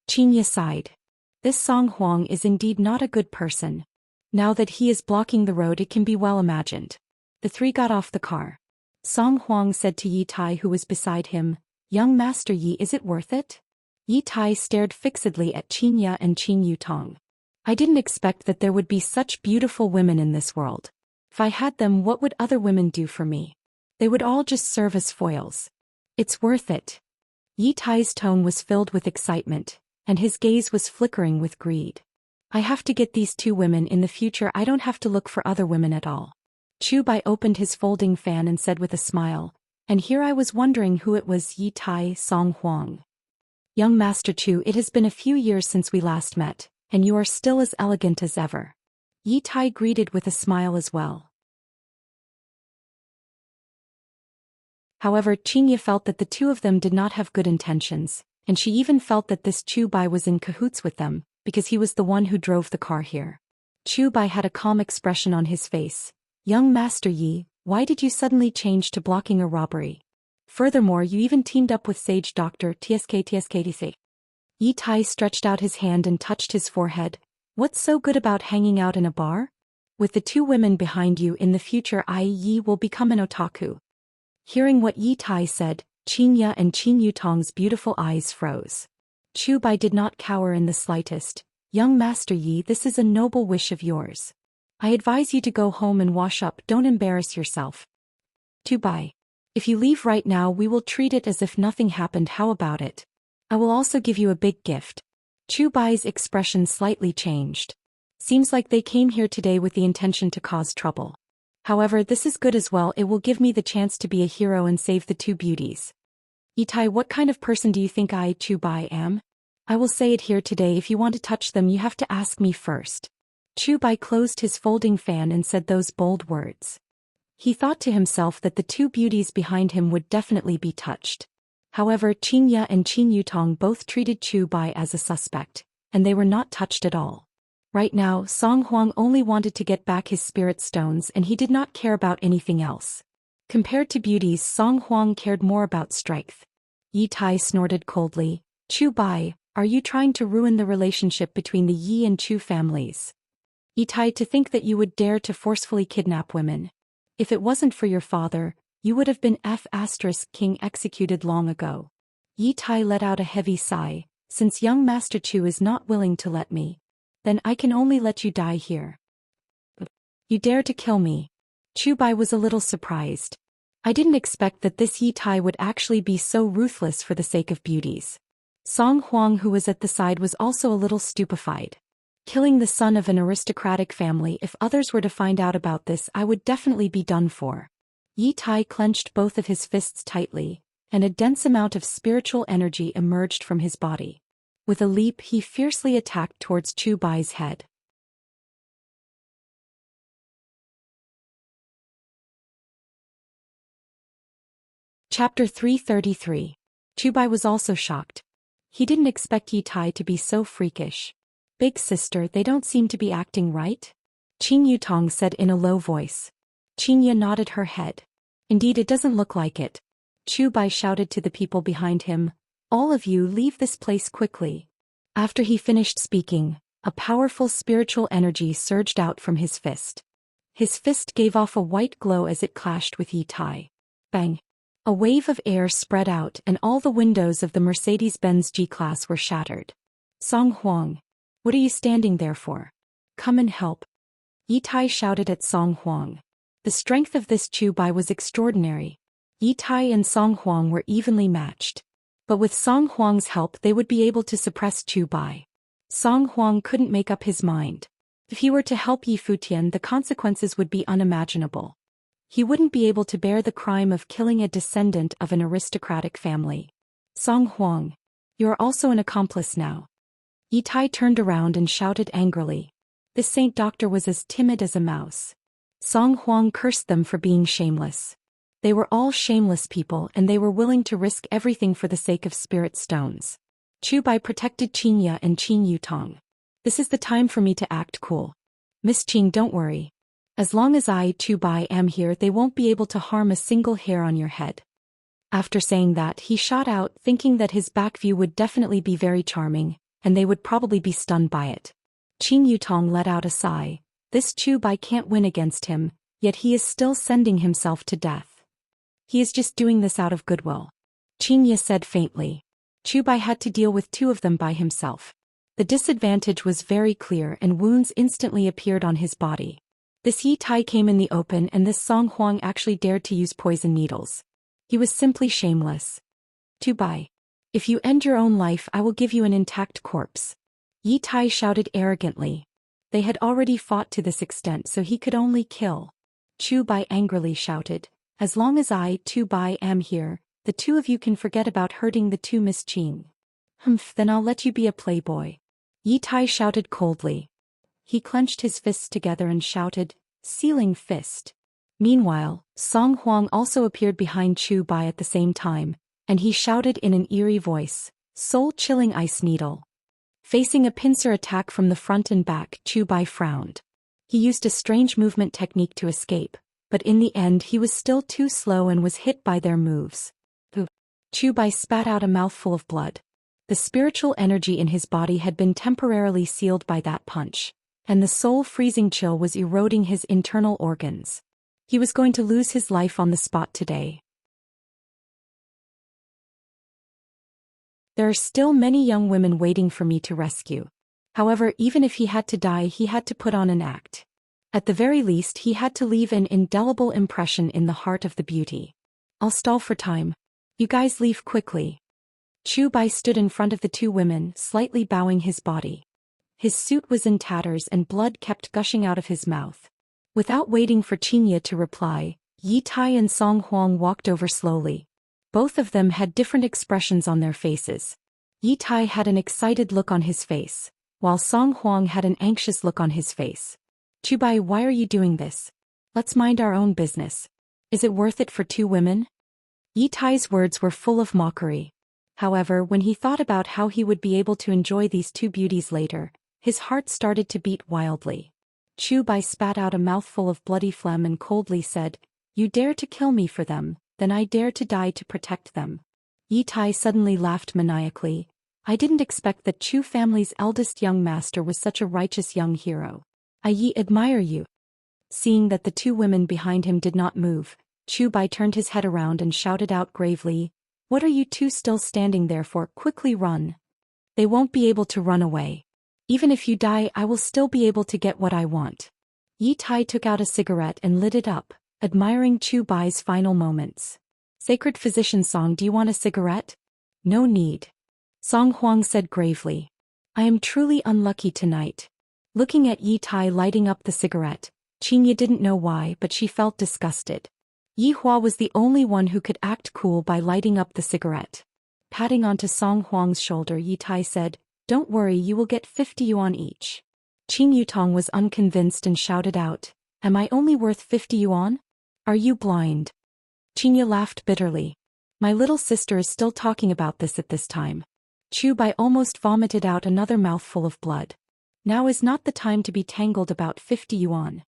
Xianxia sighed. This Song Huang is indeed not a good person. Now that he is blocking the road, it can be well imagined. The three got off the car. Song Huang said to Yi Tai, who was beside him, Young Master Yi, is it worth it? Yi Tai stared fixedly at Xianxia and Qin Yutong. I didn't expect that there would be such beautiful women in this world. If I had them, what would other women do for me? They would all just serve as foils. It's worth it. Yi Tai's tone was filled with excitement. and his gaze was flickering with greed. I have to get these two women in the future. I don't have to look for other women at all. Chu Bai opened his folding fan and said with a smile, and here I was wondering who it was. Yi Tai Song Huang. Young Master Chu, it has been a few years since we last met, and you are still as elegant as ever. Yi Tai greeted with a smile as well. However, Xianxia felt that the two of them did not have good intentions, and she even felt that this Chu Bai was in cahoots with them, because he was the one who drove the car here. Chu Bai had a calm expression on his face. Young Master Yi, why did you suddenly change to blocking a robbery? Furthermore, you even teamed up with Sage Dr. TSK. Yi Tai stretched out his hand and touched his forehead. What's so good about hanging out in a bar? With the two women behind you in the future, Yi will become an otaku. Hearing what Yi Tai said, Xianxia and Qin Yutong's beautiful eyes froze. Chu Bai did not cower in the slightest. Young Master Yi, this is a noble wish of yours. I advise you to go home and wash up. Don't embarrass yourself. Chu Bai. If you leave right now, we will treat it as if nothing happened. How about it? I will also give you a big gift. Chu Bai's expression slightly changed. Seems like they came here today with the intention to cause trouble. However, this is good as well. It will give me the chance to be a hero and save the two beauties. Yi Tai, what kind of person do you think I, Chu Bai, am? I will say it here today. If you want to touch them, you have to ask me first. Chu Bai closed his folding fan and said those bold words. He thought to himself that the two beauties behind him would definitely be touched. However, Xianxia and Qin Yutong both treated Chu Bai as a suspect, and they were not touched at all. Right now, Song Huang only wanted to get back his spirit stones and he did not care about anything else. Compared to beauties, Song Huang cared more about strength. Yi Tai snorted coldly. Chu Bai, are you trying to ruin the relationship between the Yi and Chu families? Yi Tai, to think that you would dare to forcefully kidnap women. If it wasn't for your father, you would have been king executed long ago. Yi Tai let out a heavy sigh. Since young Master Chu is not willing to let me, then I can only let you die here. You dare to kill me? Chu Bai was a little surprised. I didn't expect that this Yi Tai would actually be so ruthless for the sake of beauties. Song Huang, who was at the side, was also a little stupefied. Killing the son of an aristocratic family, if others were to find out about this, I would definitely be done for. Yi Tai clenched both of his fists tightly, and a dense amount of spiritual energy emerged from his body. With a leap, he fiercely attacked towards Chu Bai's head. Chapter 333. Chu Bai was also shocked. He didn't expect Yi Tai to be so freakish. Big sister, they don't seem to be acting right? Qin Yutong said in a low voice. Xianxia nodded her head. Indeed, it doesn't look like it. Chu Bai shouted to the people behind him. All of you leave this place quickly. After he finished speaking, a powerful spiritual energy surged out from his fist. His fist gave off a white glow as it clashed with Yi Tai. Bang! A wave of air spread out and all the windows of the Mercedes-Benz G-Class were shattered. Song Huang. What are you standing there for? Come and help. Yi Tai shouted at Song Huang. The strength of this Chu Bai was extraordinary. Yi Tai and Song Huang were evenly matched. But with Song Huang's help they would be able to suppress Chu Bai. Song Huang couldn't make up his mind. If he were to help Yi Futian, the consequences would be unimaginable. He wouldn't be able to bear the crime of killing a descendant of an aristocratic family. Song Huang. You are also an accomplice now. Yi Tai turned around and shouted angrily. This saint doctor was as timid as a mouse. Song Huang cursed them for being shameless. They were all shameless people and they were willing to risk everything for the sake of spirit stones. Chu Bai protected Xianxia and Qin Yutong. This is the time for me to act cool. Miss Qing, don't worry. As long as I, Chu Bai, am here, they won't be able to harm a single hair on your head. After saying that, he shot out, thinking that his back view would definitely be very charming, and they would probably be stunned by it. Qin Yutong let out a sigh. This Chu Bai can't win against him, yet he is still sending himself to death. He is just doing this out of goodwill. Xianxia said faintly. Chu Bai had to deal with two of them by himself. The disadvantage was very clear and wounds instantly appeared on his body. This Yi Tai came in the open and this Song Huang actually dared to use poison needles. He was simply shameless. Chu Bai. If you end your own life, I will give you an intact corpse. Yi Tai shouted arrogantly. They had already fought to this extent, so he could only kill. Chu Bai angrily shouted, as long as I, Tu Bai, am here, the two of you can forget about hurting the two Miss Qing. Humph, then I'll let you be a playboy. Yi Tai shouted coldly. He clenched his fists together and shouted, sealing fist. Meanwhile, Song Huang also appeared behind Chu Bai at the same time, and he shouted in an eerie voice, soul-chilling ice needle. Facing a pincer attack from the front and back, Chu Bai frowned. He used a strange movement technique to escape, but in the end he was still too slow and was hit by their moves. Chu Bai spat out a mouthful of blood. The spiritual energy in his body had been temporarily sealed by that punch, and the soul-freezing chill was eroding his internal organs. He was going to lose his life on the spot today. There are still many young women waiting for me to rescue. However, even if he had to die, he had to put on an act. At the very least, he had to leave an indelible impression in the heart of the beauty. I'll stall for time. You guys leave quickly. Chu Bai stood in front of the two women, slightly bowing his body. His suit was in tatters and blood kept gushing out of his mouth. Without waiting for Xianxia to reply, Yi Tai and Song Huang walked over slowly. Both of them had different expressions on their faces. Yi Tai had an excited look on his face, while Song Huang had an anxious look on his face. Chu Bai, why are you doing this? Let's mind our own business. Is it worth it for two women? Yi Tai's words were full of mockery. However, when he thought about how he would be able to enjoy these two beauties later, his heart started to beat wildly. Chu Bai spat out a mouthful of bloody phlegm and coldly said, You dare to kill me for them, then I dare to die to protect them. Yi Tai suddenly laughed maniacally. I didn't expect that Chu family's eldest young master was such a righteous young hero. I admire you. Seeing that the two women behind him did not move, Chu Bai turned his head around and shouted out gravely, What are you two still standing there for? Quickly run. They won't be able to run away. Even if you die, I will still be able to get what I want. Yi Tai took out a cigarette and lit it up, admiring Chu Bai's final moments. Sacred Physician Song, do you want a cigarette? No need. Song Huang said gravely. I am truly unlucky tonight. Looking at Yi Tai lighting up the cigarette, Xianxia didn't know why, but she felt disgusted. Yi Hua was the only one who could act cool by lighting up the cigarette. Patting onto Song Huang's shoulder, Yi Tai said, Don't worry, you will get 50 yuan each. Qing Yutong was unconvinced and shouted out, Am I only worth 50 yuan? Are you blind? Xianxia laughed bitterly. My little sister is still talking about this at this time. Chu Bai almost vomited out another mouthful of blood. Now is not the time to be tangled about 50 yuan.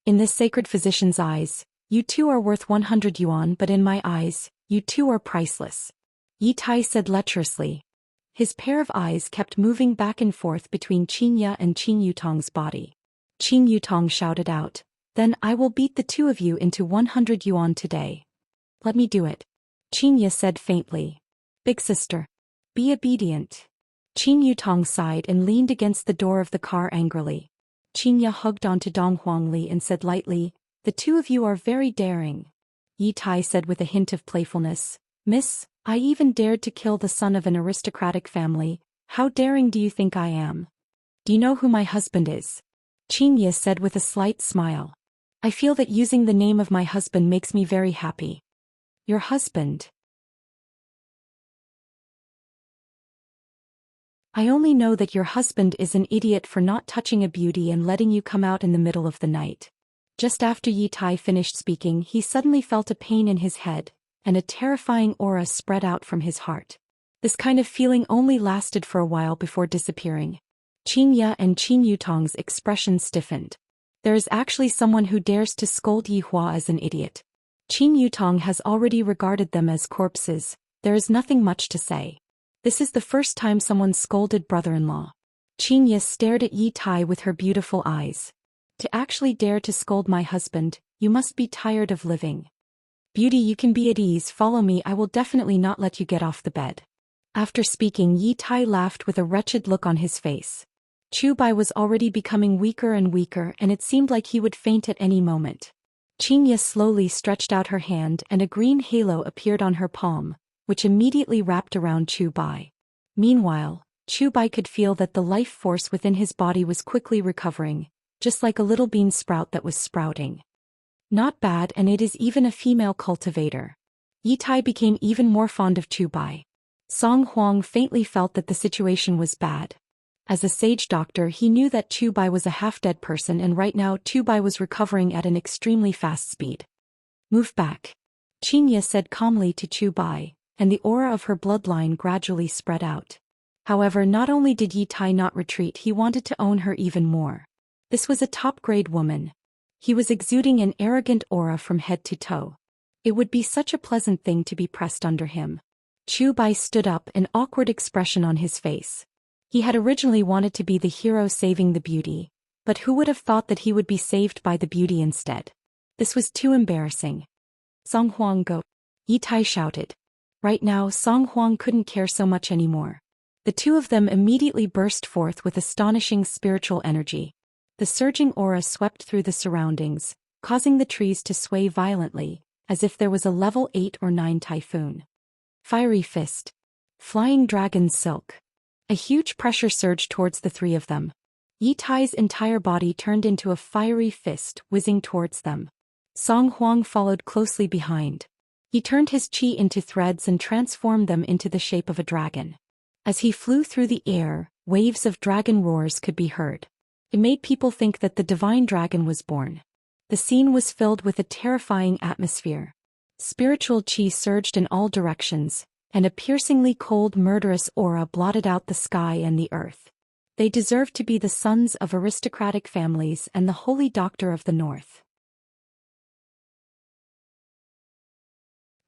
In this sacred physician's eyes, you two are worth 100 yuan, but in my eyes, you two are priceless. Yi Tai said lecherously. His pair of eyes kept moving back and forth between Xianxia and Qing Yutong's body. Qing Yutong shouted out, Then I will beat the two of you into 100 yuan today. Let me do it. Xianxia said faintly. Big sister. Be obedient. Qing Yutong sighed and leaned against the door of the car angrily. Xianxia hugged onto Dong Huangli and said lightly, The two of you are very daring. Yi Tai said with a hint of playfulness, Miss, I even dared to kill the son of an aristocratic family. How daring do you think I am? Do you know who my husband is? Xianxia said with a slight smile. I feel that using the name of my husband makes me very happy. Your husband? I only know that your husband is an idiot for not touching a beauty and letting you come out in the middle of the night. Just after Yi Tai finished speaking, he suddenly felt a pain in his head, and a terrifying aura spread out from his heart. This kind of feeling only lasted for a while before disappearing. Xianxia and Qing Yutong's expression stiffened. There is actually someone who dares to scold Yi Hua as an idiot. Qing Yutong has already regarded them as corpses. There is nothing much to say. This is the first time someone scolded brother-in-law. Xianxia stared at Yi Tai with her beautiful eyes. To actually dare to scold my husband, you must be tired of living. Beauty, you can be at ease, follow me, I will definitely not let you get off the bed. After speaking, Yi Tai laughed with a wretched look on his face. Chu Bai was already becoming weaker and weaker, and it seemed like he would faint at any moment. Xianxia slowly stretched out her hand and a green halo appeared on her palm, which immediately wrapped around Chu Bai. Meanwhile, Chu Bai could feel that the life force within his body was quickly recovering, just like a little bean sprout that was sprouting. Not bad, and it is even a female cultivator. Yi Tai became even more fond of Chu Bai. Song Huang faintly felt that the situation was bad. As a sage doctor, he knew that Chu Bai was a half-dead person, and right now Chu Bai was recovering at an extremely fast speed. Move back, Xianxia said calmly to Chu Bai, and the aura of her bloodline gradually spread out. However, not only did Yi Tai not retreat, he wanted to own her even more. This was a top-grade woman. He was exuding an arrogant aura from head to toe. It would be such a pleasant thing to be pressed under him. Chu Bai stood up, an awkward expression on his face. He had originally wanted to be the hero saving the beauty, but who would have thought that he would be saved by the beauty instead? This was too embarrassing. Song Huang, go! Yi Tai shouted. Right now, Song Huang couldn't care so much anymore. The two of them immediately burst forth with astonishing spiritual energy. The surging aura swept through the surroundings, causing the trees to sway violently, as if there was a level 8 or 9 typhoon. Fiery fist. Flying dragon silk. A huge pressure surged towards the three of them. Yi Tai's entire body turned into a fiery fist, whizzing towards them. Song Huang followed closely behind. He turned his qi into threads and transformed them into the shape of a dragon. As he flew through the air, waves of dragon roars could be heard. It made people think that the divine dragon was born. The scene was filled with a terrifying atmosphere. Spiritual qi surged in all directions, and a piercingly cold, murderous aura blotted out the sky and the earth. They deserved to be the sons of aristocratic families and the holy doctor of the north.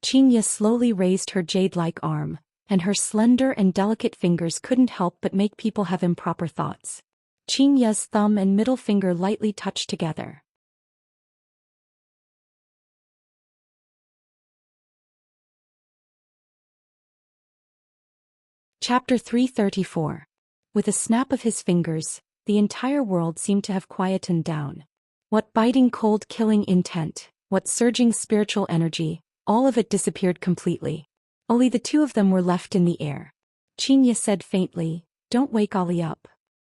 Xianxia slowly raised her jade-like arm, and her slender and delicate fingers couldn't help but make people have improper thoughts. Xianxia's thumb and middle finger lightly touched together. Chapter 334. With a snap of his fingers, the entire world seemed to have quietened down. What biting cold killing intent, what surging spiritual energy, all of it disappeared completely. Only the two of them were left in the air. Xianxia said faintly, "Don't wake Ollie up."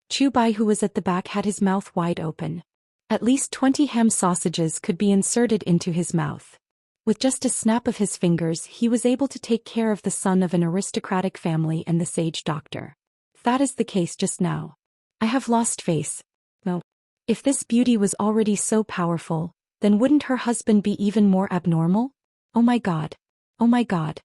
Chu Bai, who was at the back, had his mouth wide open. At least 20 ham sausages could be inserted into his mouth. With just a snap of his fingers, he was able to take care of the son of an aristocratic family and the sage doctor. If that is the case just now, I have lost face. No. If this beauty was already so powerful, then wouldn't her husband be even more abnormal? Oh my god. Oh my god.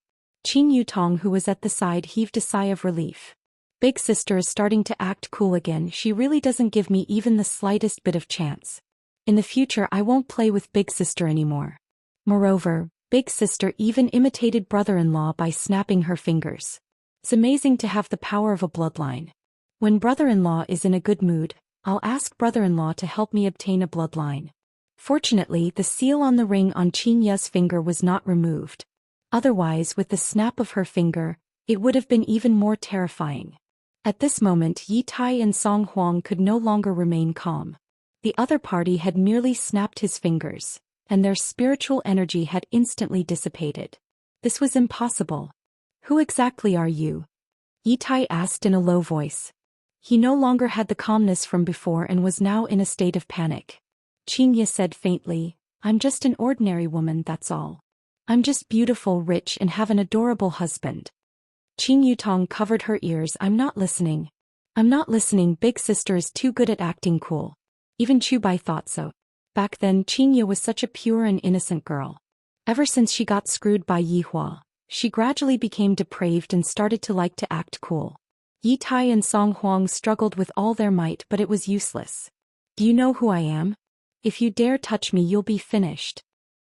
Qin Yutong, who was at the side, heaved a sigh of relief. Big sister is starting to act cool again. She really doesn't give me even the slightest bit of chance. In the future, I won't play with big sister anymore. Moreover, big sister even imitated brother-in-law by snapping her fingers. It's amazing to have the power of a bloodline. When brother-in-law is in a good mood, I'll ask brother-in-law to help me obtain a bloodline. Fortunately, the seal on the ring on Xianxia's finger was not removed. Otherwise, with the snap of her finger, it would have been even more terrifying. At this moment, Yi Tai and Song Huang could no longer remain calm. The other party had merely snapped his fingers, and their spiritual energy had instantly dissipated. This was impossible. Who exactly are you? Yi Tai asked in a low voice. He no longer had the calmness from before and was now in a state of panic. Xianxia said faintly, "I'm just an ordinary woman, that's all. I'm just beautiful, rich, and have an adorable husband." Qin Yutong covered her ears. "I'm not listening. I'm not listening. Big sister is too good at acting cool." Even Chu Bai thought so. Back then, Xianxia was such a pure and innocent girl. Ever since she got screwed by Yi Hua, she gradually became depraved and started to like to act cool. Yi Tai and Song Huang struggled with all their might, but it was useless. "Do you know who I am? If you dare touch me, you'll be finished."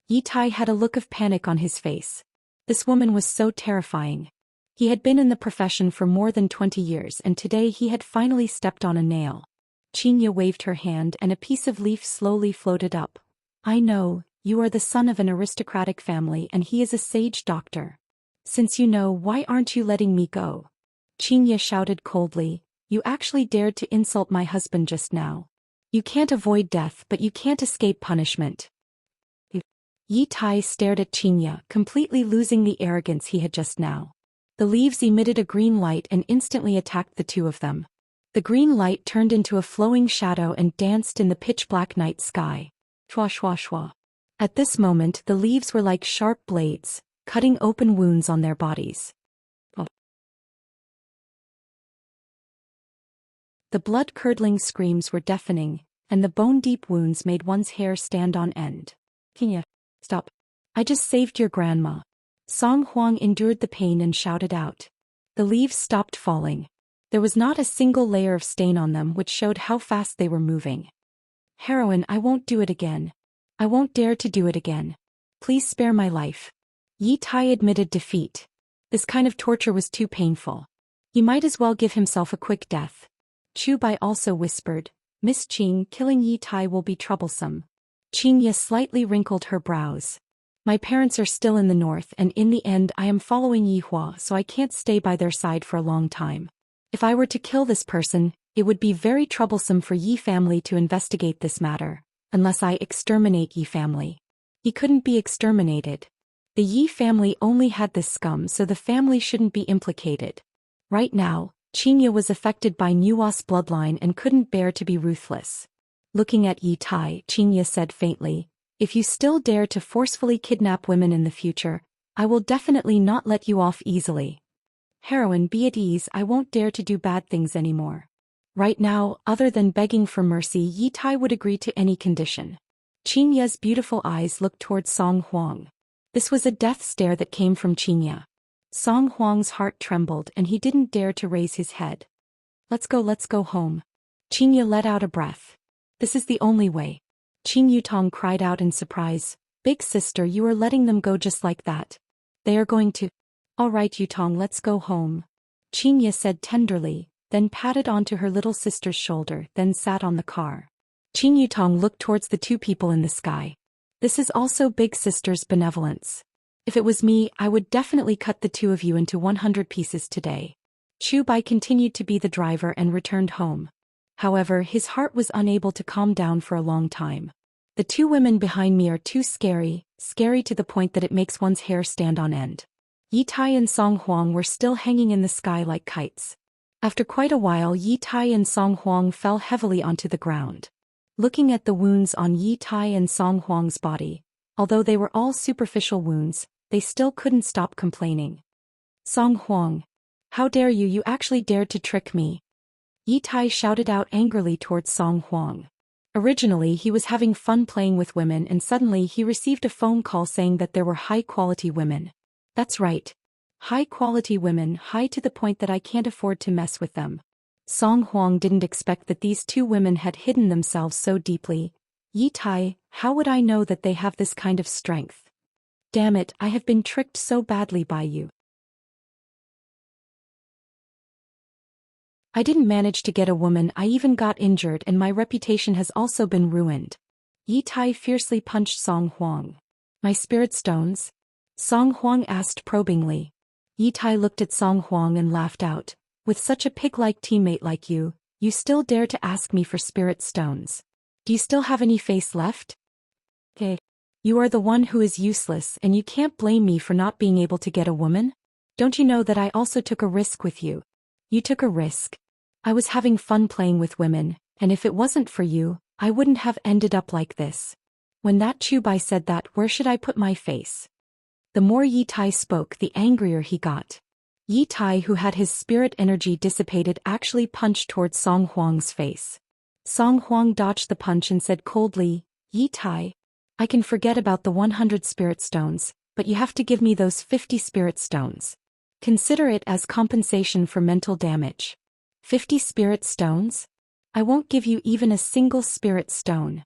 Yi Tai had a look of panic on his face. This woman was so terrifying. He had been in the profession for more than 20 years, and today he had finally stepped on a nail. Xianxia waved her hand and a piece of leaf slowly floated up. "I know, you are the son of an aristocratic family and he is a sage doctor. Since you know, why aren't you letting me go?" Xianxia shouted coldly, "You actually dared to insult my husband just now. You can't avoid death, but you can't escape punishment." Yi Tai stared at Xianxia, completely losing the arrogance he had just now. The leaves emitted a green light and instantly attacked the two of them. The green light turned into a flowing shadow and danced in the pitch-black night sky. Shwa shwa shwa. At this moment the leaves were like sharp blades, cutting open wounds on their bodies. Oh. The blood-curdling screams were deafening, and the bone-deep wounds made one's hair stand on end. Xianxia, stop. I just saved your grandma. Song Huang endured the pain and shouted out. The leaves stopped falling. There was not a single layer of stain on them, which showed how fast they were moving. Heroine, I won't do it again. I won't dare to do it again. Please spare my life. Yi Tai admitted defeat. This kind of torture was too painful. He might as well give himself a quick death. Chu Bai also whispered, Miss Qing, killing Yi Tai will be troublesome. Xianxia slightly wrinkled her brows. My parents are still in the north, and in the end I am following Yi Hua, so I can't stay by their side for a long time. If I were to kill this person, it would be very troublesome for Yi family to investigate this matter, unless I exterminate Yi family. He couldn't be exterminated. The Yi family only had this scum, so the family shouldn't be implicated. Right now, Xianxia was affected by Nuwa's bloodline and couldn't bear to be ruthless. Looking at Yi Tai, Xianxia said faintly, if you still dare to forcefully kidnap women in the future, I will definitely not let you off easily. Heroine, be at ease, I won't dare to do bad things anymore. Right now, other than begging for mercy, Yi Tai would agree to any condition. Xianxia's beautiful eyes looked towards Song Huang. This was a death stare that came from Xianxia. Song Huang's heart trembled and he didn't dare to raise his head. Let's go home. Xianxia let out a breath. This is the only way. Qing Yutong cried out in surprise. Big sister, you are letting them go just like that. They are going to... All right Yutong, let's go home. Xianxia said tenderly, then patted onto her little sister's shoulder, then sat on the car. Qing Yutong looked towards the two people in the sky. This is also big sister's benevolence. If it was me, I would definitely cut the two of you into 100 pieces today. Chu Bai continued to be the driver and returned home. However, his heart was unable to calm down for a long time. The two women behind me are too scary to the point that it makes one's hair stand on end. Yi Tai and Song Huang were still hanging in the sky like kites. After quite a while, Yi Tai and Song Huang fell heavily onto the ground. Looking at the wounds on Yi Tai and Song Huang's body, although they were all superficial wounds, they still couldn't stop complaining. Song Huang, how dare you? You actually dared to trick me. Yi Tai shouted out angrily towards Song Huang. Originally he was having fun playing with women and suddenly he received a phone call saying that there were high-quality women. That's right. High-quality women, high to the point that I can't afford to mess with them. Song Huang didn't expect that these two women had hidden themselves so deeply. Yi Tai, how would I know that they have this kind of strength? Damn it, I have been tricked so badly by you. I didn't manage to get a woman, I even got injured and my reputation has also been ruined. Yi Tai fiercely punched Song Huang. My spirit stones? Song Huang asked probingly. Yi Tai looked at Song Huang and laughed out. With such a pig-like teammate like you still dare to ask me for spirit stones. Do you still have any face left? Okay. You are the one who is useless and you can't blame me for not being able to get a woman? Don't you know that I also took a risk with you? You took a risk. I was having fun playing with women, and if it wasn't for you, I wouldn't have ended up like this. When that Chu Bai said that, where should I put my face? The more Yi Tai spoke, the angrier he got. Yi Tai, who had his spirit energy dissipated, actually punched towards Song Huang's face. Song Huang dodged the punch and said coldly, Yi Tai, I can forget about the 100 spirit stones, but you have to give me those 50 spirit stones. Consider it as compensation for mental damage. 50 spirit stones? I won't give you even a single spirit stone.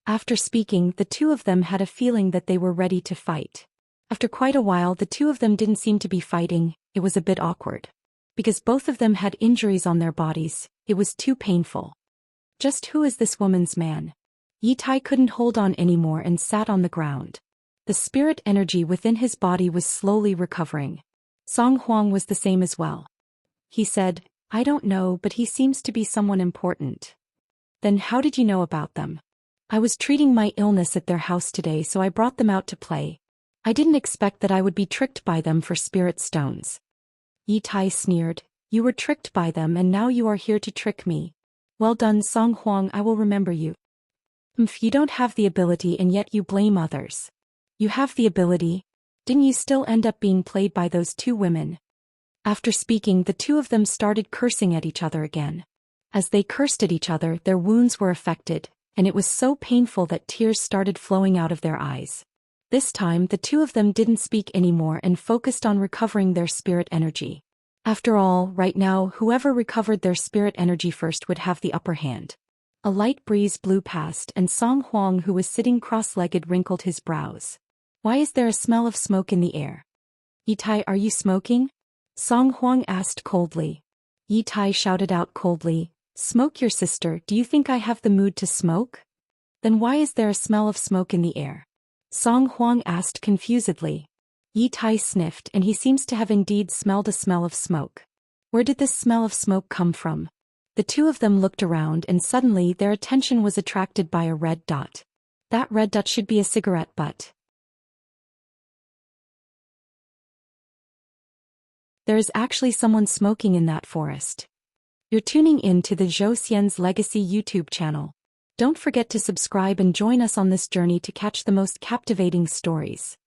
After speaking, the two of them had a feeling that they were ready to fight. After quite a while, the two of them didn't seem to be fighting. It was a bit awkward. Because both of them had injuries on their bodies, it was too painful. Just who is this woman's man? Yi Tai couldn't hold on anymore and sat on the ground. The spirit energy within his body was slowly recovering. Song Huang was the same as well. He said, I don't know, but he seems to be someone important. Then how did you know about them? I was treating my illness at their house today, so I brought them out to play. I didn't expect that I would be tricked by them for spirit stones. Yitai sneered. You were tricked by them and now you are here to trick me. Well done, Song Huang, I will remember you. You don't have the ability and yet you blame others. You have the ability. Didn't you still end up being played by those two women? After speaking, the two of them started cursing at each other again. As they cursed at each other, their wounds were affected, and it was so painful that tears started flowing out of their eyes. This time, the two of them didn't speak anymore and focused on recovering their spirit energy. After all, right now, whoever recovered their spirit energy first would have the upper hand. A light breeze blew past and Song Huang, who was sitting cross-legged, wrinkled his brows. Why is there a smell of smoke in the air? Yitai, are you smoking? Song Huang asked coldly. Yitai shouted out coldly, Smoke, your sister, do you think I have the mood to smoke? Then why is there a smell of smoke in the air? Song Huang asked confusedly. Yitai sniffed and he seems to have indeed smelled a smell of smoke. Where did this smell of smoke come from? The two of them looked around and suddenly their attention was attracted by a red dot. That red dot should be a cigarette butt. There is actually someone smoking in that forest. You're tuning in to the Zhou Xian's Legacy YouTube channel. Don't forget to subscribe and join us on this journey to catch the most captivating stories.